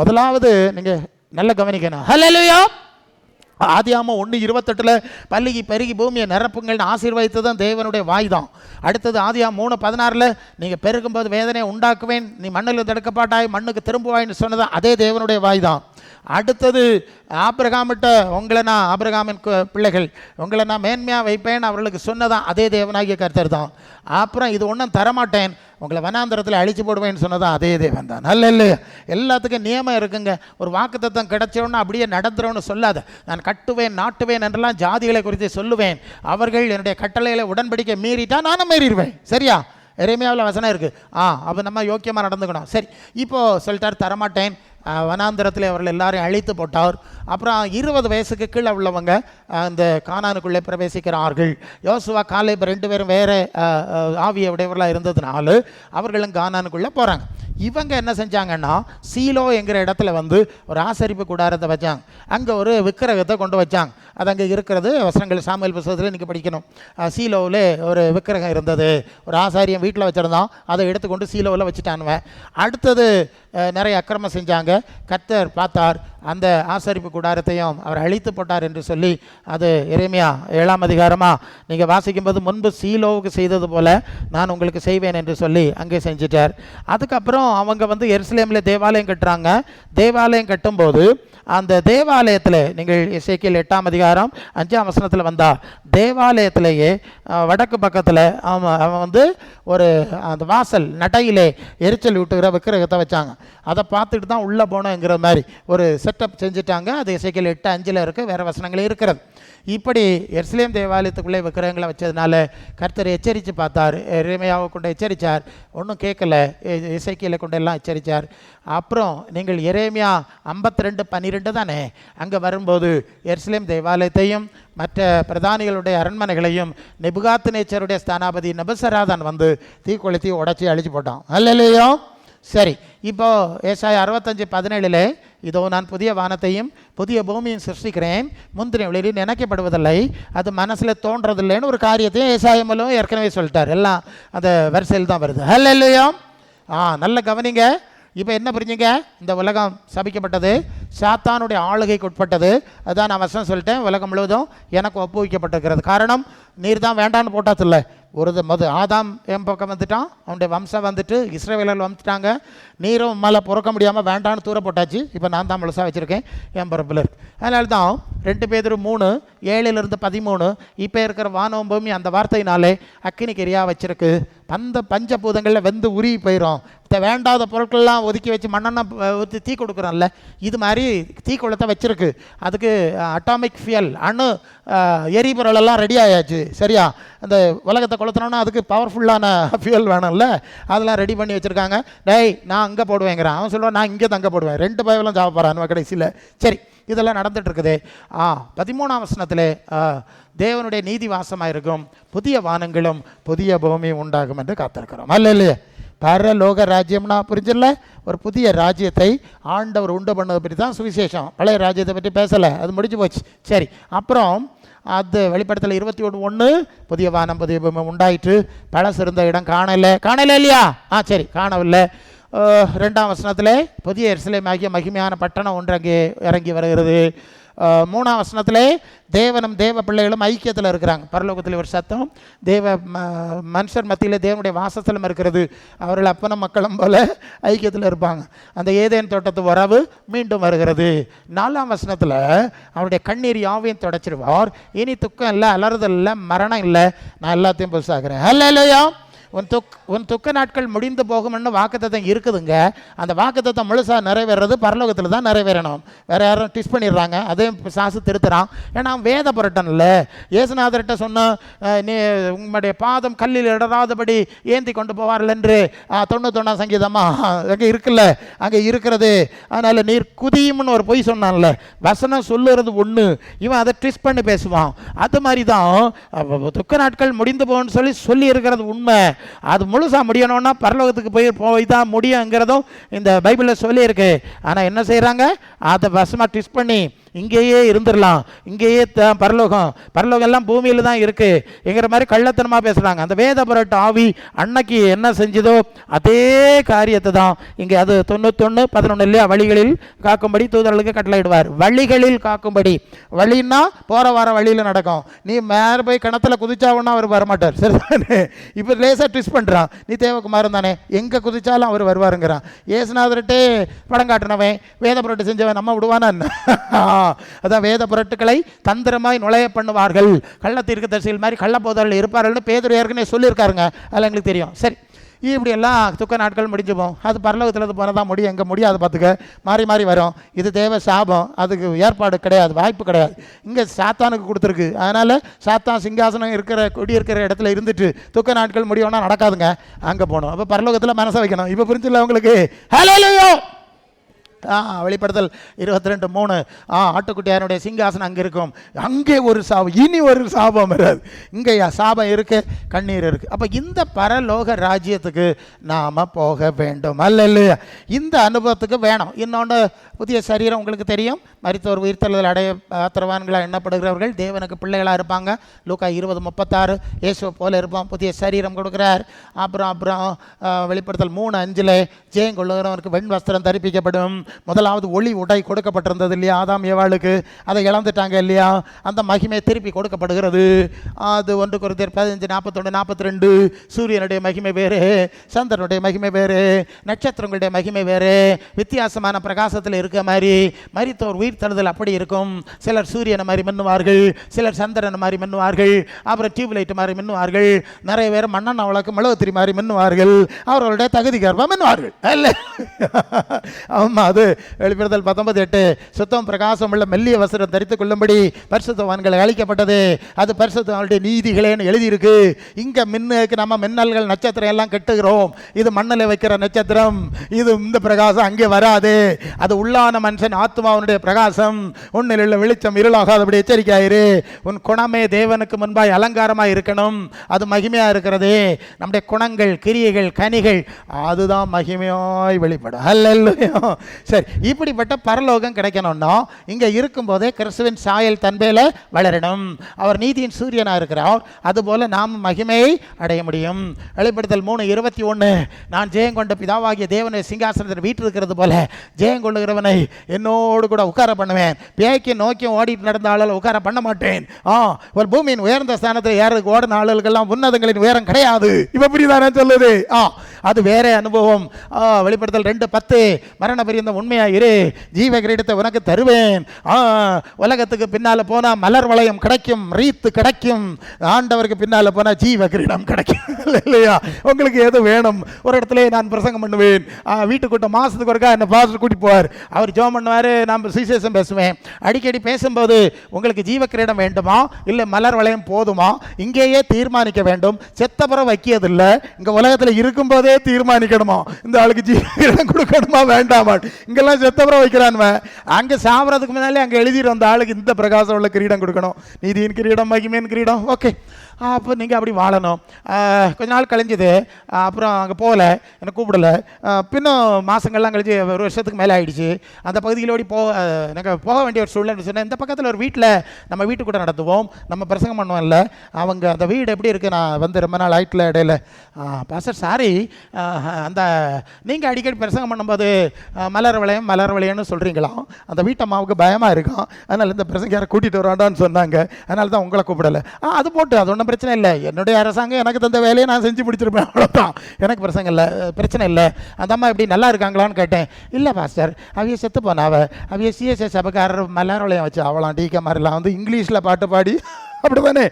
முதலாவது நீங்க நல்ல கவனிக்கணும். ஹல்லேலூயா. ஆதியாகமம் 1:28 பல்லுகி பெருகி பூமியை நிரப்புங்கள்னு ஆசீர்வதித்ததும் தேவனுடைய வாய் தான். அடுத்தது ஆதியாகமம் 3:16 நீங்கள் பெருகும்போது வேதனையை உண்டாக்குவேன், நீ மண்ணில் தடுக்கப்பட்டாய் மண்ணுக்கு திரும்புவாய்ன்னு சொன்னதான் அதே தேவனுடைய வாய் தான். அடுத்தது ஆபிரகாமிட்ட உங்களை நான் ஆபிரகாமின் பிள்ளைகள் உங்களை நான் மேன்மையாக வைப்பேன் அவர்களுக்கு சொன்னதான் அதே தேவனாகிய கர்த்தர் தான். அப்புறம் இது ஒன்றும் தரமாட்டேன், உங்களை வனாந்தரத்தில் அழிச்சு போடுவேன்னு சொன்னதான் அதே தேவன் தான். நல்ல இல்லை, எல்லாத்துக்கும் நியமம் இருக்குங்க. ஒரு வாக்குத்தத்தம் கிடைச்சோன்னு அப்படியே நடந்துறோன்னு சொல்லாத. நான் கட்டுவேன் நாட்டுவேன் என்றெல்லாம் ஜாதிகளை குறித்து சொல்லுவேன், அவர்கள் என்னுடைய கட்டளைகளை உடன்படிக்கை மீறிட்டா நானும் மீறிடுவேன். சரியா? எரேமியாவில் வசனம் இருக்குது. அப்போ நம்ம யோக்கியமாக நடந்துக்கணும். சரி, இப்போது சொல்லிட்டார் தரமாட்டேன், வனாந்திரத்தில் அவர்கள் எல்லாரையும் அழித்து போட்டார். அப்புறம் 20 வயசுக்கு கீழே உள்ளவங்க அந்த கானானுக்குள்ளே பிரவேசிக்கிறார்கள். யோசுவா காலேப் 2 பேரும் வேறு ஆவிய உடையவர்களாக இருந்ததுனால அவர்களும் கானானுக்குள்ளே போகிறாங்க. இவங்க என்ன செஞ்சாங்கன்னா சீலோ என்கிற இடத்துல வந்து ஒரு ஆசரிப்பு கூடாரத்தை வச்சாங்க. அங்கே ஒரு விக்கிரகத்தை கொண்டு வச்சாங்க. அது அங்கே இருக்கிறது வசனங்கள் சாமுவேல் புத்தகத்தில் இன்றைக்கி படிக்கணும். சீலோவில் ஒரு விக்கிரகம் இருந்தது, ஒரு ஆசாரியம் வீட்டில் வச்சுருந்தான், அதை எடுத்துக்கொண்டு சீலோவில் வச்சுட்டானுவேன். அடுத்தது நிறைய அக்கிரமம் செஞ்சாங்க. கர்த்தர் பார்த்தார், அந்த ஆசரிப்பு கூடாரத்தையும் அவர் அழித்து போட்டார் என்று சொல்லி அது எரேமியா 7ஆம் அதிகாரமாக நீங்கள் வாசிக்கும்போது முன்பு சீலோவுக்கு செய்தது போல் நான் உங்களுக்கு செய்வேன் என்று சொல்லி அங்கே செஞ்சிட்டார். அதுக்கப்புறம் அவங்க வந்து எருசலேமில் தேவாலயம் கட்டுறாங்க. தேவாலயம் கட்டும்போது அந்த தேவாலயத்தில் நீங்கள் எசேக்கியேல் 8ஆம் அதிகாரம் அதிகாரம் 5ஆம் வசனத்தில் வந்தா, தேவாலயத்திலேயே வடக்கு பக்கத்தில் அவன் வந்து ஒரு அந்த வாசல் நடையிலே எரிச்சல் விட்டுக்கிற விக்கிரகத்தை வச்சாங்க. அதை பார்த்துட்டு தான் உள்ளே போனோங்கிற மாதிரி ஒரு செட்டப் செஞ்சுட்டாங்க. அது எசேக்கியேல் 8:5 இருக்குது, வேறு வசனங்களே இருக்கிறது. இப்படி எருசலேம் தேவாலயத்துக்குள்ளே விக்கிரகங்களை வச்சதுனால கர்த்தர் எச்சரித்து பார்த்தார். எரேமியாவை கொண்டு எச்சரித்தார், ஒன்றும் கேட்கல. எசேக்கியேலை கொண்டு எல்லாம் எச்சரித்தார். அப்புறம் நீங்கள் எரேமியா 52:12 தானே, அங்கே வரும்போது எருசலேம் தேவாலயத்தையும் மற்ற பிரதானிகளுடைய அரண்மனைகளையும் நேபுகாத்நேச்சருடைய ஸ்தானாபதி நபுசராதான் வந்து தீக்கொளுத்தி உடச்சி அழிச்சு போட்டான். அல்லேலூயா. சரி, இப்போது ஏசாயா 65:17 இதோ நான் புதிய வானத்தையும் புதிய பூமியும் சிருஷ்டிக்கிறேன், முந்தின வெளியில் நினைக்கப்படுவதில்லை, அது மனசில் தோன்றதில்லைன்னு ஒரு காரியத்தையும் ஏசாயா மூலம் ஏற்கனவே சொல்லிட்டார். எல்லாம் அந்த வரிசையில் தான் வருது. அல்லேலூயா. நல்ல கவனிங்க. இப்போ என்ன புரிஞ்சுங்க? இந்த உலகம் சபிக்கப்பட்டது, சாத்தானுடைய ஆளுகைக்கு உட்பட்டது. அதான் நான் வசனம் சொல்லிட்டேன், உலகம் முழுவதும் எனக்கு ஒப்புவிக்கப்பட்டிருக்கிறது. காரணம், நீர் தான் வேண்டான்னு போட்டாதில்ல. ஒரு ஆதாம் என் பக்கம் வந்துட்டான், அவனுடைய வம்சம் வந்துட்டு இஸ்ரவேலர்கள் வந்துட்டாங்க. நீரும் மேலே பொறுக்க முடியாமல் வேண்டான்னு தூர போட்டாச்சு. இப்போ நான் தான் முழுசாக வச்சுருக்கேன் என் பிறப்பில் இருக்கு. அதனால தான் 2 பேதுரு 3:7-13 இப்போ இருக்கிற வானம் பூமி அந்த வார்த்தையினாலே அக்கினிக்கு எரியா வச்சிருக்கு. பஞ்சபூதங்களில் வெந்து உருகி போயிடும். இந்த வேண்டாத பொருட்கள்லாம் ஒதுக்கி வச்சு மண்ணெண்ணெய் ஊற்றி தீ கொடுக்குறோம்ல, இது மாதிரி தீ குளத்தை வச்சுருக்கு. அதுக்கு அட்டாமிக் ஃபியல், அணு எரிபொருளெல்லாம் ரெடி ஆயாச்சு. சரியா? அந்த உலகத்தை கொளுத்தணும்னா அதுக்கு பவர்ஃபுல்லான ஃபியூல் வேணும்ல, அதெல்லாம் ரெடி பண்ணி வச்சுருக்காங்க. டேய் நான் அங்கே போடுவேங்கிறான், அவன் சொல்லுவான் நான் இங்கே தங்க போடுவேன். 2 பயவெல்லாம் சாப்பிட்றான் கடைசியில். சரி, இதெல்லாம் நடந்துட்டு இருக்குது. 13ஆம் வசனத்தில் தேவனுடைய நீதி வாசமாக இருக்கும், புதிய வானங்களும் புதிய பூமியும் உண்டாகும் என்று காத்திருக்கிறோம். அல்ல இல்லையே? பரலோக ராஜ்யம்னா புரிஞ்சிடல? ஒரு புதிய ராஜ்யத்தை ஆண்டவர் உண்டு பண்ணதை பற்றி தான் சுவிசேஷம். பழைய ராஜ்யத்தை பற்றி பேசலை, அது முடிஞ்சு போச்சு. சரி, அப்புறம் அது வெளிப்படுத்தல 21:1 புதிய வானம் புதிய பூமி உண்டாயிற்று, பழசு இருந்த இடம் காணலை இல்லையா? சரி, காணவில்லை. 2ஆம் வசனத்தில் புதிய எருசலேம் ஆகிய மகிமையான பட்டணம் ஒன்று அங்கே இறங்கி வருகிறது. 3ஆம் வசனத்திலே தேவனும் தேவ பிள்ளைகளும் ஐக்கியத்தில் இருக்கிறாங்க. பரலோகத்தில் ஒரு சத்தம், தேவ மனுஷர் மத்தியில் தேவனுடைய வாசஸ்தலம் இருக்கிறது. அவர்கள் அப்பனும் மக்களும் போல ஐக்கியத்தில் இருப்பாங்க. அந்த ஏதேன் தோட்டத்து உறவு மீண்டும் வருகிறது. 4ஆம் வசனத்தில் அவருடைய கண்ணீர் யாவையும் தொடச்சிருவார், இனி துக்கம் இல்லை, அலறுதல் இல்லை, மரணம் இல்லை, நான் எல்லாத்தையும் புதுசாகிறேன். அல்லேலூயா. உன் துக்க நாட்கள் முடிந்து போகும்னு வாக்குத்தத்தம் இருக்குதுங்க. அந்த வாக்குத்தத்தம் முழுசாக நிறைவேறது பரலோகத்தில் தான் நிறைவேறணும். வேறு யாரும் டிஸ்ட் பண்ணிடுறாங்க, அதையும் சாசு திருத்துறான். ஏன்னா வேத புரட்டன் இல்லை. இயேசுநாதர்கிட்ட சொன்ன நீ உங்களுடைய பாதம் கல்லில் இடராதபடி ஏந்தி கொண்டு போவார்கள் என்று 91ஆம் சங்கீதமாக அங்கே இருக்குல்ல, அங்கே இருக்கிறது. அதனால் நீர் குதியும்னு ஒரு பொய் சொன்னான்ல, வசனம் சொல்லுறது ஒன்று, இவன் அதை ட்விஸ்ட் பண்ணி பேசுவான். அது மாதிரி தான் துக்க நாட்கள் முடிந்து போகணும்னு சொல்லி இருக்கிறது உண்மை. அது முழுசாக முடியணும்னா பரலோகத்துக்கு போய் தான் முடியுங்கிறதும் இந்த பைபிளில் சொல்லியிருக்கு. ஆனால் என்ன செய்கிறாங்க? அதை வசமாக ட்விஸ்ட் பண்ணி இங்கேயே இருந்துடலாம், இங்கேயே பரலோகம் எல்லாம் பூமியில் தான் இருக்குது என்கிற மாதிரி கள்ளத்தனமாக பேசுகிறாங்க. அந்த வேத புரட்டு ஆவி அன்னைக்கு என்ன செஞ்சதோ அதே காரியத்தை தான் இங்கே அது 91:11 இல்லையா? வழிகளில் காக்கும்படி தூதர்களுக்கு கட்டளையிடுவார். வழிகளில் காக்கும்படி, வழின்னா போகிற வர வழியில் நடக்கும். நீ மேலே போய் கிணத்துல குதிச்சாவுன்னா அவர் வரமாட்டார். சரிதானே? இப்போ லேசாக ட்விஸ்ட் பண்ணுறான். நீ தேவகுமாரன் தானே, எங்கே குதிச்சாலும் அவர் வருவாருங்கிறான். ஏசுநாதர்கிட்டே படம் காட்டினவன் வேத புரட்டு செஞ்சவன் நம்ம விடுவானா? அதான் வேத புரட்டுக்களை தந்திரமாய் நுழைய பண்ணுவார்கள், கள்ள தீர்க்கதரிசிகள் மாதிரி கள்ள போதர்கள் இருப்பார்கள்னு பேதுரு ஏற்கனவே சொல்லியிருக்காருங்க. அதில் எங்களுக்கு தெரியும். சரி, இப்படி எல்லாம் துக்க நாட்கள் முடிஞ்சுப்போம். அது பரலோகத்தில் போனதான் முடியும், எங்கே முடியாது பார்த்துக்க, மாறி மாறி வரும். இது தேவ சாபம், அதுக்கு ஏற்பாடு கிடையாது, வாய்ப்பு கிடையாது. இங்கே சாத்தானுக்கு கொடுத்துருக்கு. அதனால் சாத்தான் சிங்காசனம் குடியிருக்கிற இடத்துல இருந்துட்டு துக்க நாட்கள் முடியும்னா நடக்காதுங்க, அங்கே போகணும். அப்போ பரலோகத்தில் மனசை வைக்கணும். இப்போ புரிஞ்சில்ல உங்களுக்கு? ஹல்லேலூயா. வெளிப்படுத்தல் 22:3 ஆட்டுக்குட்டியாருடைய சிங்காசனம் அங்கே இருக்கும். அங்கே ஒரு சாபம், இனி ஒரு சாபம் வராது. இங்கே சாபம் இருக்கு, கண்ணீர் இருக்கு. அப்போ இந்த பரலோக ராஜ்யத்துக்கு நாம் போக வேண்டும். அல்ல, இந்த அனுபவத்துக்கு வேணும். இன்னொன்று, புதிய சரீரம் உங்களுக்கு தெரியும். மரித்தோர் உயிர்த்தெழுதல் அடைய பாத்திரவான்களாக எண்ணப்படுகிறவர்கள் தேவனுக்கு பிள்ளைகளாக இருப்பாங்க. லூக்கா 20:36 இயேசுவை போல இருப்போம். புதிய சரீரம் கொடுக்குறார். அப்புறம் வெளிப்படுத்தல் 3:5 ஜெயம் கொள்ளுகிறவனுக்கு வெண் வஸ்திரம் தரிப்பிக்கப்படும். முதலாவது ஒளி உடை கொடுக்கப்பட்டிருந்தது இல்லையா ஆதாம் ஏவாளுக்கு, அதை இழந்துட்டாங்க இல்லையா, அந்த மகிமை திருப்பி கொடுக்கப்படுகிறது. அது 1 கொரிந்தியர் 15:41-42. சூரியனுடைய மகிமை வேறு, சந்திரனுடைய மகிமை வேறு, நட்சத்திரங்களுடைய மகிமை வேறு, வித்தியாசமான பிரகாசத்தில் இருக்க மாதிரி மரித்தோர் உயிர் தழுதல் அப்படி இருக்கும். சிலர் சூரியனை மாதிரி மின்னுவார்கள், சிலர் சந்திரனை மாதிரி மின்னுவார்கள், அப்புறம் டியூப்லைட் மாதிரி மின்னுவார்கள், நிறைய பேர் மண்ணெண்ண வழக்கு மெழுகுத்திரி மாதிரி மின்னுவார்கள், அவர்களுடைய தகுதி கர்ப்பம் மின்னுவார்கள் அல்ல. ஆமாம், அது வெளிப்படுத்தல் 19:8. சுத்தம் பிரகாசம் உள்ள மெல்லிய வஸ்திரம் தரித்துக் கொள்ளும்படி பரிசுத்தவான்களை அளிக்கப்பட்டது, அது பரிசுத்தவான்களுடைய நீதிகளேன்னு எழுதியிருக்கு. இங்கே மின்னுக்கு நம்ம மின்னல்கள் நட்சத்திரம் எல்லாம் கெட்டுகிறோம். இது மண்ணில் வைக்கிற நட்சத்திரம், இது இந்த பிரகாசம் அங்கே வராது. அது உள்ளான மனுஷன் ஆத்மாவனுடைய பிரகாசம். உன்னில் உள்ள வெளிச்சம் இருளாகாதபடி எச்சரிக்கையாயிரு. உன் குணமே தேவனுக்கு முன்பாய் அலங்காரமாக இருக்கணும். அது மகிமையாக இருக்கிறது. நம்முடைய குணங்கள், கிரியைகள், கனிகள், அதுதான் மகிமையாய் வெளிப்படும். அல்லேலூயா. சரி, இப்படிப்பட்ட பரலோகம் கிடைக்கணும்னா இங்கே இருக்கும்போதே கிறிஸ்துவின் சாயல் தன்மையில வளரணும். அவர் நீதியின் சூரியனாக இருக்கிறார், அதுபோல நாம் மகிமையை அடைய முடியும். வெளிப்படுத்தல் 3:21. நான் ஜெயம் கொண்ட பிதாவாகிய தேவனை சிங்காசனத்தில் வீற்றிருக்கிறது போல ஜெயம் கொள்ளுகிறவனை என்னோடு கூட உட்கார பண்ணுவேன். பேய்க்கு நோக்கி ஓடிட்டு நடந்த ஆளால் உட்கார பண்ண மாட்டேன். ஒரு பூமியின் உயர்ந்த ஸ்தானத்தில் ஏறதுக்கு ஓடின ஆளுகளுக்கெல்லாம் உன்னதங்களின் உயரம் கிடையாது. இப்போ புரியுதானே சொல்லுது? அது வேற அனுபவம். வெளிப்படுத்தல் 2:10. மரண பரியந்த உண்மையா இரு, ஜீவ கிரீடத்தை உனக்கு தருவேன். உலகத்துக்கு பின்னால போனா மலர் வளையம் கிடைக்கும், ரீத்து கிடைக்கும். ஆண்டவருக்கு பின்னால போனா ஜீவ கிரீடம் கிடைக்கும். இல்லையா? உங்களுக்கு எது வேணும்? ஒரு இடத்துல நான் பிரசங்கம் பண்ணுவேன், வீட்டுக்கூட்ட மாசத்துக்கு ஒருக்கா என்ன பாஸ்டர் கூட்டி போவார். அவர் ஜெபம் பண்ணுவார், நான் சுவிசேஷம் பேசுவேன். அடிக்கடி பேசும்போது உங்களுக்கு ஜீவ கிரீடம் வேண்டுமா இல்லை மலர் வளையம் போதுமா, இங்கேயே தீர்மானிக்க வேண்டும். செத்தப்புறம் வைக்கிறதில்லை, இங்க உலகத்தில் இருக்கும்போதே தீர்மானிக்கணுமா இந்த ஆளுக்கு ஜீவன் கொடுக்கணுமா வேண்டாமா. இங்கெல்லாம் செத்தப்புறம் வைக்கிறான், அங்க சாப்பிட்றதுக்கு முன்னாலே அங்க எழுதிடும் அந்த ஆளுக்கு இந்த பிரகாசம் உள்ள கிரீடம் கொடுக்கணும், நீதியின் கிரீடம், மகிமையின் கிரீடம். ஓகே, அப்போ நீங்கள் அப்படி வாழணும். கொஞ்ச நாள் கழிஞ்சுது, அப்புறம் அங்கே போகல, எனக்கு கூப்பிடலை. பின்னும் மாதங்கள்லாம் கழிச்சு 1 வருஷத்துக்கு மேலே ஆகிடுச்சு. அந்த பகுதியில் ஓடி எனக்கு போக வேண்டிய ஒரு சூழ்நிலை சொன்னேன். இந்த பக்கத்தில் ஒரு வீட்டில் நம்ம வீட்டு கூட நடத்துவோம், நம்ம பிரசங்கம் பண்ணுவோம்ல, அவங்க அந்த வீடு எப்படி இருக்குது, நான் வந்து ரொம்ப நாள் ஆயிட்டில் இடையில பாஸ்டர் சாரி, அந்த நீங்கள் அடிக்கடி பிரசங்கம் பண்ணும்போது மலர் வளையம்னு சொல்கிறீங்களாம், அந்த வீட்டம்மாவுக்கு பயமாக இருக்கும், அதனால் இந்த பிரசங்க யாரை கூட்டிகிட்டு வராண்டான்னு சொன்னாங்க, அதனால தான் உங்களை கூப்பிடலை. அது போட்டு அது ஒன்றும் பிரச்சனை இல்லை, என்னுடைய அரசாங்கம் எனக்கு தந்த வேலையை நான் செஞ்சு முடிச்சிருப்பேன், அவ்வளோதான், எனக்கு பிரச்சனை இல்லை. அந்த அம்மா எப்படி நல்லா இருக்காங்களான்னு கேட்டேன். இல்லை பாஸ்டர், அவைய செத்து போனாவ, அவைய சிஎஸ்எஸ் சபைக்காரர் மலர் வளையம் வச்சு அவளாம் டிகே மாதிரிலாம் வந்து இங்கிலீஷில் பாட்டு பாடி, அப்படி தானே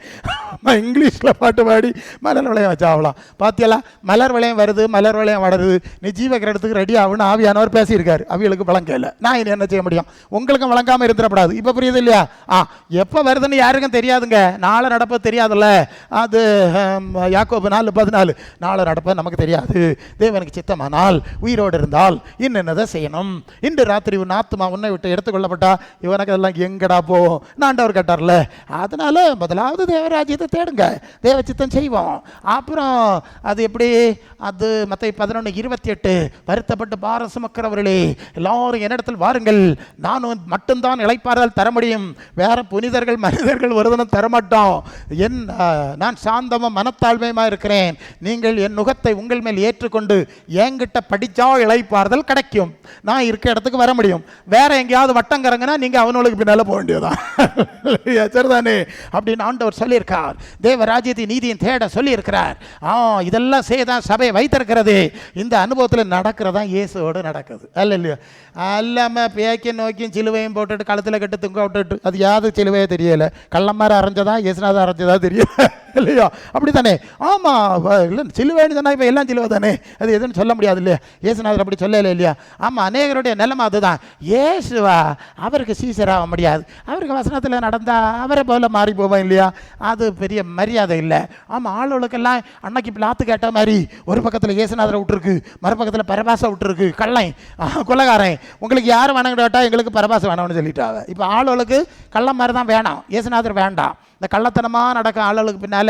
இங்கிலீஷில் பாட்டு பாடி மலர் வளையம் வச்சா ஆகலாம். பார்த்தியெல்லாம் மலர் வளையம் வருது, மலர் வளையம் வளருது, நீ ஜீவகிரகத்துக்கு ரெடி ஆகுன்னு ஆவியானவர் பேசியிருக்காரு. அவிகளுக்கு வழங்கல, நான் இனி என்ன செய்ய முடியும்? உங்களுக்கும் வழங்காமல் இருந்துடப்படாது. இப்போ புரியுது இல்லையா? எப்போ வருதுன்னு யாருக்கும் தெரியாதுங்க, நாளை நடப்ப தெரியாதுல்ல. அது யாக்கோபு 4:14. நாளை நடப்ப நமக்கு தெரியாது, தேவனுக்கு சித்தமானால் உயிரோடு இருந்தால் இன்னதை செய்யணும். இன்று ராத்திரி உன் ஆத்மா உன்னை விட்டு எடுத்துக்கொள்ளப்பட்டா இவனுக்கு அதெல்லாம் எங்கடா போவோம்? ஆண்டவர் கேட்டார்ல. அதனால முதலாவது தேவராஜ்யத்தை தேடுங்க, தேவ சித்தம் செய்வோம். அப்புறம் அது எப்படி? அது மத்தேயு 11:28. வருத்தப்பட்டு பாரம் சுமக்கிறவர்களே எல்லாரும் என்னிடத்தில் வாருங்கள், நான் மட்டும்தான் இளைப்பாறுதல் தர முடியும், வேற புனிதர்கள் மனிதர்கள் ஒருவனும் தரமாட்டோம். நான் சாந்தமும் மனத்தாழ்மையுமா இருக்கிறேன், நீங்கள் என் நுகத்தை உங்கள் மேல் ஏற்றுக்கொண்டு என்கிட்ட படிச்சா இளைப்பாறுதல் கிடைக்கும், நான் இருக்க இடத்துக்கு வர முடியும். வேற எங்கேயாவது வட்டங்கரங்கன்னா நீங்க அவனுக்கு பின்னால போக வேண்டியதான். சரிதானே? அப்படின்னு ஆண்டவர் சொல்லியிருக்கார். தேவராஜ்யத்தை நீதியின் தேட சொல்லியிருக்கிறார். இதெல்லாம் செய்தான் சபையை வைத்திருக்கிறது. இந்த அனுபவத்தில் நடக்கிறதா இயேசுவோடு நடக்குது. அல்ல இல்லையா? அல்லாமல் பேக்கியும் நோக்கியும் சிலுவையும் போட்டுட்டு கழுத்தில் கட்டு துங்க விட்டுட்டு அது யாது சிலுவையே தெரியலை, கள்ளமாரி அரைஞ்சதா இயேசுநாதா அரைஞ்சதா தெரியல இல்லையா? அப்படி தானே? ஆமாம், இல்லை சிலுவைன்னு சொன்னால் இப்போ எல்லாம் சிலுவை தானே, அது எதுன்னு சொல்ல முடியாது இல்லையா? இயேசுநாதர் அப்படி சொல்லலை இல்லையா? ஆமாம், அநேகருடைய நிலைமை அதுதான். இயேசுவா அவருக்கு சீசராக முடியாது, அவருக்கு வசனத்தில் நடந்தால் அவரை போல மாறி போவோம் இல்லையா? அது பெரிய மரியாதை இல்லை. ஆமாம், ஆளுகளுக்கெல்லாம் அன்னைக்கு பிளாத்து கேட்ட மாதிரி ஒரு பக்கத்தில் இயேசுநாதரை விட்டுருக்கு, மறுபக்கத்தில் பரபாசை விட்டுருக்கு, கள்ளை கொலகாரன், உங்களுக்கு யார் வேணும்னு கேட்டால் எங்களுக்கு பரபாசை வேணும்னு சொல்லிட்டாங்க. இப்போ ஆளுகளுக்கு கள்ளம் மாதிரி தான் வேணும், இயேசுநாதர் வேண்டாம். இந்த கள்ளத்தனமாக நடக்க ஆளுகளுக்கு பின்னால்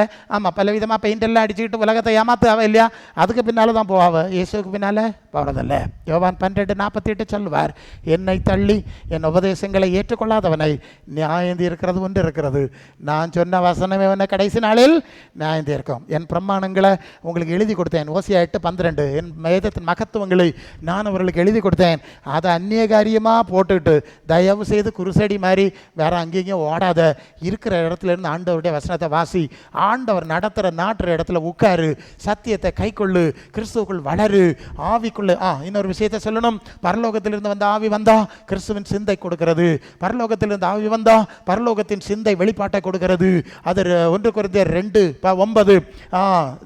பல விதமாக பெயிண்ட் எல்லாம் அடிச்சுக்கிட்டு உலகத்தை ஏமாத்துவ இல்லையா? அதுக்கு பின்னால் தான் போவாவ, இயேசுக்கு பின்னால் போகிறதில்ல. யோவான் 12:48 சொல்லுவார், என்னை தள்ளி என் உபதேசங்களை ஏற்றுக்கொள்ளாதவனை நியாயந்தி இருக்கிறது ஒன்று இருக்கிறது, நான் சொன்ன வசனமே உன்னை கடைசி நாளில் நியாயந்தி இருக்கும். என் பிரமாணங்களை உங்களுக்கு எழுதி கொடுத்தேன், ஓசியா 8:12. என் வேதத்தின் மகத்துவங்களை நான் அவர்களுக்கு எழுதி கொடுத்தேன். அதை அந்நிய காரியமாக போட்டுக்கிட்டு தயவு செய்து குருசடி மாதிரி வேற அங்கேயும் ஓடாத, இருக்கிற இடத்துல இருந்து ஆண்டவருடைய வசனத்தை வாசி, ஆண்டவர் நடத்துகிற நாட்டுற இடத்துல உட்காரு, சத்தியத்தை கைக்கொள்ளு, கிறிஸ்துவுக்குள் வளரு, ஆவிக்குள்ள. இன்னொரு விஷயத்தை சொல்லணும், பரலோகத்திலிருந்து வந்த ஆவி வந்தா கிறிஸ்துவின் சிந்தை கொடுக்கிறது, பரலோகத்திலிருந்து ஆவி வந்தா பரலோகத்தின் சிந்தை வெளிப்பாட்டை கொடுக்கிறது. அது 1 கொரிந்தியர் 2:9.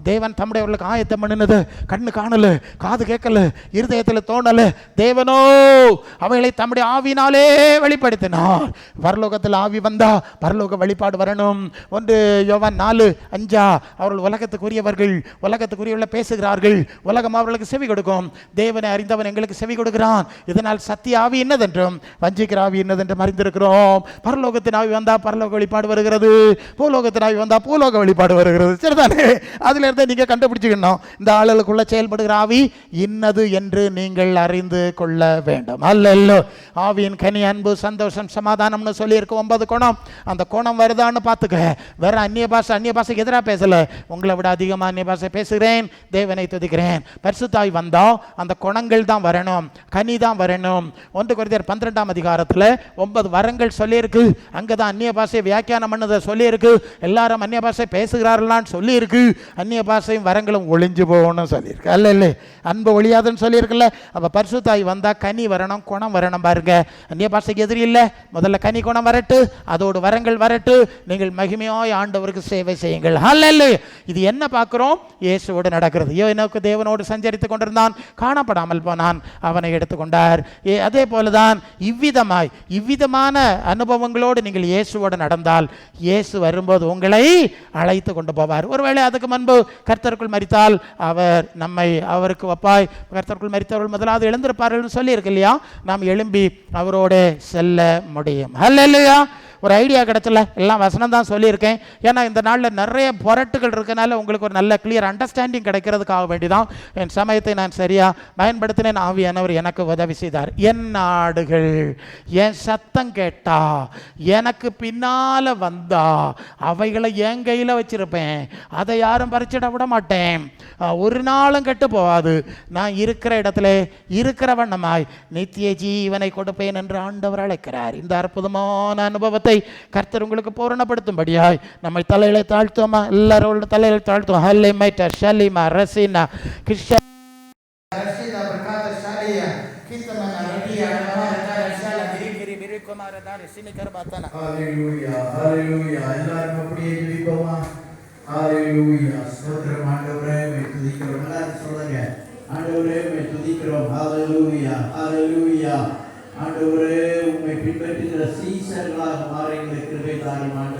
தேவன் தம்முடையவர்களுக்கு ஆயத்தம் பண்ணினது கண்ணு காணல, காது கேட்கல, இருதயத்தில் தோணல, தேவனோ அவைகளை தம்முடைய ஆவினாலே வெளிப்படுத்தினார். பரலோகத்தில் ஆவி வந்தா பரலோக வெளிப்பாடு வரணும். 1 யோவான் 4:5, அவர்கள் உலகத்துக்குரியவர்கள், உலகத்துக்குரியவர்கள பேசுகிறார்கள், உலகம் அவர்களுக்கு செவி கொடுக்கும், தேவனை அறிந்தவன் எங்களுக்கு செவி கொடுக்கிறான். இதனால் சத்திய ஆவி என்னதென்றும் வஞ்சிக்கிற ஆவி என்னதென்றும் அறிந்திருக்கிறோம். பரலோகத்தின் ஆவி வந்தா பரலோக வெளிப்பாடு வருகிறது, பூலோகத்தின் ஆவி வந்தா பூலோக வெளிப்பாடு வருகிறது. சரிதானே? அதுல இருந்து நீங்க கண்டுபிடிச்சுக்கணும், இந்த ஆளுக்குள்ள செயல்படுகிற ஆவி இன்னது என்று நீங்கள் அறிந்து கொள்ள வேண்டும். அல்ல, ஆவியின் கனி அன்பு, சந்தோஷம், சமாதானம்னு சொல்லியிருக்கு 9 குணம். அந்த குணம் வருதான்னு பார்த்துக்க. வேற அந்நிய பாஷைக்கு எதிராக பேசல, உங்களை விட அதிகமாக அந்நிய பாஷை பேசுகிறேன், தேவனை துதிக்கிறேன். பரிசுத்தாய் வந்தா அந்த குணங்கள் தான் வரணும், கனி தான் வரணும். 1 கொரிந்தியர் 12 9 வரங்கள் சொல்லியிருக்கு. அங்கதான் அந்நிய பாஷை வியாக்கியானம் பண்ணதை சொல்லியிருக்கு. எல்லாரும் அந்நிய பாஷை பேசுகிறார்களான்னு சொல்லியிருக்கு. அந்நிய பாஷையும் வரங்களும் ஒளிஞ்சு போகணும்னு சொல்லியிருக்கு. அல்ல, அன்பு ஒழியாதுன்னு சொல்லியிருக்குல்ல. அப்போ பரிசுத்தாய் வந்தா கனி வரணும், குணம் வரணும். பாருங்க, அந்நிய பாஷைக்கு எதிரி இல்லை, முதல்ல கனி குணம் வரட்டு, அதோடு வரங்கள் வரட்டு, நீங்கள் மகிமையாய் ஆண்டவருக்கு சேவை செய்யுங்கள். அல்ல, இது என்ன பார்க்கிறோம்? இயேசுவோடு நடக்கிறது. யோனோக்கு தேவனோடு சஞ்சரித்துக் கொண்டிருந்தான், காணப்படாமல் போனான், அவனை எடுத்துக்கொண்டார். அதே போலதான் இவ்விதமான அனுபவங்களோடு நீங்கள் இயேசுவோடு நடந்தால் இயேசு வரும்போது உங்களை அழைத்து கொண்டு போவார். ஒருவேளை அதுக்கு முன்பு கர்த்தருக்குள் மரித்தால் அவர் நம்மை அவருக்கு ஒப்பாய், கர்த்தருக்குள் மரித்தவர்கள் முதலாவது எழுந்திருப்பார்கள் சொல்லி இருக்கு இல்லையா? நாம் எழும்பி அவரோடு செல்ல முடியும். அல்லேலூயா. ஒரு ஐடியா கிடைச்சல, எல்லாம் வசனம் தான் சொல்லியிருக்கேன். ஏன்னா இந்த நாளில் நிறைய புரட்டுகள் இருக்கனால உங்களுக்கு ஒரு நல்ல கிளியர் அண்டர்ஸ்டாண்டிங் கிடைக்கிறதுக்காக வேண்டிதான் என் சமயத்தை நான் சரியாக பயன்படுத்தினேன். ஆவியானவர் எனக்கு உதவி செய்தார். என் நாடுகள் என் சத்தம் கேட்டா, எனக்கு பின்னால் வந்தா, அவைகளை என் கையில் வச்சிருப்பேன், அதை யாரும் பறிச்சிட விட மாட்டேன், ஒரு நாளும் கெட்டு போகாது. நான் இருக்கிற இடத்துல இருக்கிற வண்ணமாய் நித்திய ஜீவனை கொடுப்பேன் என்று ஆண்டவர் அழைக்கிறார். இந்த அற்புதமான அனுபவத்தை கர்த்தர் உங்களுக்கு பூரணப்படுத்தும்படியாய் நம்மை தலையில தாழ்த்துவோமா? எல்லாரோட தலையில தாழ்த்துவோம். ஹல்லேமைட்டா ஷலிமா ரசினா கிருஷ்ண ரசினா பிரகாத ஷலியா கித்தமன ரடியா நவரதா ஷலா கிரி மிருகுமார தாரி சினிகர் பாத்தனா. ஹalleluya ஹalleluya. எல்லாரும் அப்படியே ஜெபிப்போமா? ஹalleluya. ஸ்தோத்திரம் ஆண்டவரே, உம்மை துதிக்கிறோம். எல்லாரும் சொல்லுங்க, ஆண்டவரே உம்மை துதிக்கிறோம். ஹalleluya ஹalleluya. ஆண்டவரே உம்மை பின்பற்றுகிற சீசர்களாக மாற எங்களுக்கு கிருபை தாரும் ஆண்டவரே.